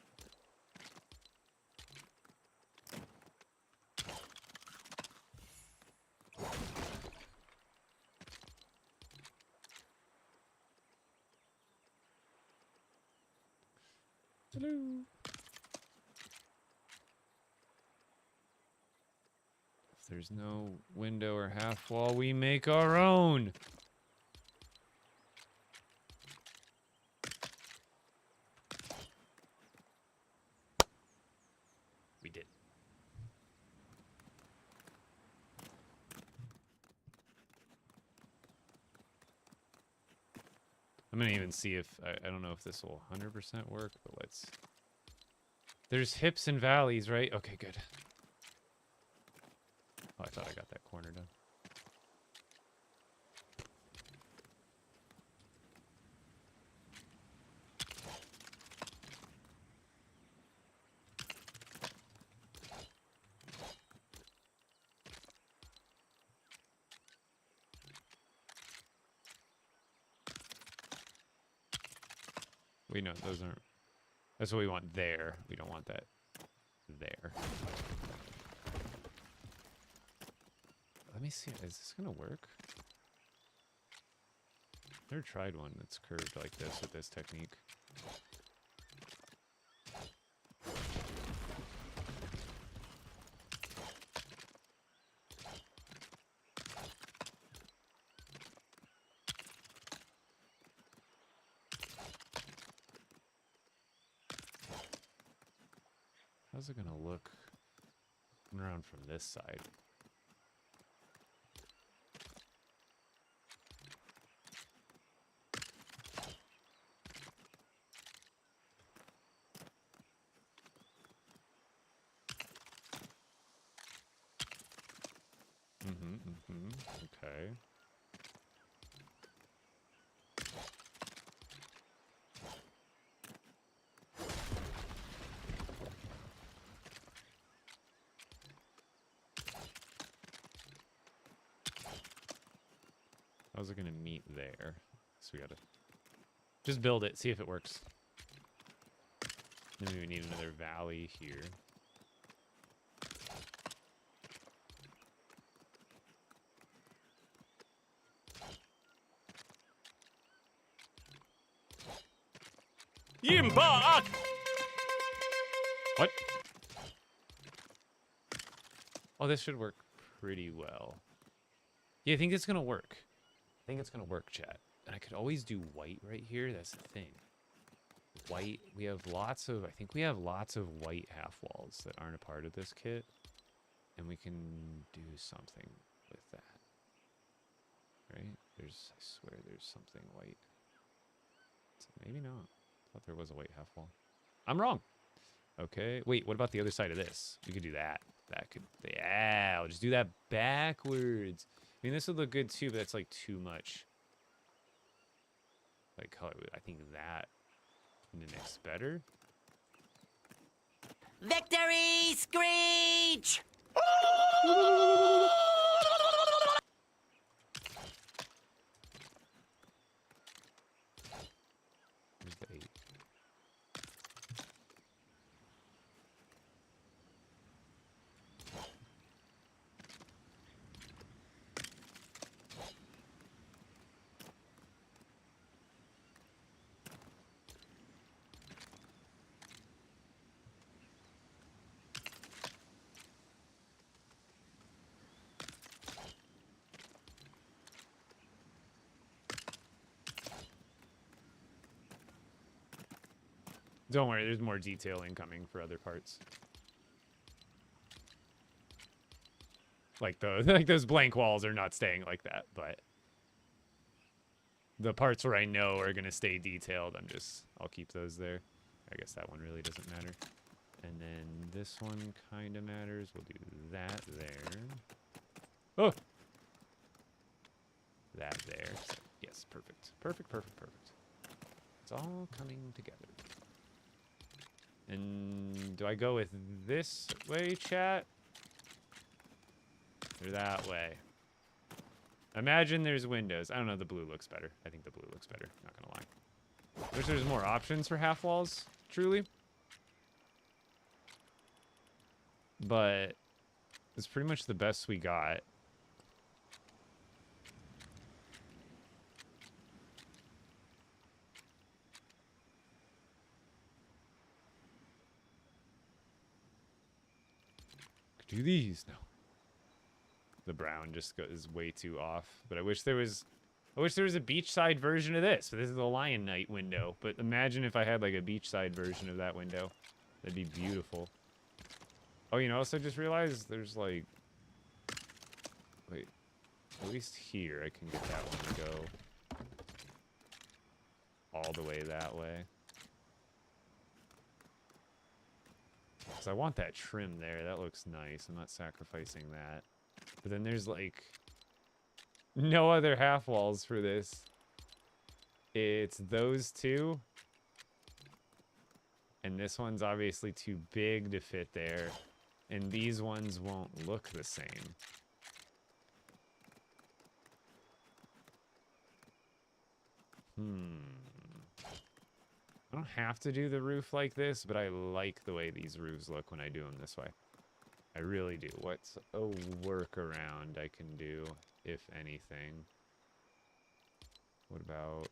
Hello. If there's no window or half wall, we make our own. We did. I'm gonna even see if, I don't know if this will 100% work, but let's... There's hips and valleys, right? Okay, good. Oh, I thought I got that corner done. Wait, no, those aren't... That's what we want there. We don't want that there. Let me see. Is this gonna work? Never tried one that's curved like this with this technique. How's it gonna look around from this side? Okay. How's it gonna meet there? So we gotta just build it, see if it works. Maybe we need another valley here. What? Oh, this should work pretty well. Yeah, I think it's gonna work. I think it's gonna work, chat. And I could always do white right here. That's the thing. White, we have lots of, I think we have lots of white half walls that aren't a part of this kit. And we can do something with that. Right? I swear there's something white. Maybe not. I thought there was a white half wall. I'm wrong. Okay. Wait, what about the other side of this? We could do that. That could, yeah, I'll just do that backwards. I mean, this would look good too, but that's like too much. Like color, I think that mimics better. Victory screech! Where's the 8? Don't worry, there's more detailing coming for other parts. Like those blank walls are not staying like that, but the parts where I know are gonna stay detailed, I'll keep those there. I guess that one really doesn't matter. And then this one kind of matters. We'll do that there. Oh! That there. So, yes, perfect. Perfect, perfect, perfect. It's all coming together. And do I go with this way, chat? Or that way? Imagine there's windows. I don't know, the blue looks better. I think the blue looks better, not gonna lie. Wish there's more options for half walls, truly. But it's pretty much the best we got. Could do these. No. The brown just is way too off. But I wish there was a beachside version of this. So this is the Lion Night window. But imagine if I had like a beachside version of that window. That'd be beautiful. Oh, you know, also just realized there's like... Wait. At least here I can get that one to go all the way that way. Because I want that trim there. That looks nice. I'm not sacrificing that. But then there's like no other half walls for this. It's those two. And this one's obviously too big to fit there. And these ones won't look the same. I don't have to do the roof like this, but I like the way these roofs look when I do them this way. I really do. What's a workaround I can do, if anything? What about...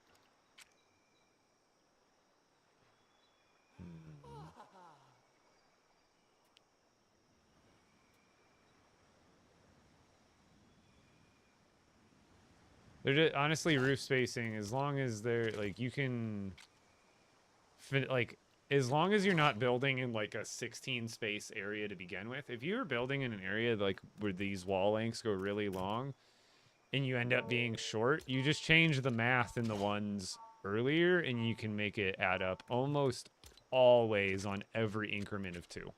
They're just, honestly, roof spacing, as long as they're, like, you can... like, as long as you're not building in, like, a 16 space area to begin with. If you're building in an area, like, where these wall lengths go really long, and you end up being short, you just change the math in the ones earlier, and you can make it add up almost always on every increment of 2.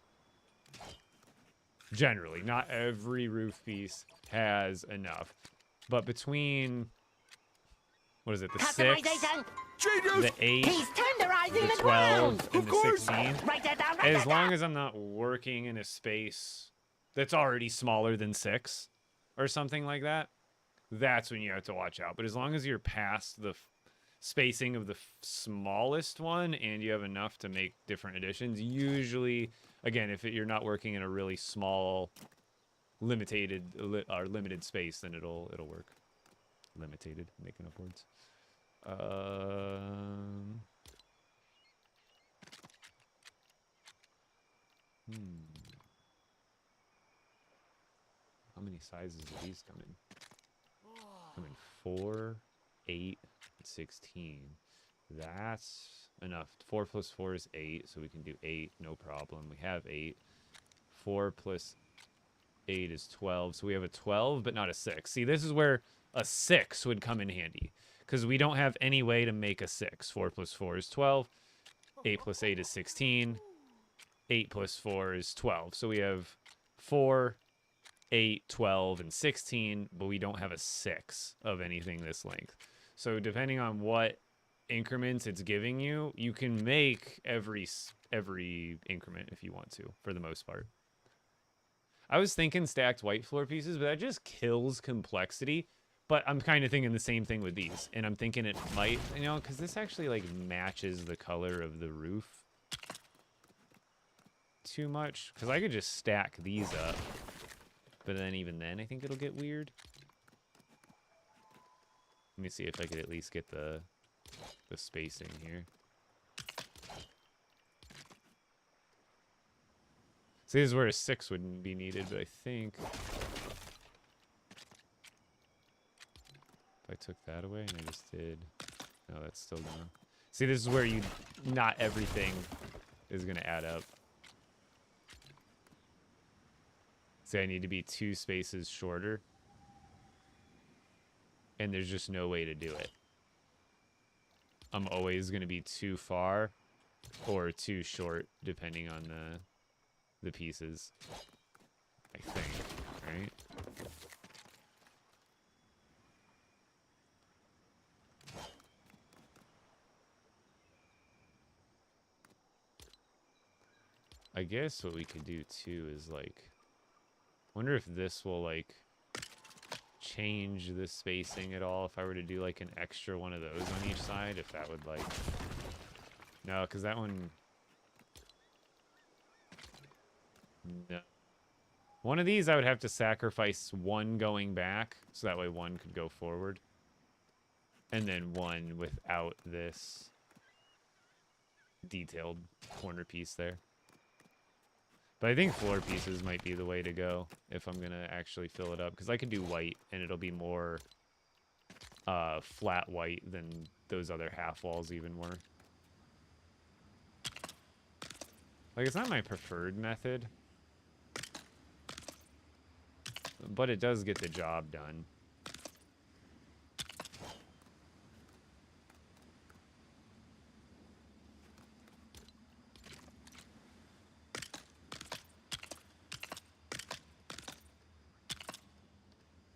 Generally, not every roof piece has enough. But between, what is it, the 6, the 8, the 12, and the 16, as long as I'm not working in a space that's already smaller than 6 or something like that, that's when you have to watch out. But as long as you're past the spacing of the smallest one and you have enough to make different additions, usually, again, if you're not working in a really small limited space, then it'll work. Limited, making up words. How many sizes do these come in? Come in 4, 8, 16. That's enough. 4 plus 4 is 8, so we can do 8, no problem. We have 8. 4 plus 8 is 12, so we have a 12, but not a 6. See, this is where a 6 would come in handy, because we don't have any way to make a 6. 4 plus 4 is 12. 8 plus 8 is 16. 8 plus 4 is 12. So we have 4, 8, 12, and 16, but we don't have a 6 of anything this length. So depending on what increments it's giving you, you can make every increment if you want to, for the most part. I was thinking stacked white floor pieces, but that just kills complexity. But I'm kind of thinking the same thing with these. And I'm thinking it might, you know, because this actually, like, matches the color of the roof too much. Because I could just stack these up. But then even then, I think it'll get weird. Let me see if I could at least get the spacing here. See, this is where a 6 wouldn't be needed, but I think... I took that away and I just did... No, that's still gonna... See, this is where you... Not everything is gonna add up. See, I need to be 2 spaces shorter. And there's just no way to do it. I'm always gonna be too far or too short, depending on the pieces. I think, right? I guess what we could do too is like, wonder if this will like change the spacing at all if I were to do like an extra one of those on each side, if that would like, no, because that one, no. One of these I would have to sacrifice one going back, so that way one could go forward. And then one without this detailed corner piece there. But I think floor pieces might be the way to go if I'm going to actually fill it up. Because I can do white, and it'll be more flat white than those other half walls even were. Like, it's not my preferred method. But it does get the job done.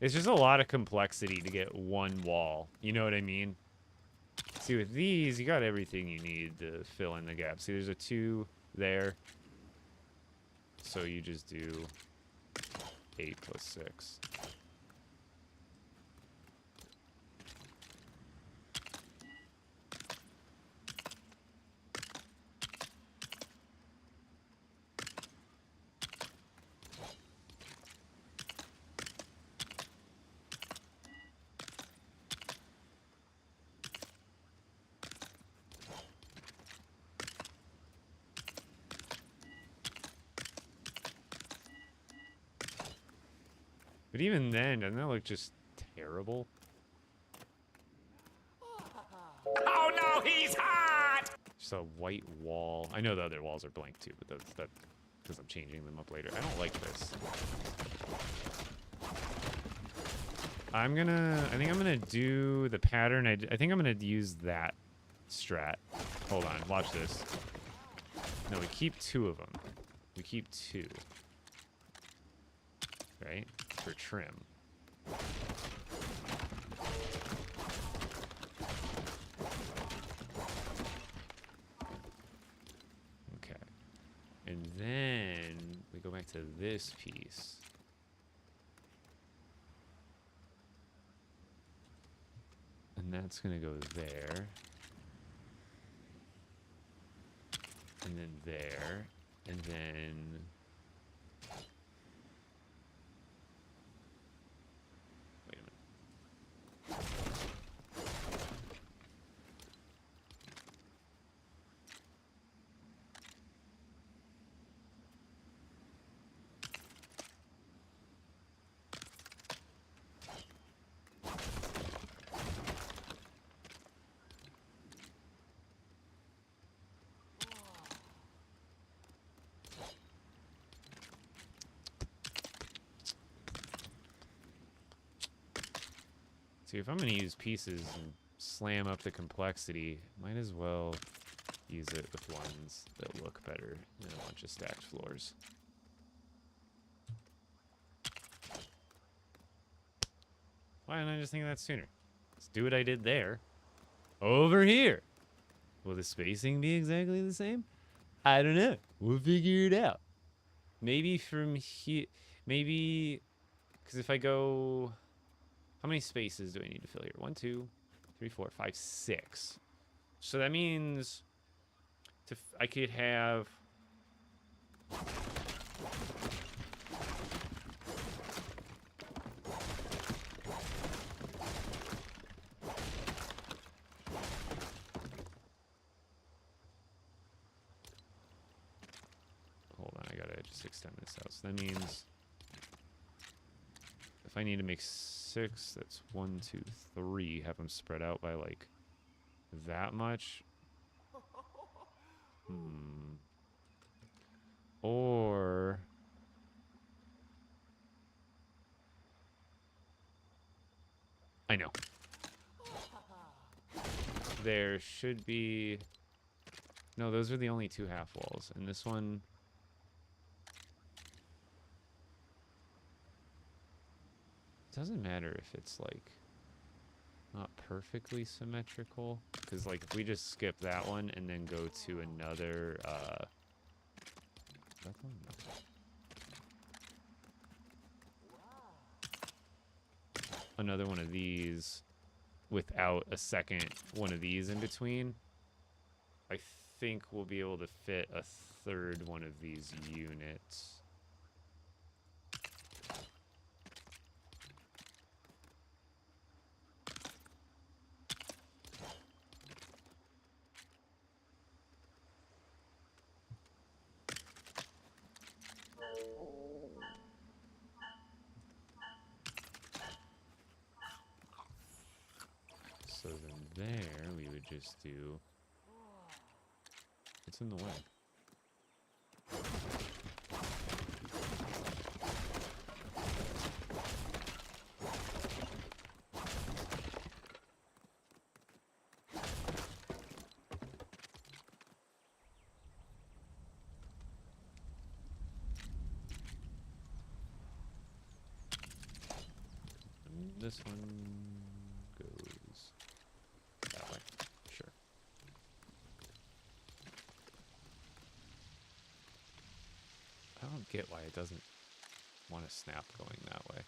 It's just a lot of complexity to get one wall. You know what I mean? See, with these, you got everything you need to fill in the gap. See, there's a 2 there. So you just do 8 plus 6. But even then, doesn't that look just terrible? Oh no, he's hot! Just a white wall. I know the other walls are blank too, but that's because I'm changing them up later. I don't like this. I think I'm gonna do the pattern. I think I'm gonna use that strat. Hold on, watch this. No, we keep 2 of them. We keep 2. Right? For trim. Okay. And then we go back to this piece. And that's gonna go there. And then there. And then... Wait a minute. See, if I'm going to use pieces and slam up the complexity, might as well use it with ones that look better than a bunch of stacked floors. Why didn't I just think of that sooner? Let's do what I did there. Over here! Will the spacing be exactly the same? I don't know. We'll figure it out. Maybe from here... Maybe... Because if I go... How many spaces do I need to fill here? 1, 2, 3, 4, 5, 6. So that means I could have... Hold on, I gotta just extend this out. So that means if I need to make 6, that's 1, 2, 3. Have them spread out by like that much. Or I know. There should be... No, those are the only 2 half walls. And this one... doesn't matter if it's like not perfectly symmetrical, because like if we just skip that one and then go to another that one? No. Another one of these without a second one of these in between, I think we'll be able to fit a third one of these units. So then there, we would just do... What's in the way? And this one goes that way. Sure. I don't get why it doesn't want to snap going that way.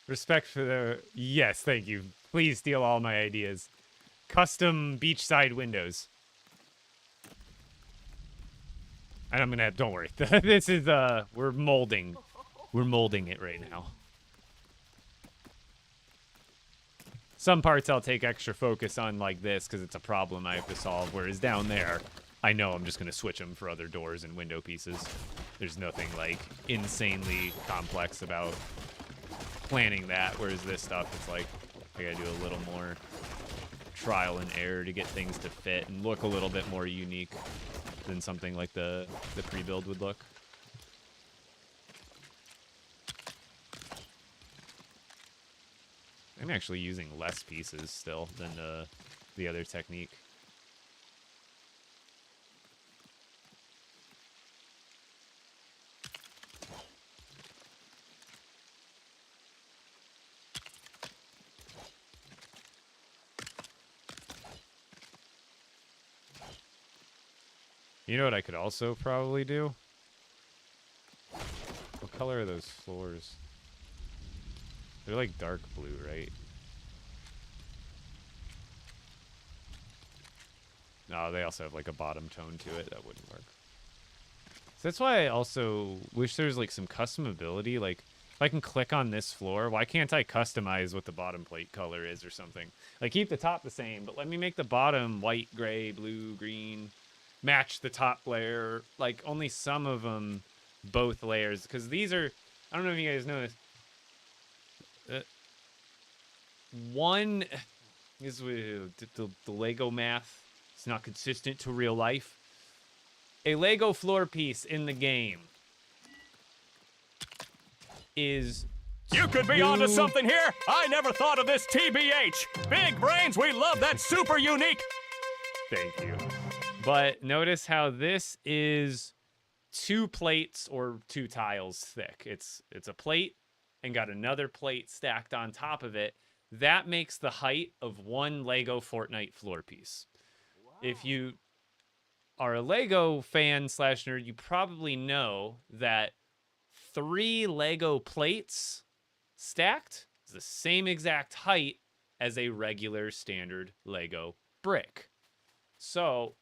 Respect for the... Yes, thank you. Please steal all my ideas. Custom beachside windows. And I'm gonna have... Don't worry. This is, we're molding. We're molding it right now. Some parts I'll take extra focus on like this because it's a problem I have to solve, whereas down there, I know I'm just gonna switch them for other doors and window pieces. There's nothing, like, insanely complex about planning that, whereas this stuff, it's like I gotta do a little more trial and error to get things to fit and look a little bit more unique than something like the pre-build would look. I'm actually using less pieces still than the other technique. You know what I could also probably do? What color are those floors? They're like dark blue, right? No, they also have like a bottom tone to it. That wouldn't work. So that's why I also wish there was like some customability. Like, if I can click on this floor, why can't I customize what the bottom plate color is or something? Like, keep the top the same, but let me make the bottom white, gray, blue, green, match the top layer. Like, only some of them, both layers. Because these are, I don't know if you guys know this. One is with the Lego math. It's not consistent to real life. A Lego floor piece in the game is... You could be onto something here. I never thought of this, TBH. Big brains, we love that. Super unique. Thank you. But notice how this is 2 plates or 2 tiles thick. It's a plate and got another plate stacked on top of it. That makes the height of one Lego Fortnite floor piece. Wow. If you are a Lego fan / nerd, you probably know that 3 Lego plates stacked is the same exact height as a regular standard Lego brick. So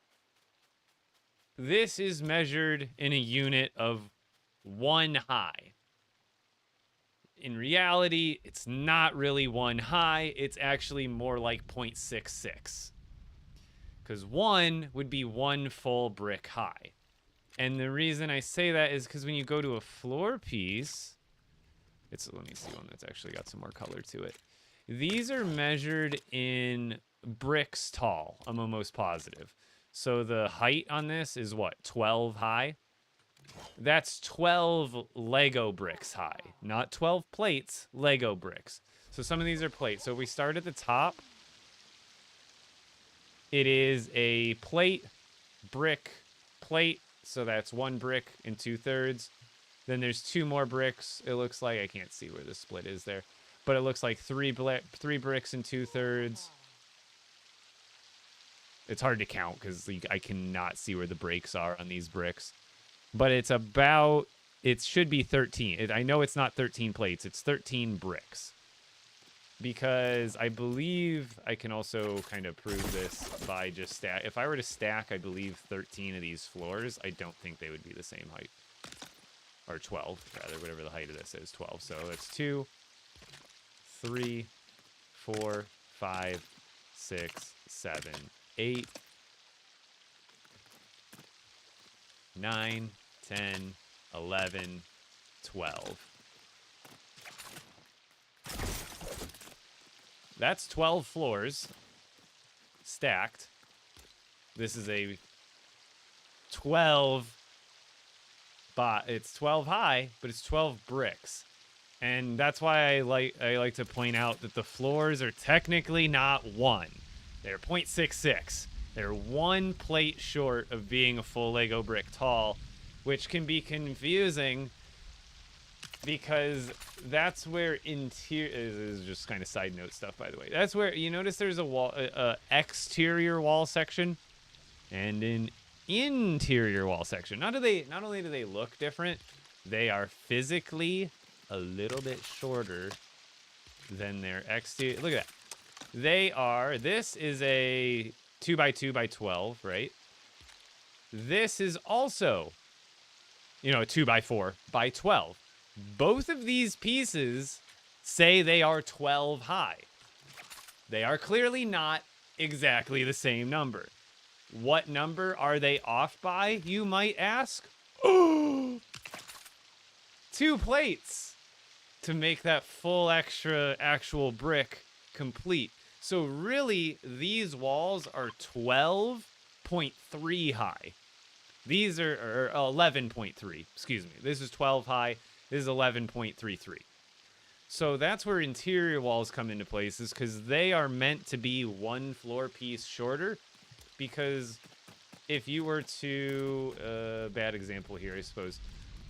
this is measured in a unit of 1 high. In reality, it's not really 1 high. It's actually more like 0.66. Because 1 would be 1 full brick high. And the reason I say that is because when you go to a floor piece, Let me see one that's actually got some more color to it. These are measured in bricks tall, I'm almost positive. So the height on this is what, 12 high? That's 12 Lego bricks high, not 12 plates, Lego bricks. So some of these are plates. So if we start at the top, it is a plate, brick, plate. So that's 1 brick and 2/3. Then there's 2 more bricks. It looks like, I can't see where the split is there, but it looks like 3 bricks and 2/3. It's hard to count because I cannot see where the breaks are on these bricks. But it's about, it should be 13. I know it's not 13 plates. It's 13 bricks. Because I believe I can also kind of prove this by just stack. If I were to stack, I believe 13 of these floors, I don't think they would be the same height. Or 12, rather, whatever the height of this is, 12. So it's 2, 3, 4, 5, 6, 7, 8, 9, 10, 11, 12. That's 12 floors stacked. This is a 12 it's 12 high, but it's 12 bricks. And that's why I like to point out that the floors are technically not 1. They're 0.66. They're 1 plate short of being a full Lego brick tall, which can be confusing because that's where interior is just kind of side note stuff, by the way. That's where you notice there's a wall, exterior wall section and an interior wall section. Not only do they look different, they are physically a little bit shorter than their exterior. Look at that. They are, this is a 2x2x12, right? This is also, a 2x4x12. Both of these pieces say they are 12 high. They are clearly not exactly the same number. What number are they off by, you might ask? 2 plates to make that full extra actual brick complete. So really, these walls are 12.3 high. These are 11.3, excuse me. This is 12 high. This is 11.33. So that's where interior walls come into place, is because they are meant to be 1 floor piece shorter. Because if you were to, bad example here, I suppose,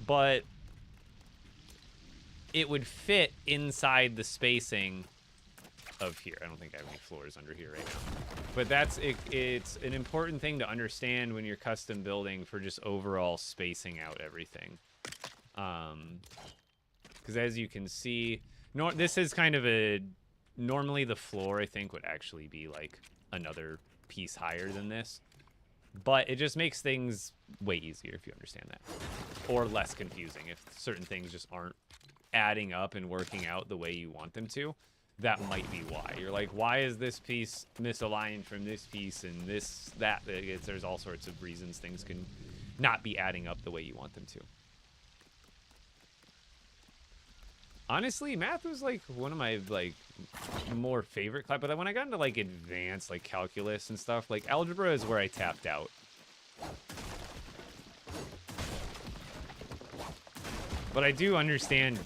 but it would fit inside the spacing of here. I don't think I have any floors under here right now. But it's an important thing to understand when you're custom building for just overall spacing out everything. Because as you can see, this is kind of normally the floor, I think, would actually be like another piece higher than this. But it just makes things way easier if you understand that. Or less confusing if certain things just aren't adding up and working out the way you want them to. That might be why. You're like, why is this piece misaligned from this piece and that? There's all sorts of reasons things can not be adding up the way you want them to. Honestly, math was like one of my more favorite class, but when I got into advanced calculus and stuff, algebra is where I tapped out. But I do understand,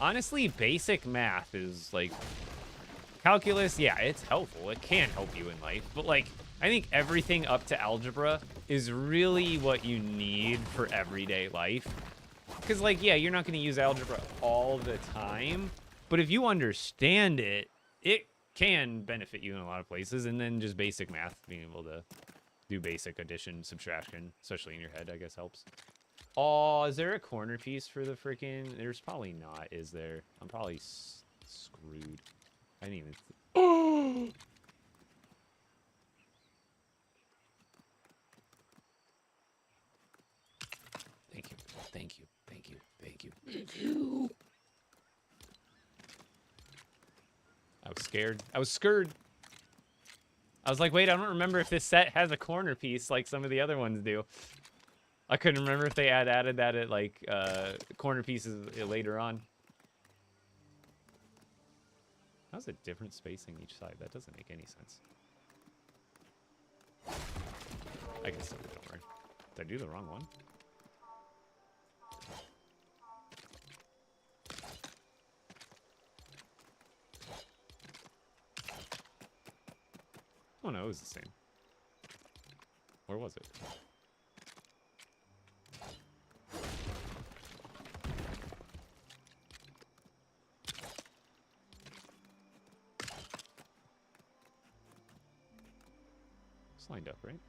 honestly, basic math is calculus, yeah, it's helpful. It can help you in life, but I think everything up to algebra is really what you need for everyday life. Because, yeah, you're not going to use algebra all the time, but if you understand it, it can benefit you in a lot of places. And then just basic math, being able to do basic addition, subtraction, especially in your head, I guess helps. Oh, is there a corner piece for the freaking... There's probably not, is there? I'm probably screwed. I didn't even... Oh! Thank you. Thank you. Thank you. Thank you. Thank you. I was scared. I was scared. I was like, wait, I don't remember if this set has a corner piece like some of the other ones do. I couldn't remember if they added that at corner pieces later on. How's it different spacing each side? That doesn't make any sense. I can still do it, don't worry. Did I do the wrong one? Oh no, it was the same. Where was it? It's lined up, right?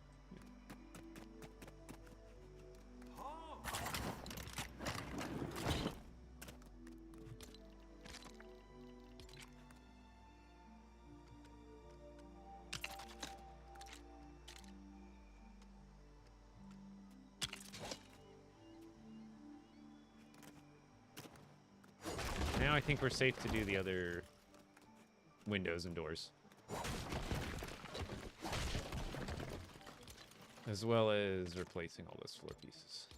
Now I think we're safe to do the other windows and doors. As well as replacing all those floor pieces.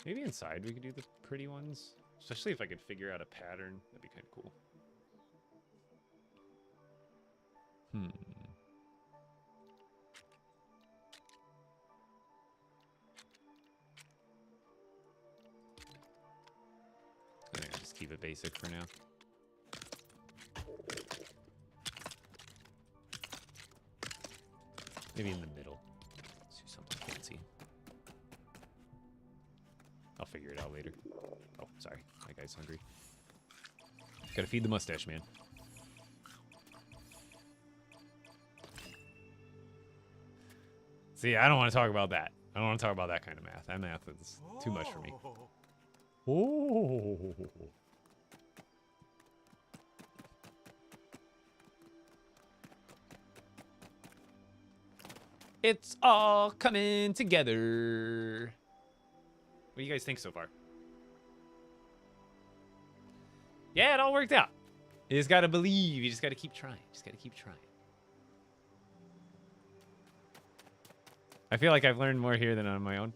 Maybe inside we could do the pretty ones. Especially if I could figure out a pattern. That'd be kind of cool. I think I'll just keep it basic for now. Maybe in the middle. Let's do something fancy. I'll figure it out later. Oh, sorry. My guy's hungry. Gotta feed the mustache, man. See, I don't want to talk about that. I don't want to talk about that kind of math. That math is too much for me. Oh. It's all coming together. What do you guys think so far? Yeah, it all worked out. You just gotta believe. You just gotta keep trying. Just gotta keep trying. I feel like I've learned more here than on my own.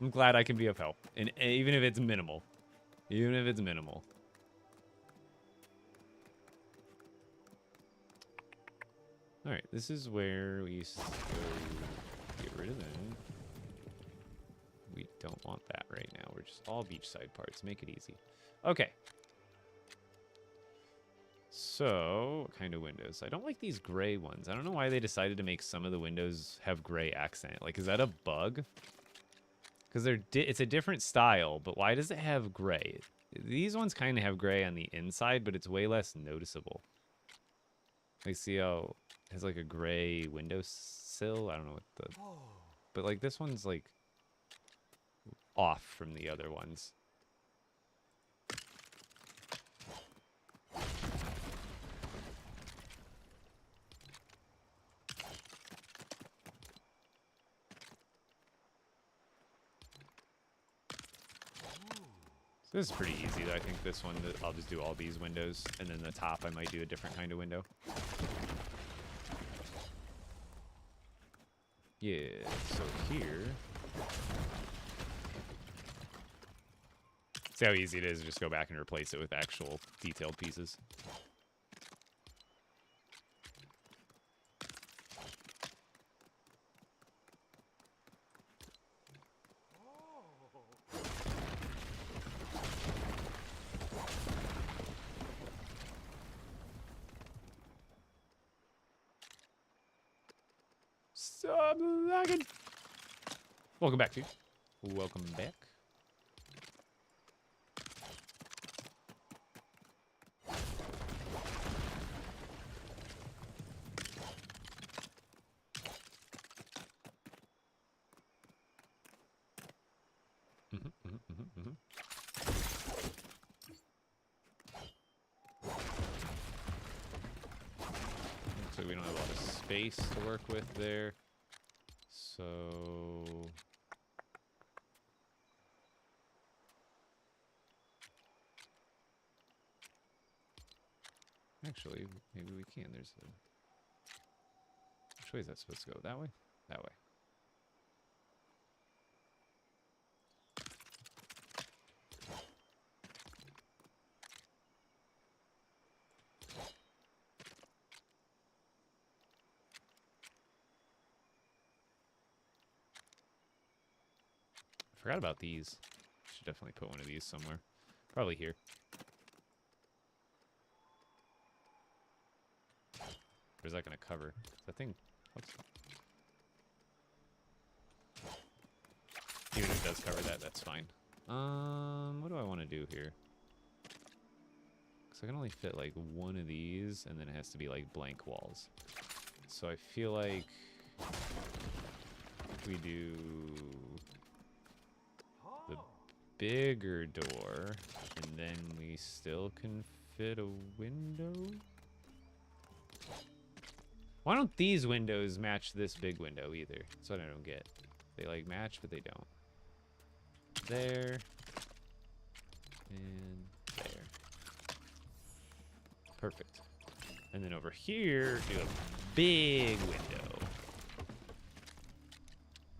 I'm glad I can be of help. And even if it's minimal. Even if it's minimal. Alright, this is where we used to go get rid of that. We don't want that right now. We're just all beachside parts. Make it easy. Okay. So, what kind of windows? I don't like these gray ones. I don't know why they decided to make some of the windows have gray accent. Like, is that a bug? Because it's a different style, but why does it have gray? These ones kind of have gray on the inside, but it's way less noticeable. Like, see how it has like a gray windowsill? I don't know what the... But like this one's like off from the other ones. So this is pretty easy, though. I think this one, I'll just do all these windows, and then the top I might do a different kind of window. Yeah, so here... See how easy it is to just go back and replace it with actual detailed pieces. Stop lagging. Welcome back, dude. Welcome back. So we don't have a lot of space to work with there. So actually, maybe we can. There's a... Which way is that supposed to go? That way? That way. forgot about these. Should definitely put one of these somewhere. Probably here. Or is that going to cover? That thing... Whoops. Even if it does cover that, that's fine. What do I want to do here? Because I can only fit like one of these, and then it has to be like blank walls. So I feel like we do the bigger door, and then we still can fit a window. Why don't these windows match this big window either? That's what I don't get. They like match, but they don't. There. And there. Perfect. And then over here, do a big window.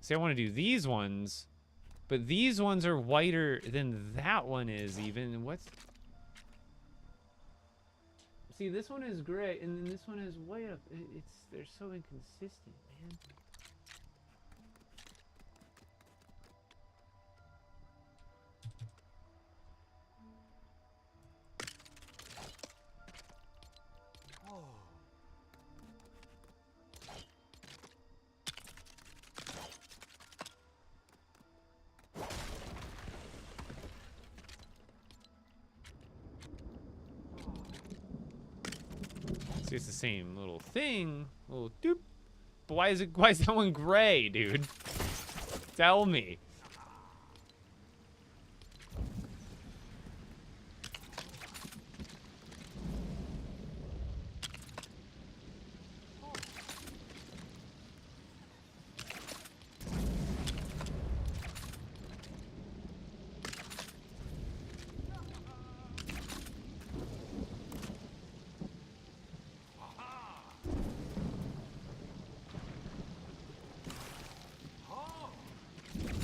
See, I want to do these ones, but these ones are whiter than that one is even. What's... See, this one is gray, and then this one is white up. They're so inconsistent, man. See, it's the same little thing, little doop. But why is that one gray, dude? Tell me.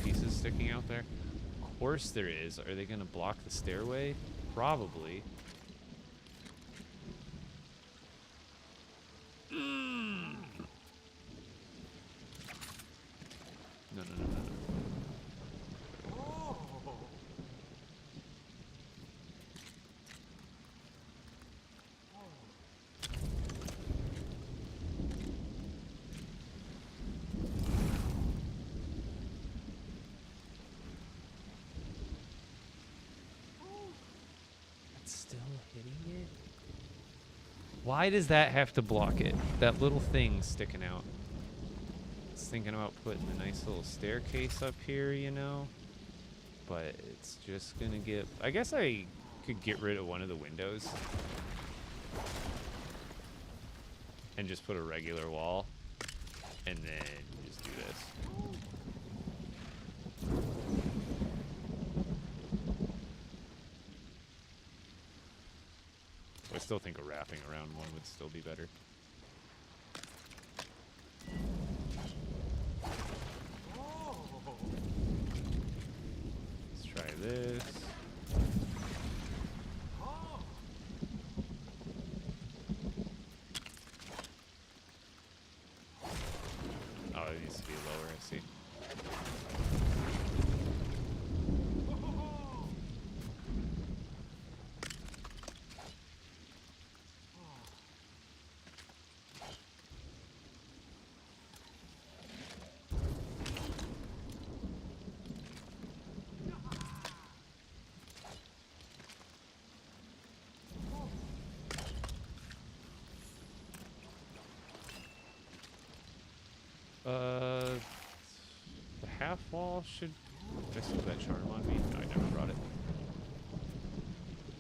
Pieces sticking out there? Of course there is. Are they gonna block the stairway? Probably. No, no, no, no, no. It's still hitting it? Why does that have to block it? That little thing sticking out. I was thinking about putting a nice little staircase up here, you know? But it's just gonna get... I guess I could get rid of one of the windows. And just put a regular wall. And then just do this. I still think a wrapping around one would still be better. Let's try this. Oh, it needs to be lower, I see. The half wall should... Did I still have that charm on me? No, I never brought it.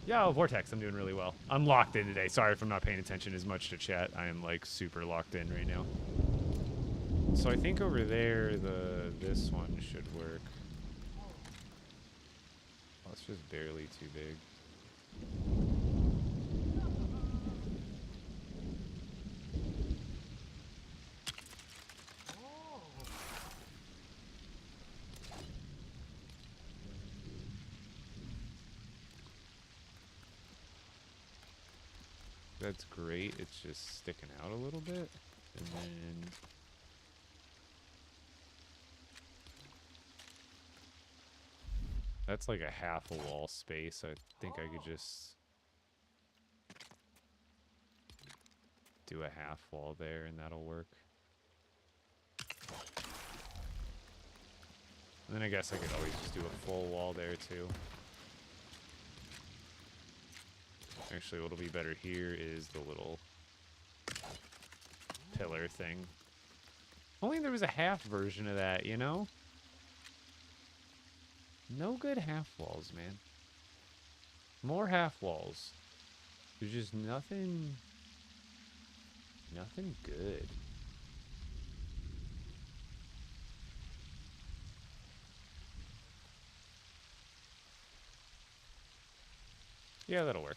Yeah, Vortex, I'm doing really well. I'm locked in today. Sorry if I'm not paying attention as much to chat. I am like super locked in right now. So I think over there, this one should work. Oh, it's just barely too big. That's great. It's just sticking out a little bit. And then... That's like a half a wall space. I think I could just do a half wall there and that'll work. And then I guess I could always just do a full wall there too. Actually, what'll be better here is the little pillar thing. Only there was a half version of that, you know? No good half walls, man. More half walls. There's just nothing good. Yeah, that'll work.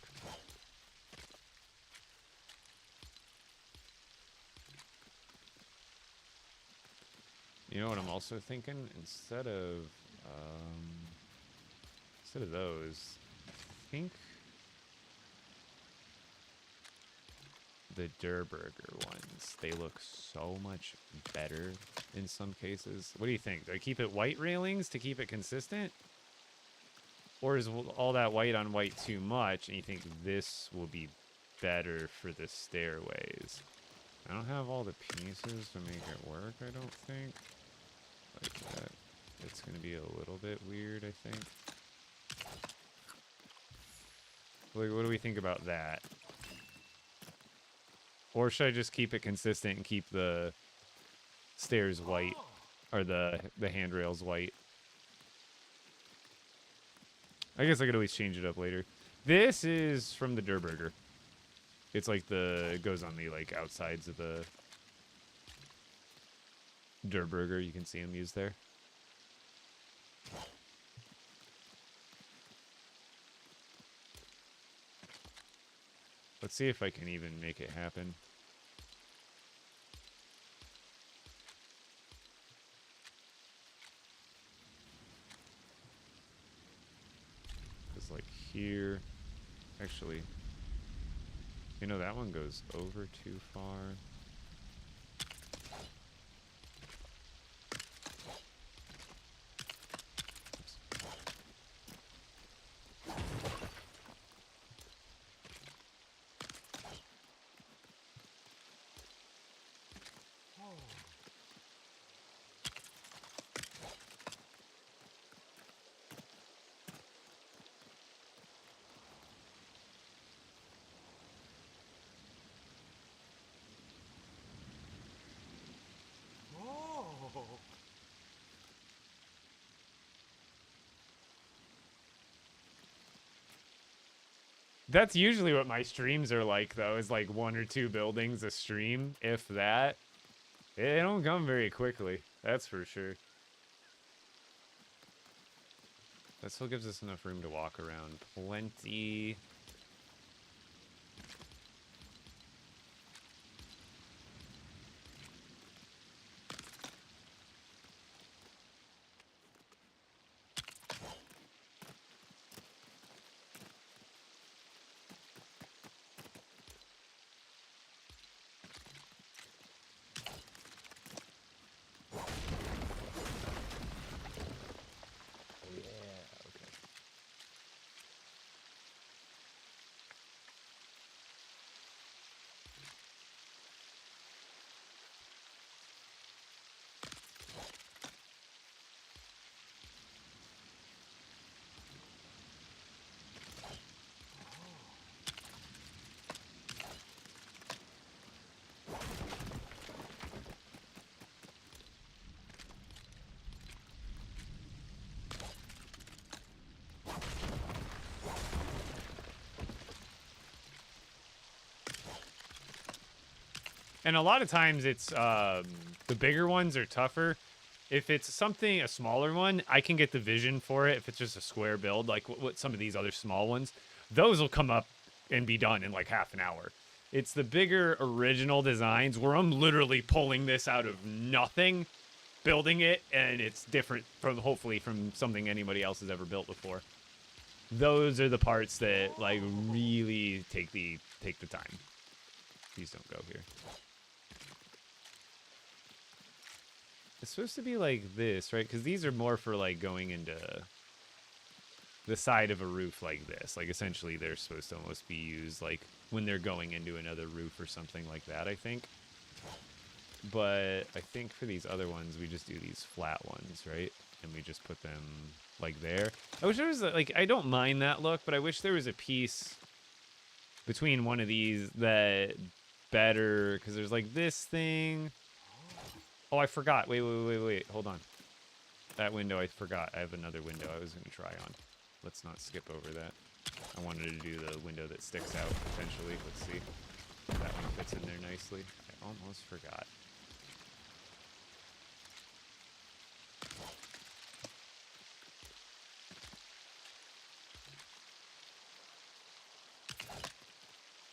You know what I'm also thinking? Instead of those, I think the Durburger ones, they look so much better in some cases. What do you think? Do I keep it white railings to keep it consistent? Or is all that white on white too much and you think this will be better for the stairways? I don't have all the pieces to make it work, I don't think. Like that. It's going to be a little bit weird, I think. Like, what do we think about that? Or should I just keep it consistent and keep the stairs white? Or the handrails white? I guess I could always change it up later. This is from the Durburger. It's like it goes on the like outsides of the Durburger. You can see them used there. Let's see if I can even make it happen. It's like here. Actually, you know, that one goes over too far. That's usually what my streams are like, though, is like 1 or 2 buildings a stream, if that. They don't come very quickly, that's for sure. That still gives us enough room to walk around. Plenty. And a lot of times it's the bigger ones are tougher. If it's something, a smaller one, I can get the vision for it. If it's just a square build, like what some of these other small ones, those will come up and be done in like half an hour. It's the bigger original designs where I'm literally pulling this out of nothing, building it, and it's different from hopefully from something anybody else has ever built before. Those are the parts that like really take the time. Please don't go here. It's supposed to be like this, right? Because these are more for like going into the side of a roof like this. Like, essentially, they're supposed to almost be used, like, when they're going into another roof or something like that, I think. But I think for these other ones, we just do these flat ones, right? And we just put them, like, there. I wish there was, like, I don't mind that look, but I wish there was a piece between one of these that better, because there's, like, this thing. Oh, I forgot. Wait. Hold on. That window, I forgot. I have another window I was going to try on. Let's not skip over that. I wanted to do the window that sticks out, potentially. Let's see. That one fits in there nicely. I almost forgot.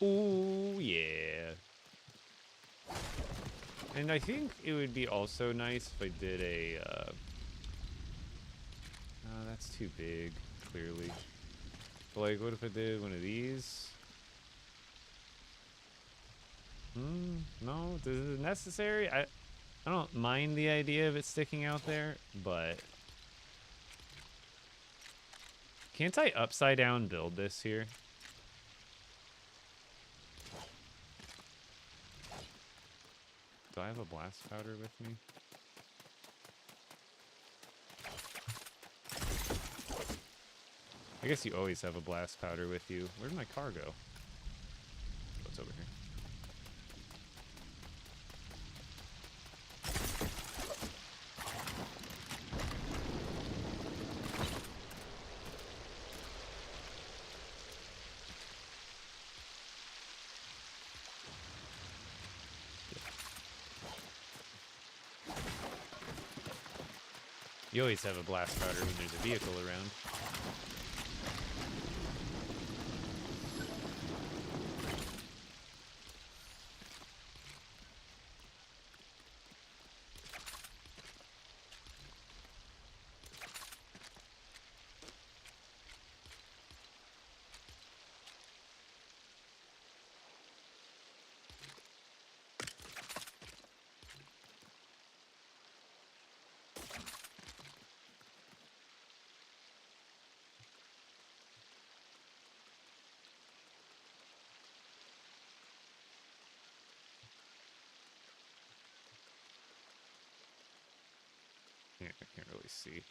Ooh, yeah. And I think it would be also nice if I did a... No, that's too big, clearly. But, like, what if I did one of these? No? Is it necessary? I don't mind the idea of it sticking out there, but... Can't I upside down build this here? Do I have a blast powder with me? I guess you always have a blast powder with you. Where'd my car go? Oh, it's over here. You always have a blast powder when there's a vehicle around. Yeah, I can't really see.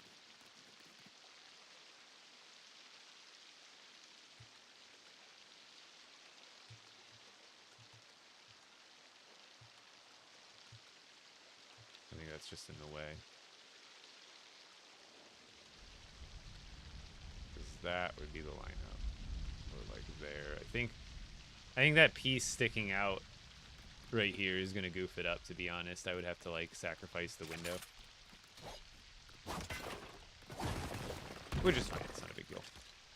I think that's just in the way. Because that would be the lineup. Or like there. I think that piece sticking out right here is going to goof it up, to be honest. I would have to, like, sacrifice the window. Which is fine. It's not a big deal.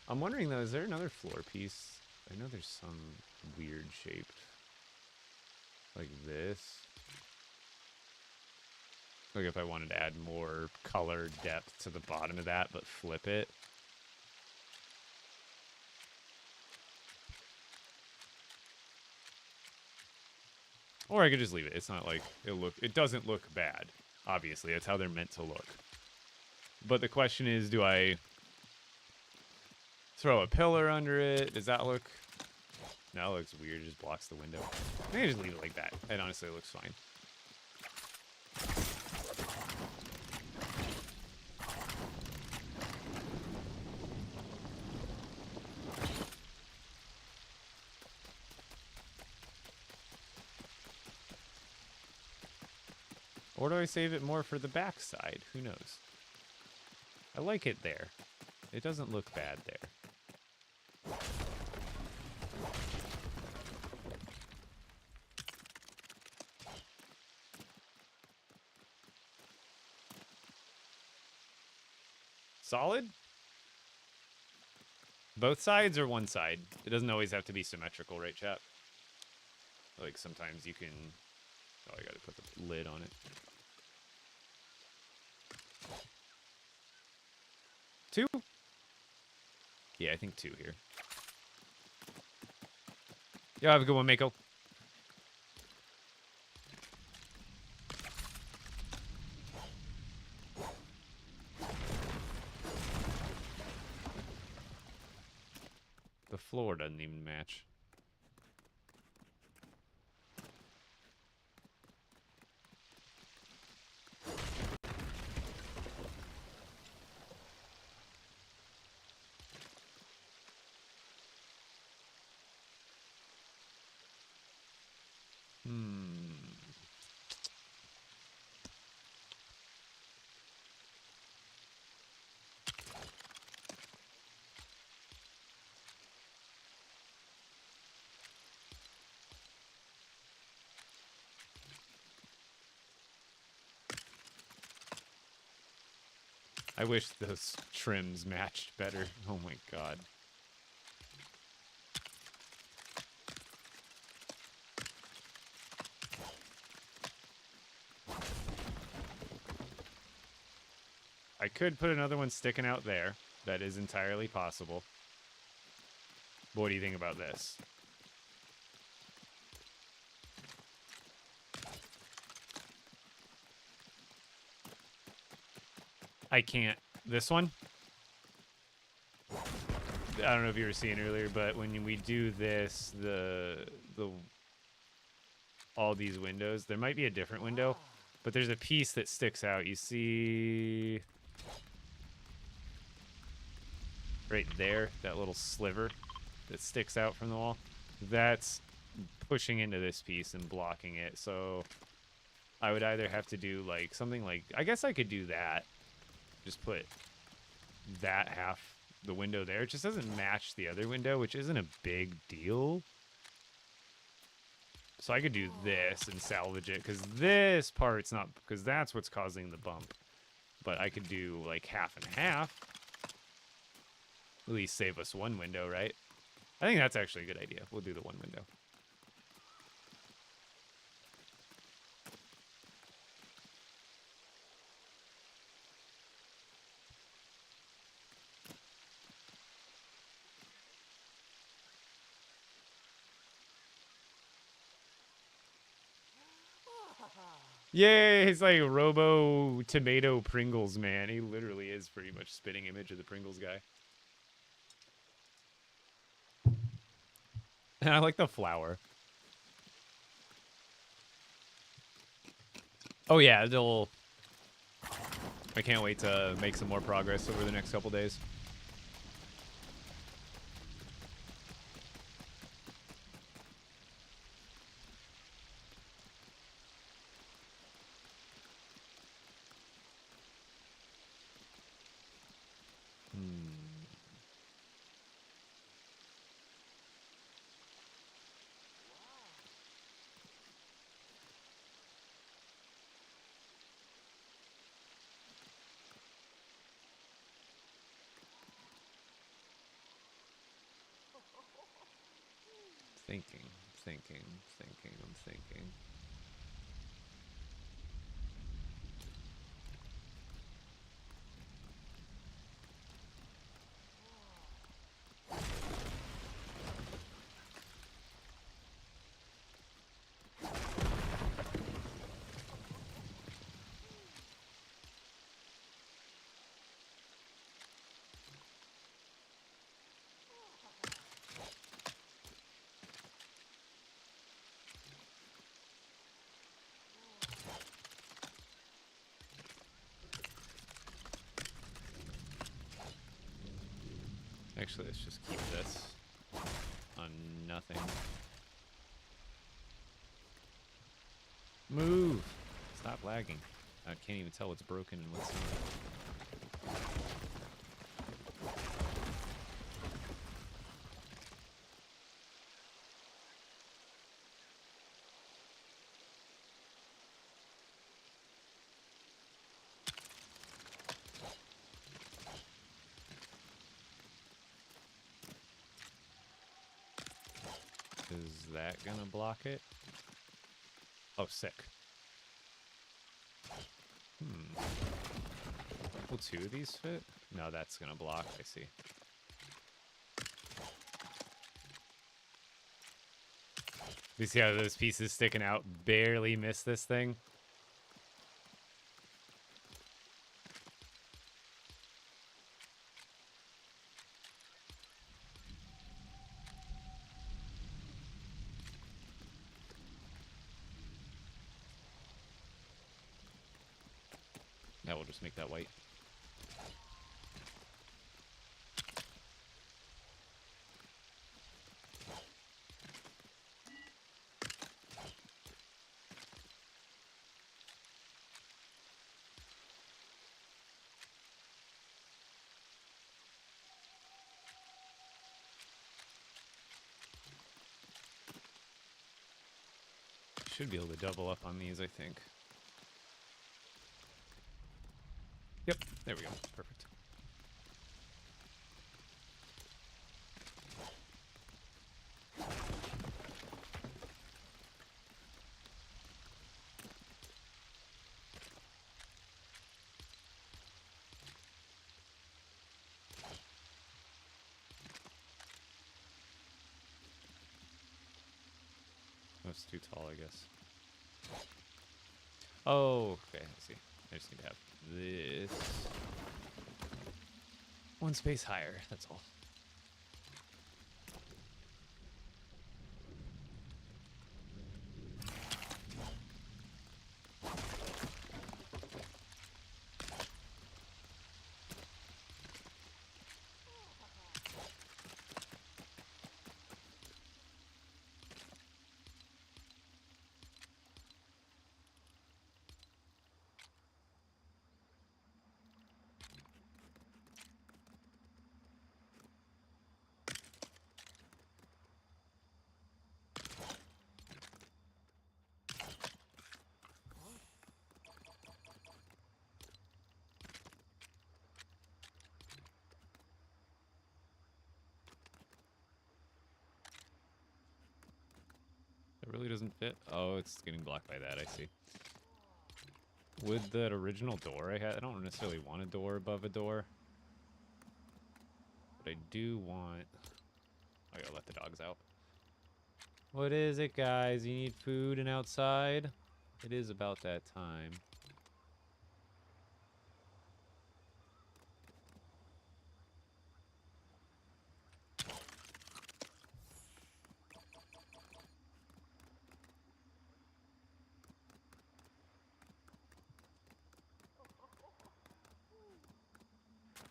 I'm wondering, though, is there another floor piece? I know there's some weird shaped. Like this. Like if I wanted to add more color depth to the bottom of that, but flip it. Or I could just leave it. It's not like it doesn't look bad. Obviously, that's how they're meant to look. But the question is, do I throw a pillar under it? Does that look... No, it looks weird. It just blocks the window. I think I just leave it like that. It honestly looks fine. Or do I save it more for the back side? Who knows? I like it there. It doesn't look bad there. Solid? Both sides or one side? It doesn't always have to be symmetrical, right, chap? Like, sometimes you can... Oh, I gotta put the lid on it. Two? Yeah, I think two here. Yeah, have a good one, Mako. floor doesn't even match. I wish those trims matched better. Oh my god. I could put another one sticking out there. That is entirely possible. But what do you think about this? I can't. This one? I don't know if you were seeing earlier, but when we do this, all these windows, there might be a different window, but there's a piece that sticks out. You see right there, that little sliver that sticks out from the wall? That's pushing into this piece and blocking it. So I would either have to do like something like, I guess I could do that. Just put that half, the window there. It just doesn't match the other window, which isn't a big deal. So I could do this and salvage it, because this part's not, because that's what's causing the bump. But I could do like half and half. At least save us one window, right? I think that's actually a good idea. We'll do the one window. Yay, he's like Robo Tomato Pringles, man. He literally is pretty much spitting image of the Pringles guy. And I like the flower. Oh yeah, I can't wait to make some more progress over the next couple days. I'm thinking. Actually, let's just keep this on nothing. Move! Stop lagging. I can't even tell what's broken and what's not. Is that gonna block it? Oh, sick. Will two of these fit? No, that's gonna block, I see. You see how those pieces sticking out barely miss this thing? Now we'll just make that white. Should be able to double up on these, I think. Yep, there we go. Perfect. That's too tall, I guess. Oh, okay, I see. I just need to have this one space higher, that's all. It really doesn't fit. Oh, it's getting blocked by that, I see. With that original door I had, I don't necessarily want a door above a door. But I do want... I gotta let the dogs out. What is it, guys? You need food and outside? It is about that time.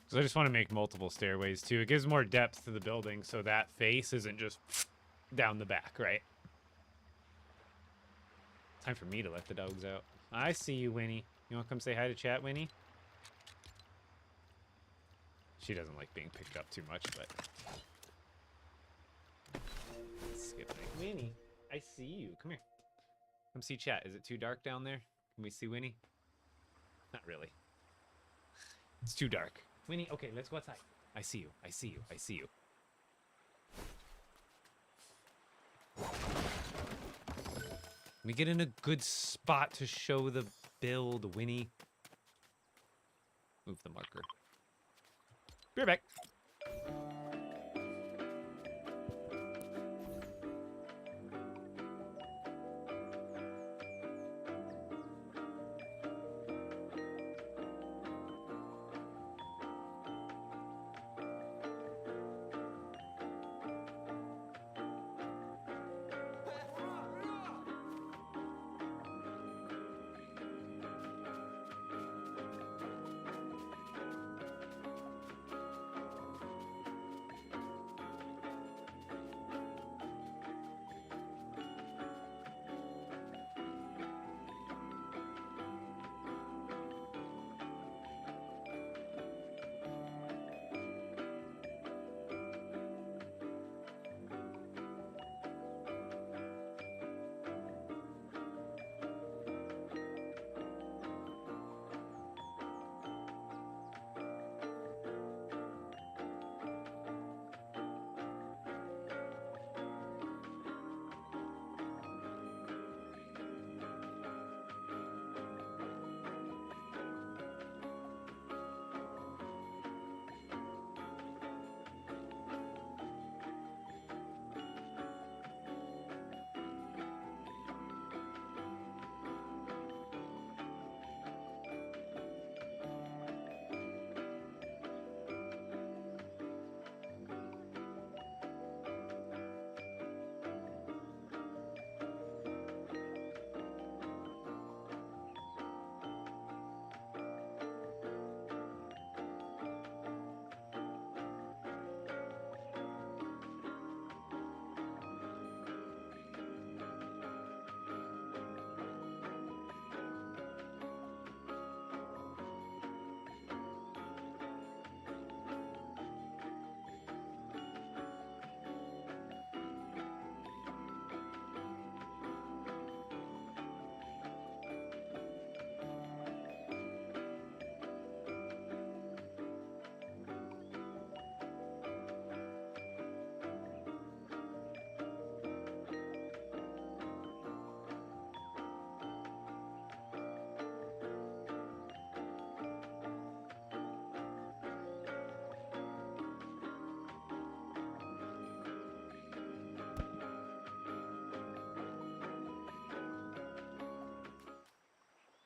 Because I just want to make multiple stairways, too. It gives more depth to the building, so that face isn't just down the back, right? Time for me to let the dogs out. I see you, Winnie. You want to come say hi to chat, Winnie? She doesn't like being picked up too much, but... Skip me. Winnie, I see you. Come here. Come see chat. Is it too dark down there? Can we see Winnie? Not really. It's too dark. Winnie, okay, let's go outside. I see you. I see you. I see you. Let me get in a good spot to show the build, Winnie. Move the marker. Be right back.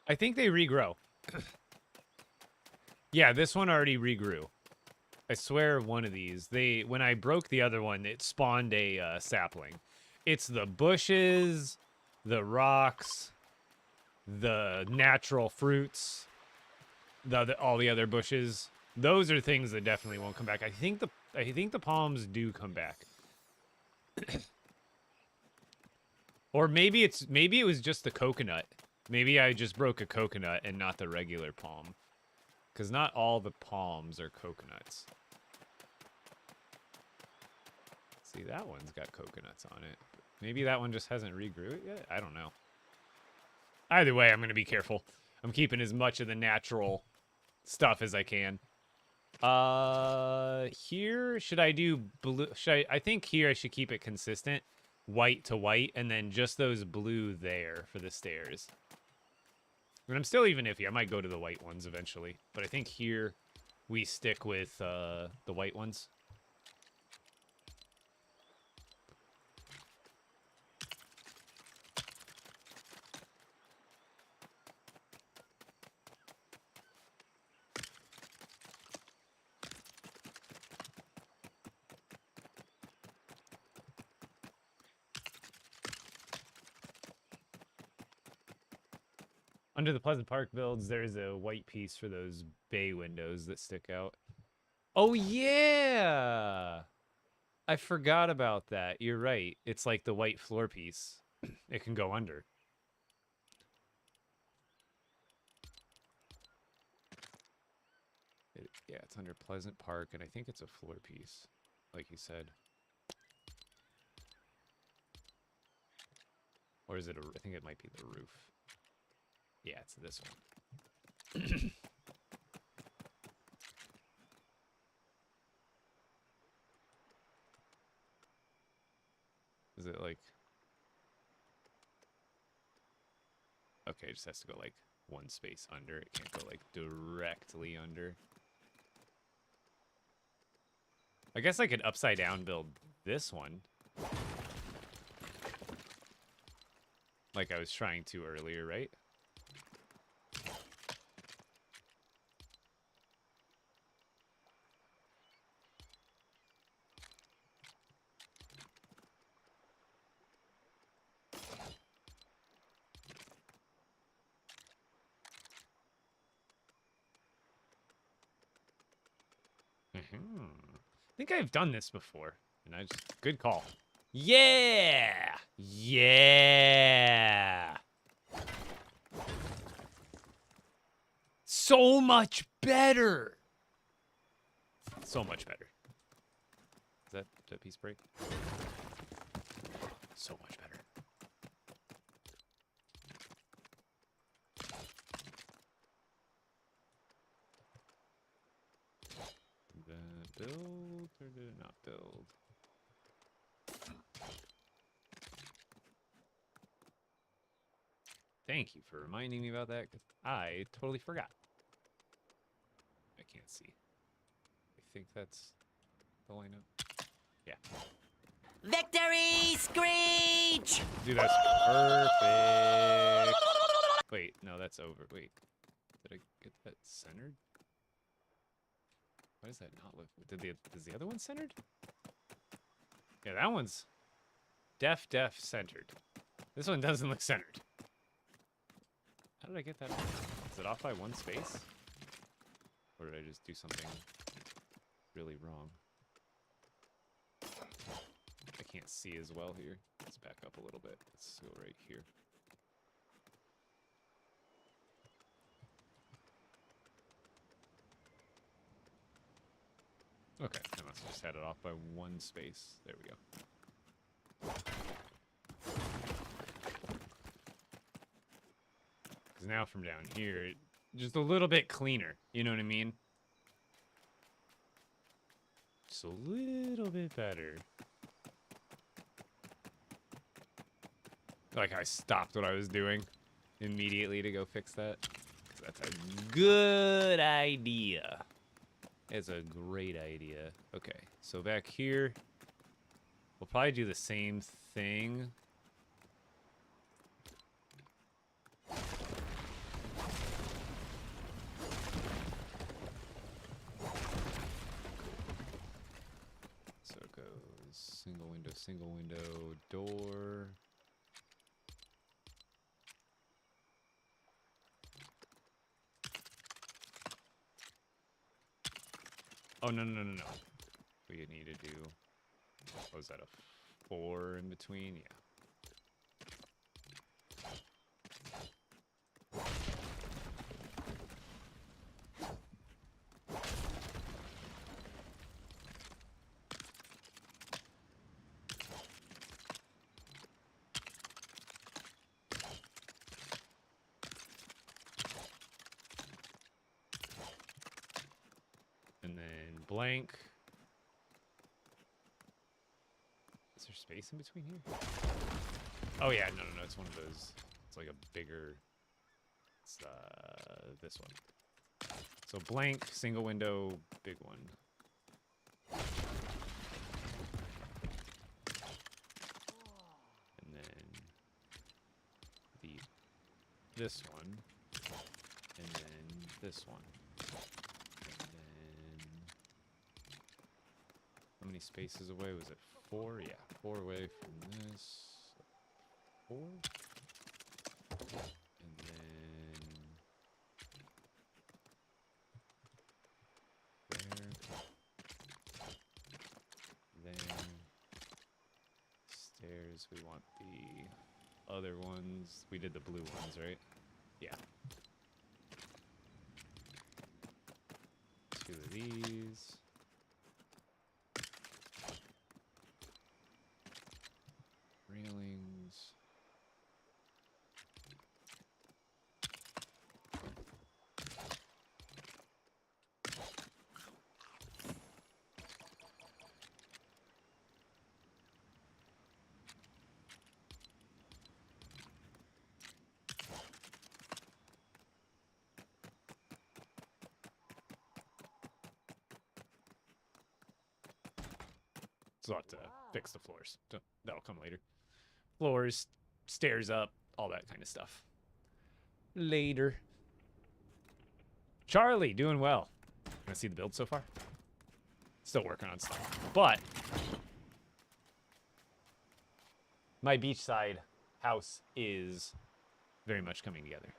I think they regrow. Yeah, this one already regrew. I swear one of these. When I broke the other one, it spawned a sapling. It's the bushes, the rocks, the natural fruits, all the other bushes. Those are things that definitely won't come back. I think the palms do come back. Or maybe it was just the coconut. Maybe I just broke a coconut and not the regular palm. Because not all the palms are coconuts. See, that one's got coconuts on it. Maybe that one just hasn't regrew it yet? I don't know. Either way, I'm going to be careful. I'm keeping as much of the natural stuff as I can. Here, should I do blue? I think here I should keep it consistent. White to white, and then just those blue there for the stairs. And I'm still even iffy. I might go to the white ones eventually. But I think here we stick with the white ones. Under the Pleasant Park builds, there's a white piece for those bay windows that stick out. Oh, yeah! I forgot about that. You're right. It's like the white floor piece. It can go under. Yeah, it's under Pleasant Park, and I think it's a floor piece, like you said. Or is it I think it might be the roof. Yeah, it's this one. Is it like... Okay, it just has to go like one space under. It can't go like directly under. I guess I could upside down build this one. Like I was trying to earlier, right? I think I've done this before, and good call. Yeah! Yeah! So much better! So much better. Did that piece break? So much better. Did that build or did it not build? Thank you for reminding me about that, because I totally forgot. I can't see. I think that's the lineup. Yeah. Victory Screech! Dude, that's perfect. Wait, no, that's over. Wait, did I get that centered? Why does that not look? Is the other one centered? Yeah, that one's def centered. This one doesn't look centered. How did I get that off? Is it off by one space? Or did I just do something really wrong? I can't see as well here. Let's back up a little bit. Let's go right here. Okay, I must have just had it off by one space. There we go. Because now from down here, just a little bit cleaner. You know what I mean? Just a little bit better. Like I stopped what I was doing immediately to go fix that. 'Cause that's a good idea. It's a great idea. Okay, so back here, we'll probably do the same thing. single window, door. Oh, no. We need to do, what was that, a 4 in between? Yeah. And then blank. Is there space in between here? Oh yeah, no, it's one of those. It's like a bigger. It's this one. So blank, single window, big one. And then this one, and then this one. How many spaces away was it? 4? Yeah, 4 away from this. 4. And then there. Stairs, we want the other ones. We did the blue ones, right? Yeah. 2 of these. Railings. So I'll have to fix the floors. That'll come later. Floors, stairs up, all that kind of stuff. Later. Charlie, doing well. Wanna see the build so far? Still working on stuff. But my beachside house is very much coming together.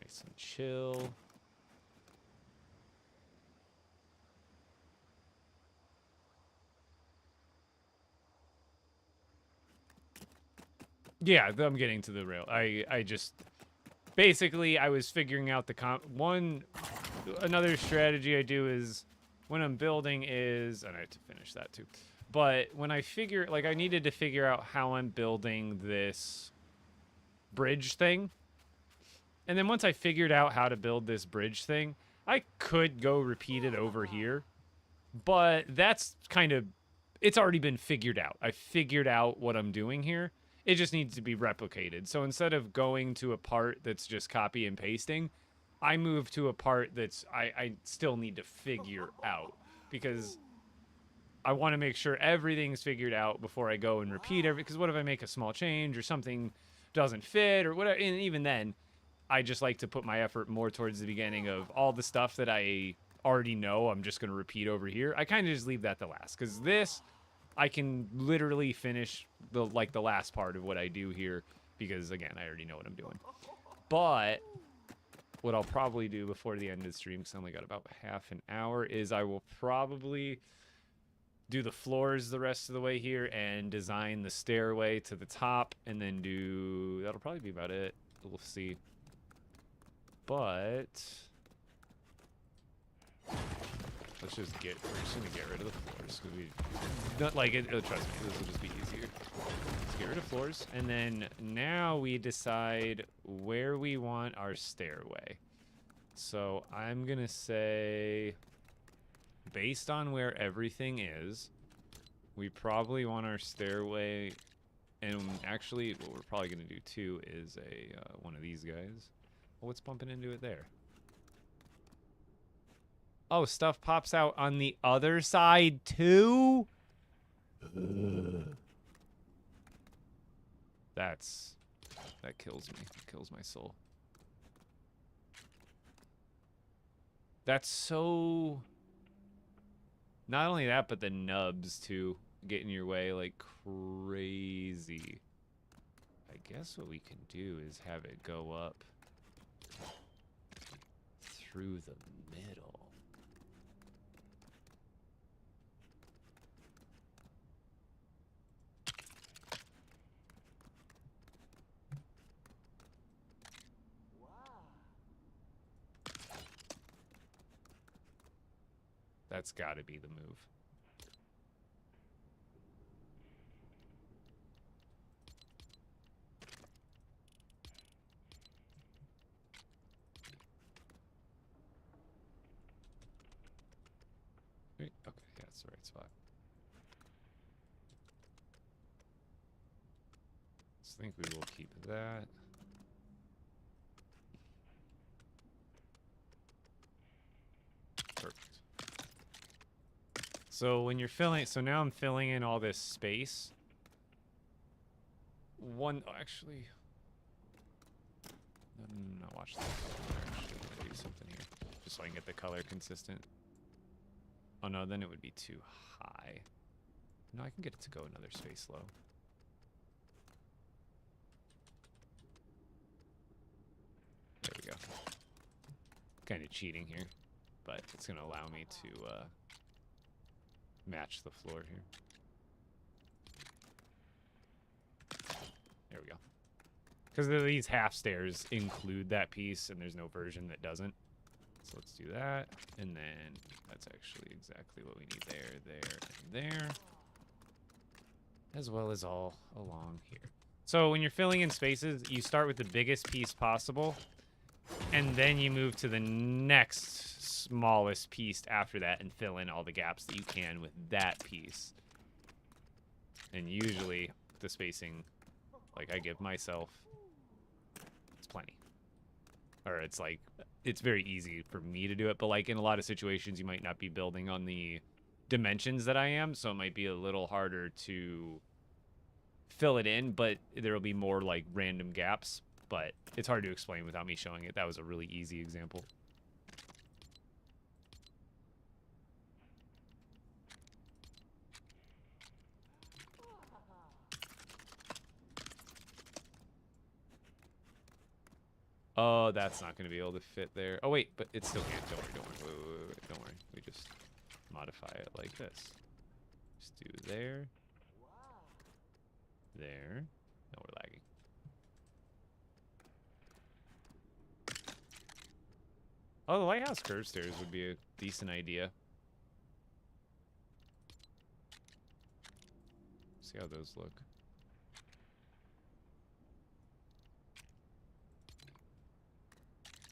Nice and chill. Yeah, I'm getting to the rail. I just basically I was figuring out the another strategy I do is when I'm building is, and I have to finish that too. But when I figure, like, I needed to figure out how I'm building this bridge thing. And then once I figured out how to build this bridge thing, I could go repeat it over here. But that's kind of, it's already been figured out. I figured out what I'm doing here. It just needs to be replicated. So instead of going to a part that's just copy and pasting, I move to a part that's I still need to figure out. Because I want to make sure everything's figured out before I go and repeat everything. Because what if I make a small change or something doesn't fit or whatever? And even then, I just like to put my effort more towards the beginning of all the stuff that I already know I'm just going to repeat over here. I kind of just leave that to last. Because this, I can literally finish the last part of what I do here. Because, again, I already know what I'm doing. But what I'll probably do before the end of the stream, because I only got about half an hour, is I will probably do the floors the rest of the way here and design the stairway to the top. And then that'll probably be about it. We'll see. But we're just gonna get rid of the floors because we not like it. Trust me, this will just be easier. Let's get rid of floors, and then now we decide where we want our stairway. So I'm gonna say, based on where everything is, we probably want our stairway. And actually, what we're probably gonna do too is one of these guys. Oh, what's bumping into it there? Oh, stuff pops out on the other side too? That kills me. It kills my soul. That's so... Not only that, but the nubs, too, get in your way like crazy. I guess what we can do is have it go up through the middle. That's got to be the move. Wait, okay, yeah, that's the right spot. I think we will keep that. Perfect. So when you're filling, so now I'm filling in all this space. Actually, no, watch that. Actually, I'm gonna do something here, just so I can get the color consistent. Oh no, then it would be too high. No, I can get it to go another space low. There we go. Kind of cheating here, but it's gonna allow me to match the floor here. There we go. Because these half stairs include that piece, and there's no version that doesn't. So let's do that, and then that's actually exactly what we need there, there, and there. As well as all along here. So when you're filling in spaces, you start with the biggest piece possible, and then you move to the next smallest piece after that and fill in all the gaps that you can with that piece. And usually the spacing, like I give myself, it's plenty. Or it's like, it's very easy for me to do it, but like in a lot of situations you might not be building on the dimensions that I am, so it might be a little harder to fill it in, but there'll be more like random gaps. But it's hard to explain without me showing it. That was a really easy example. Oh, that's not going to be able to fit there. Oh, wait, but it still can't. Don't worry, don't worry. Wait, don't worry. We just modify it like this. Just do there. There. No, we're lagging. Oh, the lighthouse curve stairs would be a decent idea. See how those look.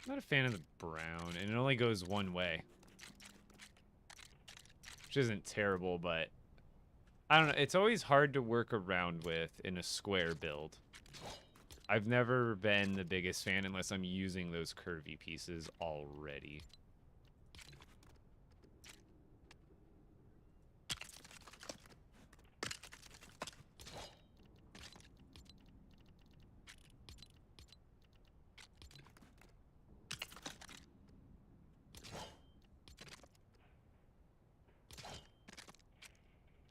I'm not a fan of the brown, and it only goes one way. Which isn't terrible, but I don't know. It's always hard to work around with in a square build. I've never been the biggest fan unless I'm using those curvy pieces already.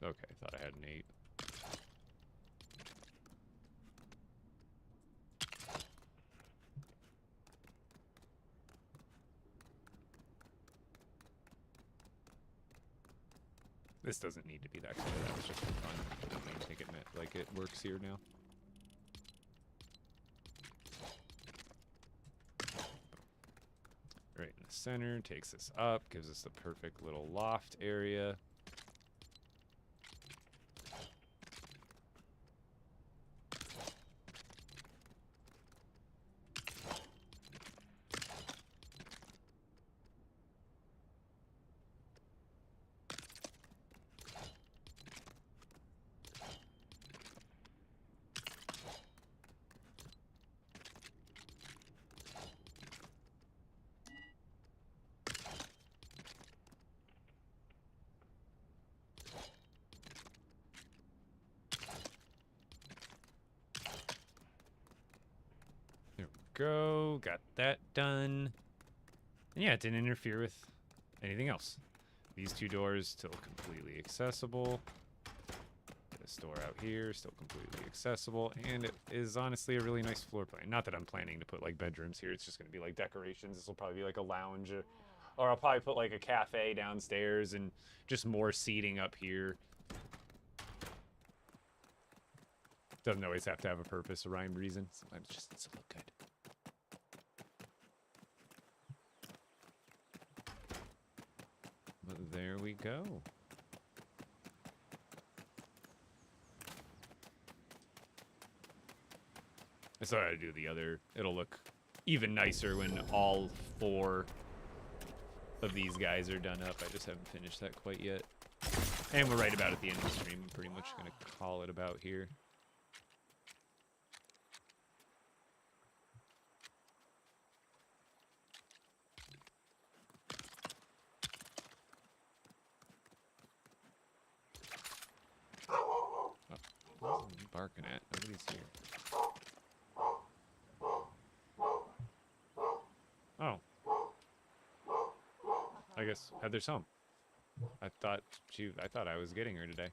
Okay, thought I had an 8. This doesn't need to be that color. That was just for fun. I don't even think it meant like it works here now. Right in the center, takes us up, gives us the perfect little loft area. go. Got that done. And yeah, it didn't interfere with anything else. These two doors still completely accessible. This door out here still completely accessible, and it is honestly a really nice floor plan. Not that I'm planning to put like bedrooms here. It's just going to be like decorations. This will probably be like a lounge, or I'll probably put like a cafe downstairs and just more seating up here. Doesn't always have to have a purpose, a rhyme, reason. Sometimes it just needs to look good. But there we go. I still gotta do the other. It'll look even nicer when all 4 of these guys are done up. I just haven't finished that quite yet. And we're right about at the end of the stream. I'm pretty much gonna call it about here. What are you barking at? Nobody's here. Oh. I guess Heather's home. I thought I was getting her today.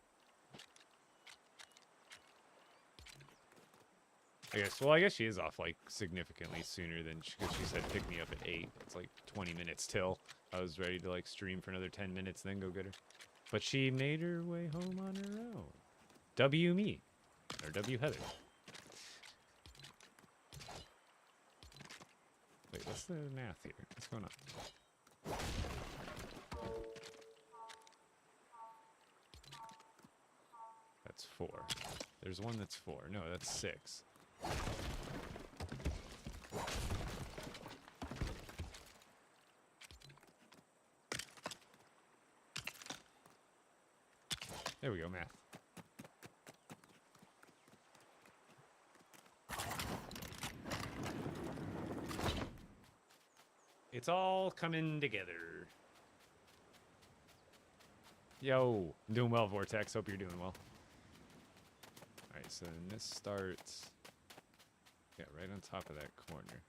I guess she is off like significantly sooner than because she said pick me up at 8. It's like 20 minutes till. I was ready to like stream for another 10 minutes, then go get her. But she made her way home on her own. W me. Or W Heather. Wait, what's the math here? What's going on? That's 4. There's one that's 4. No, that's 6. There we go, math. It's all coming together. Yo, I'm doing well, Vortex. Hope you're doing well. Alright, so then this starts... Yeah, right on top of that corner.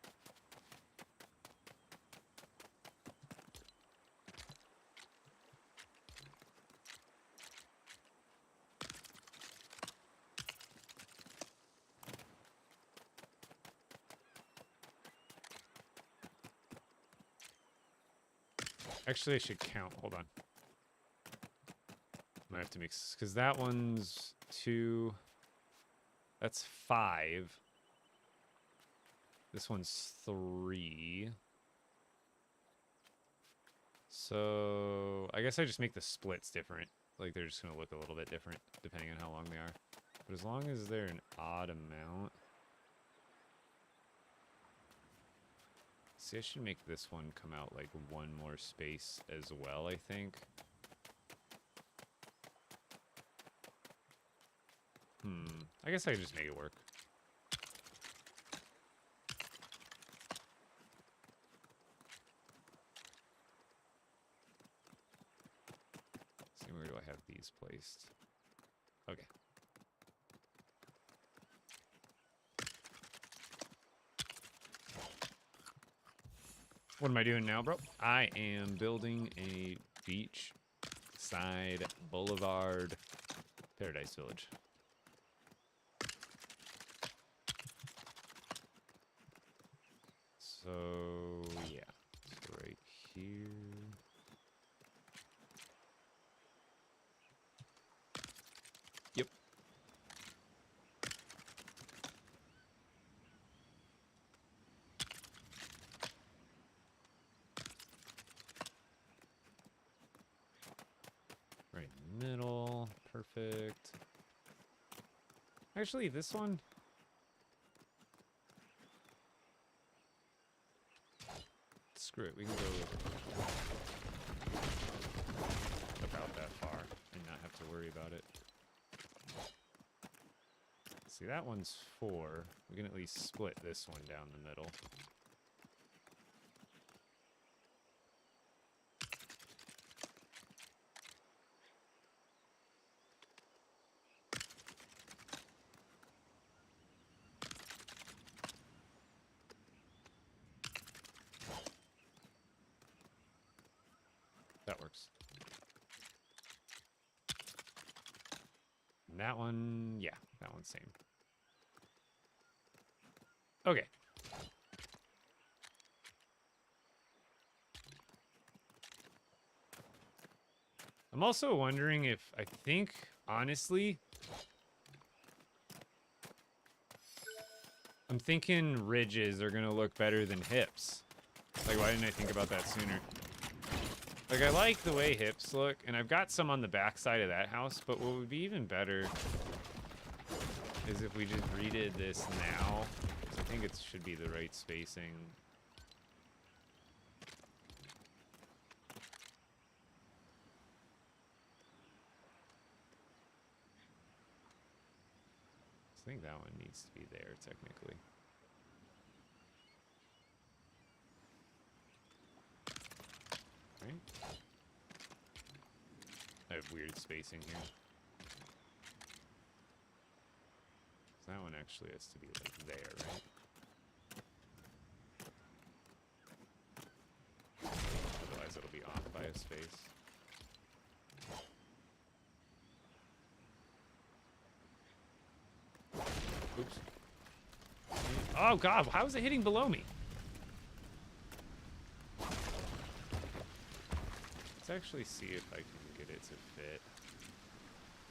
Actually, I should count. Hold on. Might have to mix, because that one's 2. That's 5. This one's 3. So I guess I just make the splits different. Like they're just gonna look a little bit different depending on how long they are. But as long as they're an odd amount. See, I should make this one come out like one more space as well, I think. I guess I could just make it work. See, where do I have these placed? Okay. What am I doing now, bro? I am building a beach side boulevard paradise village. So, yeah. So right here. Yep. Right in the middle. Perfect. Actually, this one... Screw it, we can go about that far and not have to worry about it. See, that one's 4. We can at least split this one down the middle. That works. And that one, yeah, that one's same. Okay. I'm also wondering if, I think, honestly, I'm thinking ridges are gonna look better than hips. Like, why didn't I think about that sooner? Like, I like the way hips look, and I've got some on the back side of that house, but what would be even better is if we just redid this now, because I think it should be the right spacing. I think that one needs to be there, technically. Right? I have weird spacing here. So that one actually has to be like there, right? Otherwise it'll be off by a space. Oops. Oh god, how is it hitting below me? Let's actually see if I can get it to fit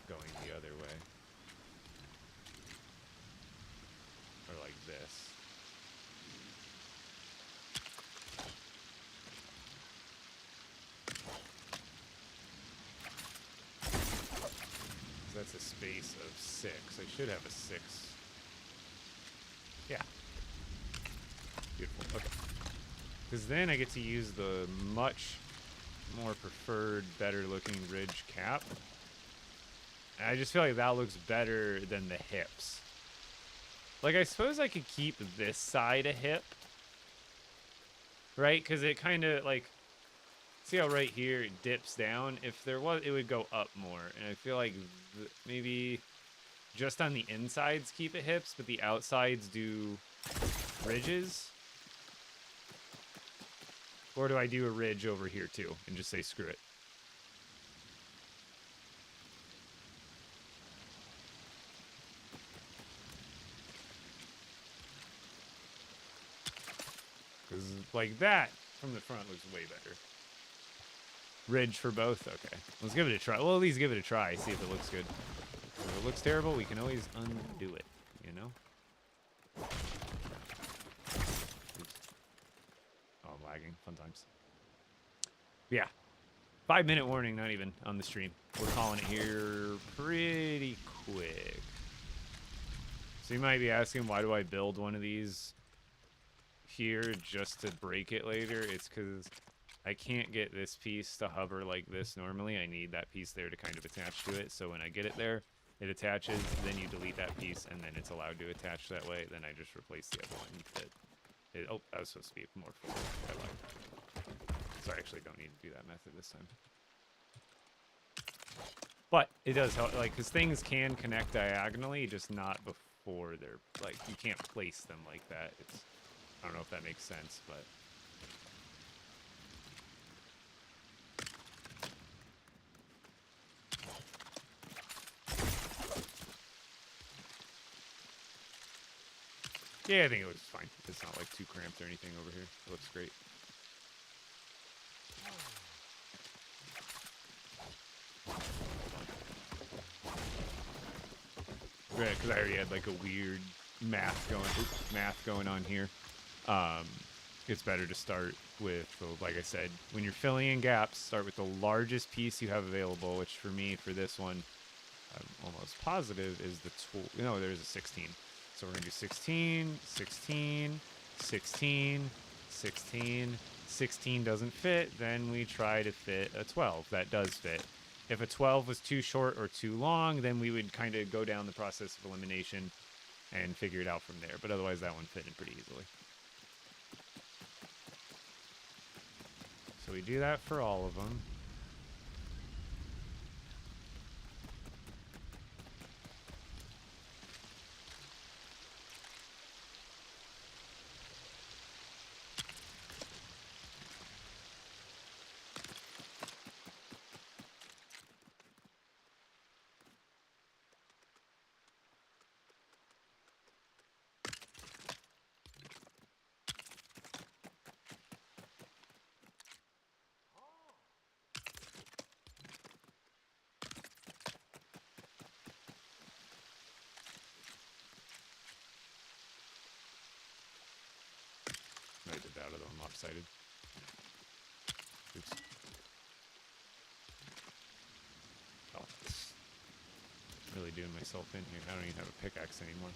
going the other way. Or like this. So that's a space of 6. I should have a 6. Yeah. Beautiful. Okay. Because then I get to use the much more preferred, better looking ridge cap. And I just feel like that looks better than the hips. Like, I suppose I could keep this side a hip. Right? Because it kind of, like... See how right here it dips down? If there was, it would go up more. And I feel like maybe just on the insides keep it hips, but the outsides do ridges. Or do I do a ridge over here too and just say screw it? Because like that from the front looks way better. Ridge for both? Okay. Let's give it a try. Well, at least give it a try. See if it looks good. If it looks terrible, we can always undo it, you know? Oops. Oh, I'm lagging. Fun times. Yeah. 5-minute warning, not even on the stream. We're calling it here pretty quick. So you might be asking, why do I build one of these here just to break it later? It's because I can't get this piece to hover like this normally. I need that piece there to kind of attach to it. So when I get it there, it attaches, then you delete that piece, and then it's allowed to attach that way. Then I just replace the other one. Oh, that was supposed to be more forward. I lied. So I actually don't need to do that method this time. But it does help, like, because things can connect diagonally, just not before they're, like, you can't place them like that. It's, I don't know if that makes sense, but... Yeah, I think it looks fine. It's not, like, too cramped or anything over here. It looks great. Right, because I already had, like, a weird math going on here. It's better to start with, like I said, when you're filling in gaps, start with the largest piece you have available, which for me, for this one, I'm almost positive is the tool. No, there's a 16. So we're going to do 16, 16, 16, 16. 16 doesn't fit, then we try to fit a 12. That does fit. If a 12 was too short or too long, then we would kind of go down the process of elimination and figure it out from there. But otherwise, that one fit in pretty easily. So we do that for all of them. get out of them lopsided. Oops. Oh, really doing myself in here. I don't even have a pickaxe anymore.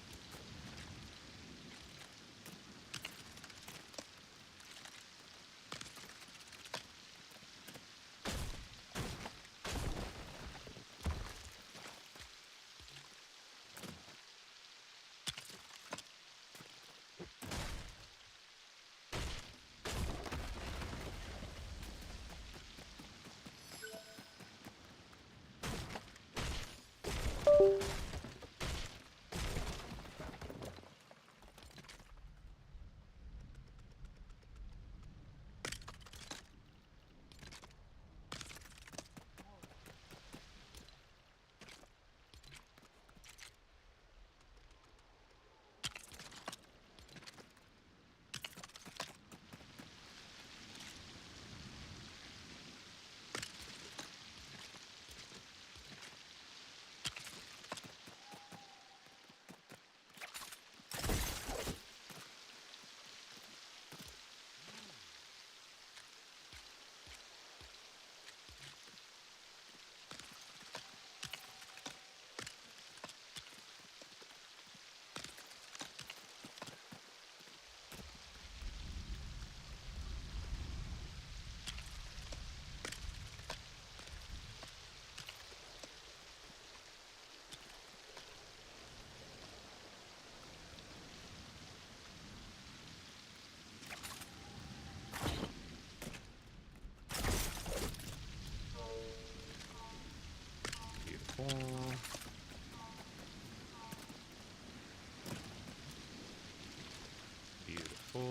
Beautiful.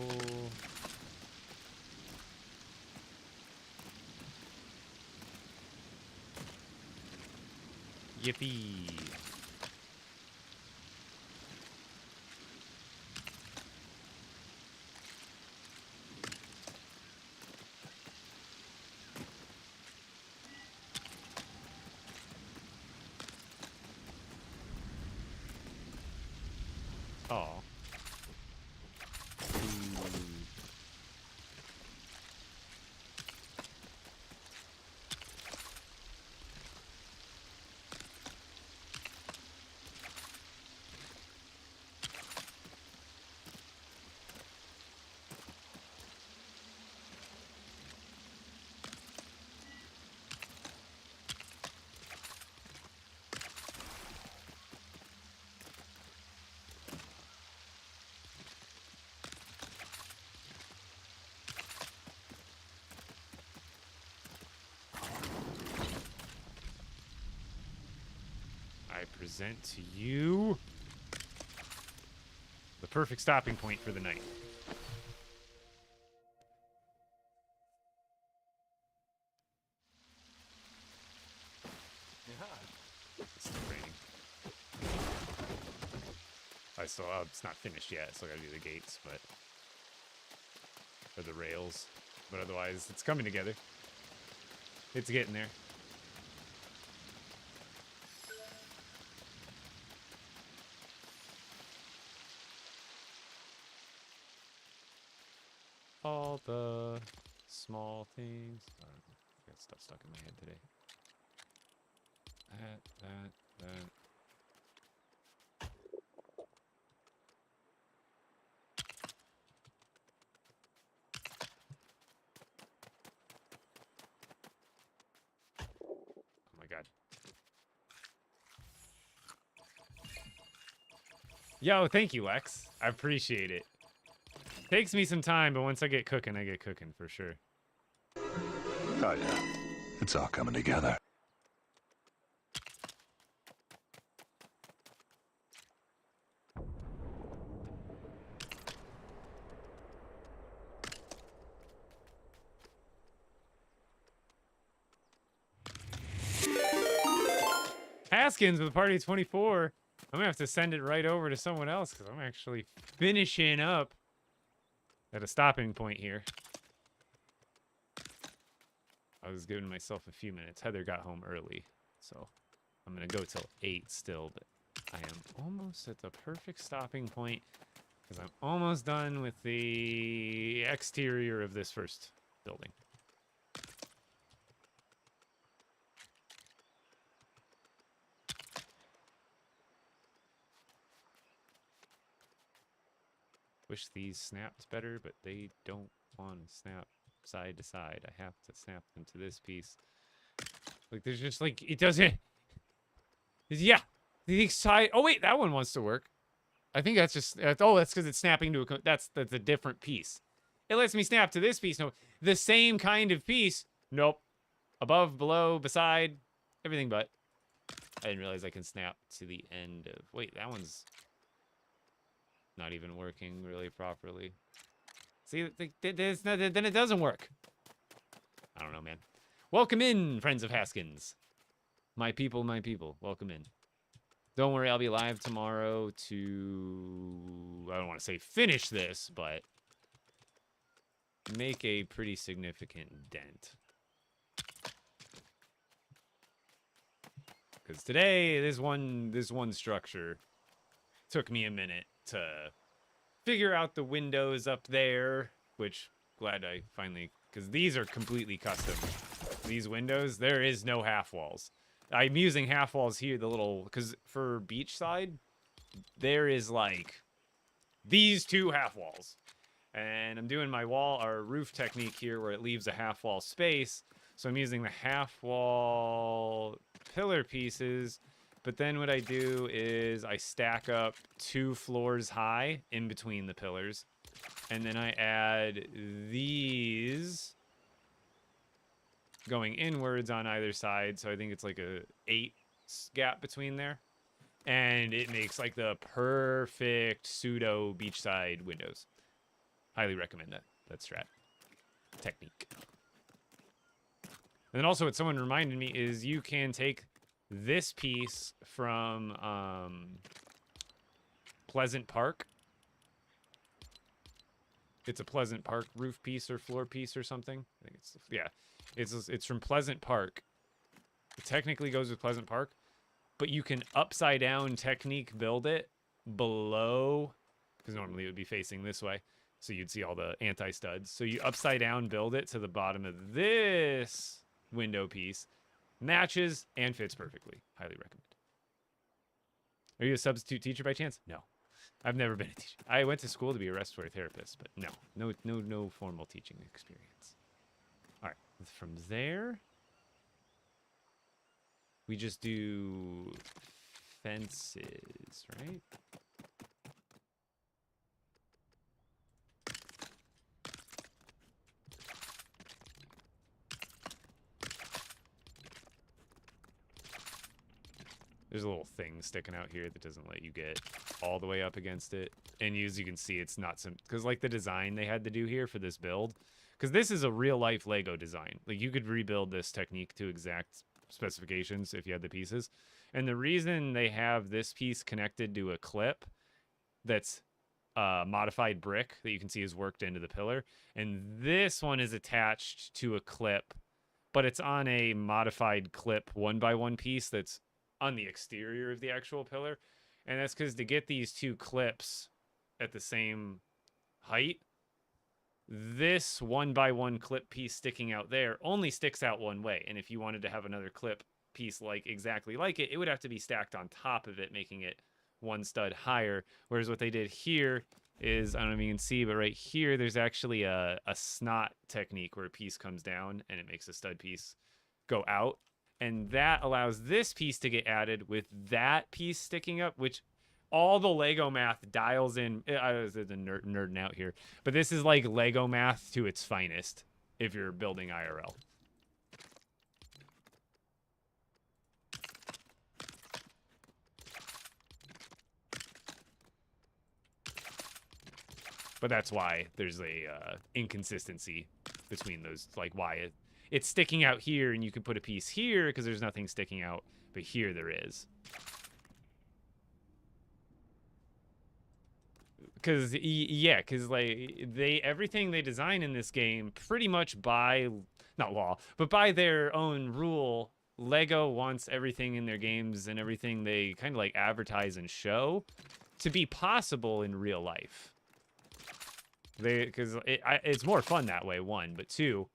Yippee. Oh. I present to you the perfect stopping point for the night. It's still raining. It's not finished yet. Still gotta do the gates, but or the rails. But otherwise, it's coming together. It's getting there. All the small things. I got stuff stuck in my head today. That. Oh my god. Yo, thank you, Lex. I appreciate it. Takes me some time, but once I get cooking for sure. Oh yeah, it's all coming together. Haskins with Party 24. I'm gonna have to send it right over to someone else because I'm actually finishing up at a stopping point here. I was giving myself a few minutes. Heather got home early, so I'm gonna go till 8 still, but I am almost at the perfect stopping point Because I'm almost done with the exterior of this first building. Wish these snapped better, but they don't want to snap side to side. I have to snap them to this piece. Like, there's just, like, it doesn't... Yeah. The side... Oh, wait, that one wants to work. I think that's just... Oh, that's because it's snapping to a... That's a different piece. It lets me snap to this piece. No, the same kind of piece. Nope. Above, below, beside, everything but. I didn't realize I can snap to the end of... Wait, that one's not even working really properly. See, then it doesn't work. I don't know, man. Welcome in, friends of Haskins. My people, welcome in. Don't worry, I'll be live tomorrow to... I don't want to say finish this, but make a pretty significant dent. Because today, this one structure took me a minute to figure out the windows up there, which glad I finally... Because these are completely custom. These windows, there is no half walls. I'm using half walls here, the little... Because for beachside, there is like these two half walls. And I'm doing my wall or roof technique here where it leaves a half wall space. So I'm using the half wall pillar pieces. But then what I do is I stack up 2 floors high in between the pillars. And then I add these going inwards on either side. So I think it's like a 8 gap between there. And it makes like the perfect pseudo beachside windows. Highly recommend that strat technique. And then also what someone reminded me is you can take this piece from Pleasant Park. It's a Pleasant Park roof piece or floor piece or something. I think it's, yeah. It's from Pleasant Park. It technically goes with Pleasant Park, but you can upside down technique build it below, because normally it would be facing this way. So you'd see all the anti-studs. So you upside down build it to the bottom of this window piece. Matches and fits perfectly. Highly recommend. Are you a substitute teacher by chance? No. I've never been a teacher. I went to school to be a respiratory therapist, but no formal teaching experience. All right. From there, we just do fences, right? There's a little thing sticking out here that doesn't let you get all the way up against it. And as you can see, it's not some... Because, like, the design they had to do here for this build... Because this is a real-life LEGO design. Like, you could rebuild this technique to exact specifications if you had the pieces. And the reason they have this piece connected to a clip that's modified brick that you can see is worked into the pillar. And this one is attached to a clip, but it's on a modified clip 1x1 piece that's on the exterior of the actual pillar. And that's because to get these two clips at the same height, this 1x1 clip piece sticking out there only sticks out one way. And if you wanted to have another clip piece like exactly like it, it would have to be stacked on top of it, making it one stud higher. Whereas what they did here is, I don't know if you can see, but right here, there's actually a snot technique where a piece comes down and it makes a stud piece go out. And that allows this piece to get added with that piece sticking up, which all the Lego math dials in. I was nerding out here, but this is like Lego math to its finest if you're building IRL. But that's why there's a inconsistency between those, like why it's sticking out here and you can put a piece here because there's nothing sticking out, but here there is. Because, yeah, because, like, everything they design in this game pretty much by, not law, but by their own rule, LEGO wants everything in their games and everything they kind of, like, advertise and show to be possible in real life. Because it's more fun that way, one. But two,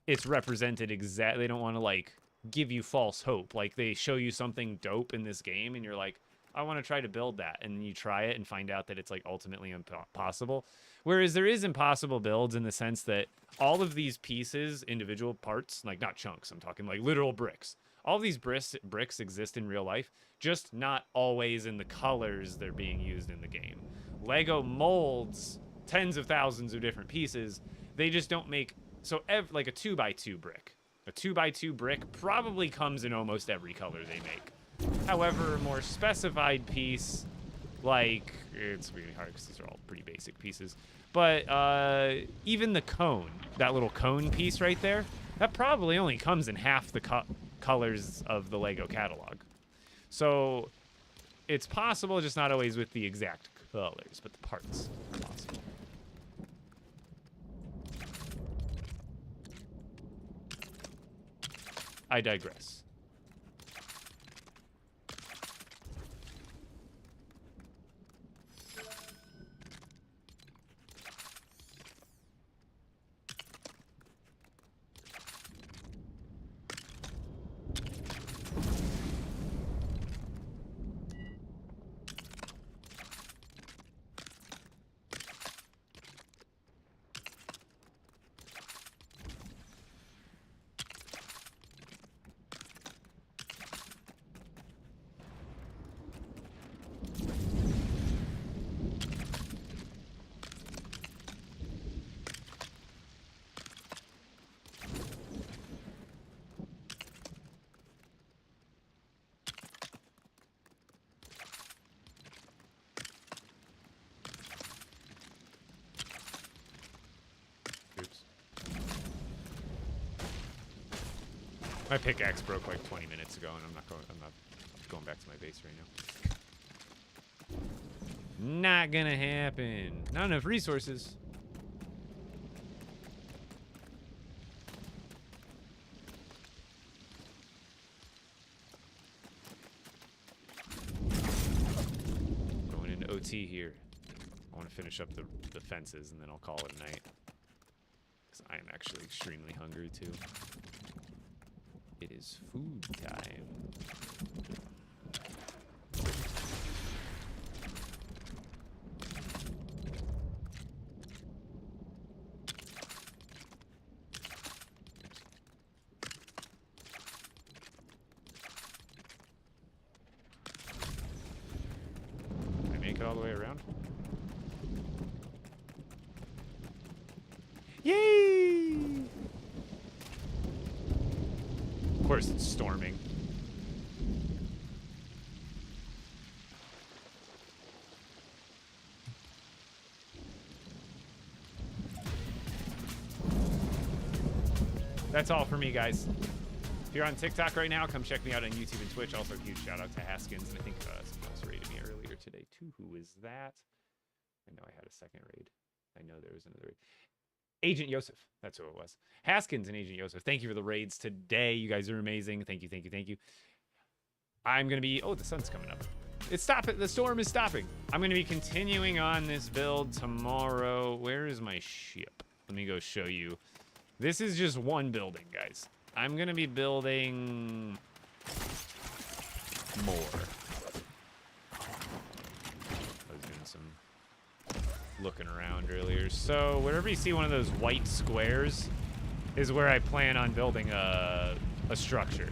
it's represented exactly. They don't want to, like, give you false hope. Like, they show you something dope in this game, and you're like, I want to try to build that. And you try it and find out that it's, like, ultimately impossible. Whereas there is impossible builds in the sense that all of these pieces, individual parts, like, not chunks, I'm talking, like, literal bricks. All of these bricks exist in real life, just not always in the colors they're being used in the game. Lego molds tens of thousands of different pieces. They just don't make... So, like a 2x2 brick. A 2x2 brick probably comes in almost every color they make. However, a more specified piece, like... It's really hard because these are all pretty basic pieces. But even the cone, that little cone piece right there, that probably only comes in half the colors of the Lego catalog. So it's possible, just not always with the exact colors, but the parts are possible. I digress. My pickaxe broke like 20 minutes ago, and I'm not going back to my base right now. Not gonna happen. Not enough resources. Going into OT here. I want to finish up the fences, and then I'll call it a night. Because I am actually extremely hungry, too. It is food time. Can I make it all the way around? Yay! Of course it's storming. That's all for me, guys. If you're on TikTok right now, come check me out on YouTube and Twitch. Also, huge shout out to Haskins, and I think someone else raided me earlier today too. Who is that? I know I had a second raid. I know there was another raid. Agent Yosef. That's who it was. Haskins and Agent Yosef. Thank you for the raids today. You guys are amazing. Thank you, thank you, thank you. I'm going to be... Oh, the sun's coming up. It's stopping. The storm is stopping. I'm going to be continuing on this build tomorrow. Where is my ship? Let me go show you. This is just one building, guys. I'm going to be building more. I was doing some looking around earlier. So wherever you see one of those white squares is where I plan on building a structure.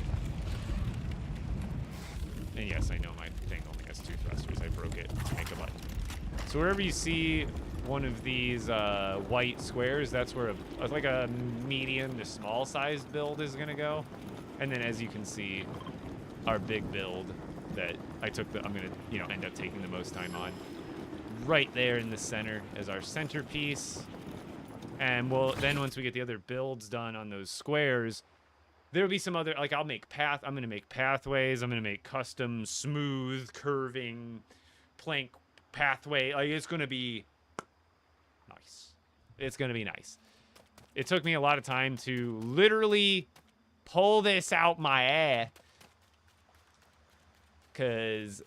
And yes, I know my thing only has 2 thrusters. I broke it to make a button. So wherever you see one of these white squares, that's where like a medium to small sized build is gonna go. And then as you can see, our big build that I'm gonna end up taking the most time on, right there in the center as our centerpiece. And then once we get the other builds done on those squares, there'll be some other, like I'm gonna make pathways, I'm gonna make custom smooth curving plank pathway. Like it's gonna be nice. It's gonna be nice. It took me a lot of time to literally pull this out my ass, because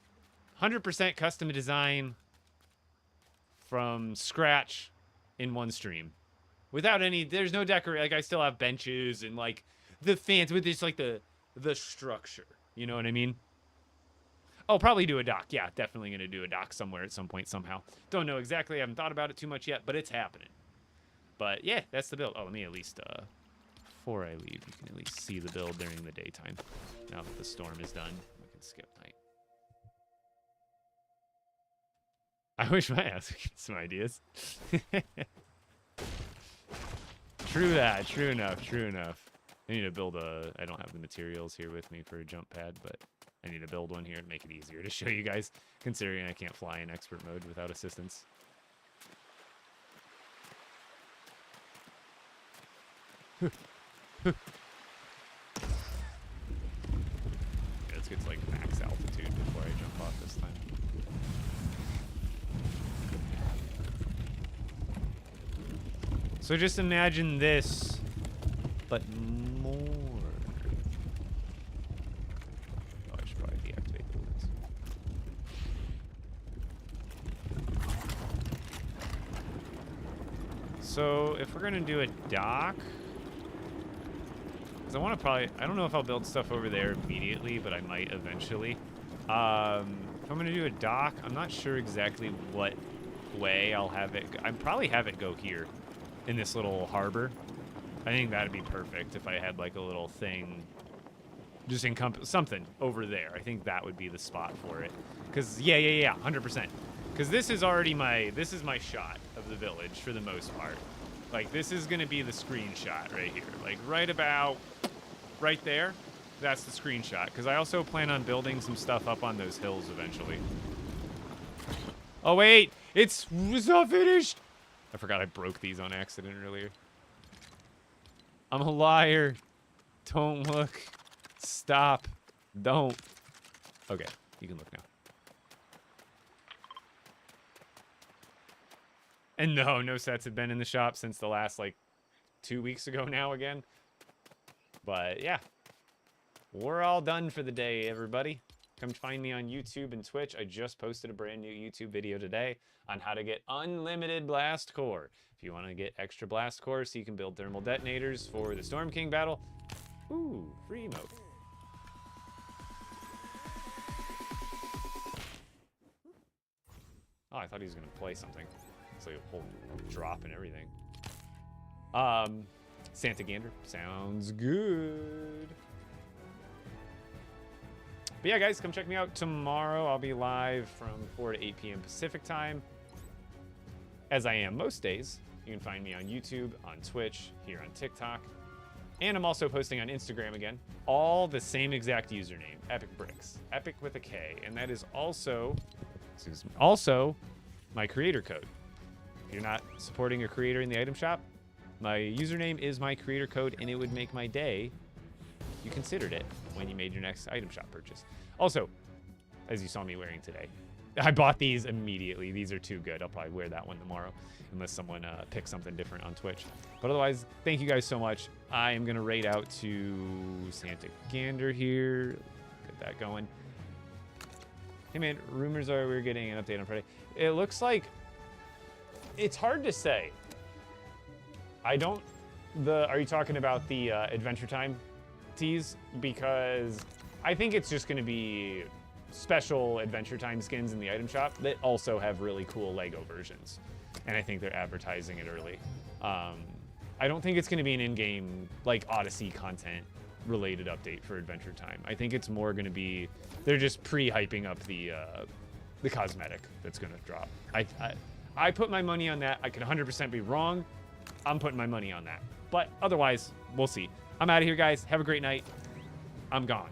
100% custom design, from scratch in one stream. Without any, there's no decorate. Like I still have benches and like the fans with just like the structure. You know what I mean? Oh, probably do a dock. Yeah, definitely gonna do a dock somewhere at some point somehow. Don't know exactly. I haven't thought about it too much yet, but it's happening. But yeah, that's the build. Oh, let me at least before I leave, you can at least see the build during the daytime. Now that the storm is done, we can skip night. I wish my ass would get some ideas. True that. True enough. True enough. I need to build a... I don't have the materials here with me for a jump pad, but I need to build one here to make it easier to show you guys, considering I can't fly in expert mode without assistance. Yeah, let's get to like max altitude before I jump off this time. So just imagine this, but more. Oh, I should probably deactivate the woods. So if we're gonna do a dock, because I want to probably, I don't know if I'll build stuff over there immediately, but I might eventually. If I'm gonna do a dock, I'm not sure exactly what way I'll have it. I'd probably have it go here in this little harbor. I think that'd be perfect if I had like a little thing just encompass something over there. I think that would be the spot for it. Because yeah, 100%. Because this is already this is my shot of the village for the most part. Like this is gonna be the screenshot right here. Like right about right there. That's the screenshot. Because I also plan on building some stuff up on those hills eventually. Oh wait, it's not finished. I forgot I broke these on accident earlier. I'm a liar. Don't look. Stop. Don't. Okay, you can look now. And no sets have been in the shop since the last, like, 2 weeks ago now again. But, yeah. We're all done for the day, everybody. Come find me on YouTube and Twitch. I just posted a brand new YouTube video today on how to get unlimited blast core. If you want to get extra blast core so you can build thermal detonators for the Storm King battle. Ooh, free emote. Oh, I thought he was going to play something. It's like a whole drop and everything. Santa Gander. Sounds good. But yeah, guys, come check me out tomorrow. I'll be live from 4 to 8 p.m. Pacific time, as I am most days. You can find me on YouTube, on Twitch, here on TikTok, and I'm also posting on Instagram again. All the same exact username, Epic Bricks, Epic with a K, and that is also, my creator code. If you're not supporting a creator in the item shop, my username is my creator code, and it would make my day. You considered it when you made your next item shop purchase. Also, as you saw me wearing today, I bought these immediately. These are too good. I'll probably wear that one tomorrow unless someone picks something different on Twitch. But otherwise, thank you guys so much. I am going to raid out to Santa Gander here. Get that going. Hey, man, rumors are we're getting an update on Friday. It looks like it's hard to say. Are you talking about the Adventure Time tease? Because I think it's just going to be special Adventure Time skins in the item shop that also have really cool LEGO versions. And I think they're advertising it early. I don't think it's going to be an in-game, like, Odyssey content related update for Adventure Time. I think it's more going to be, they're just pre-hyping up the cosmetic that's going to drop. I put my money on that. I could 100% be wrong. I'm putting my money on that. But otherwise, we'll see. I'm out of here, guys. Have a great night. I'm gone.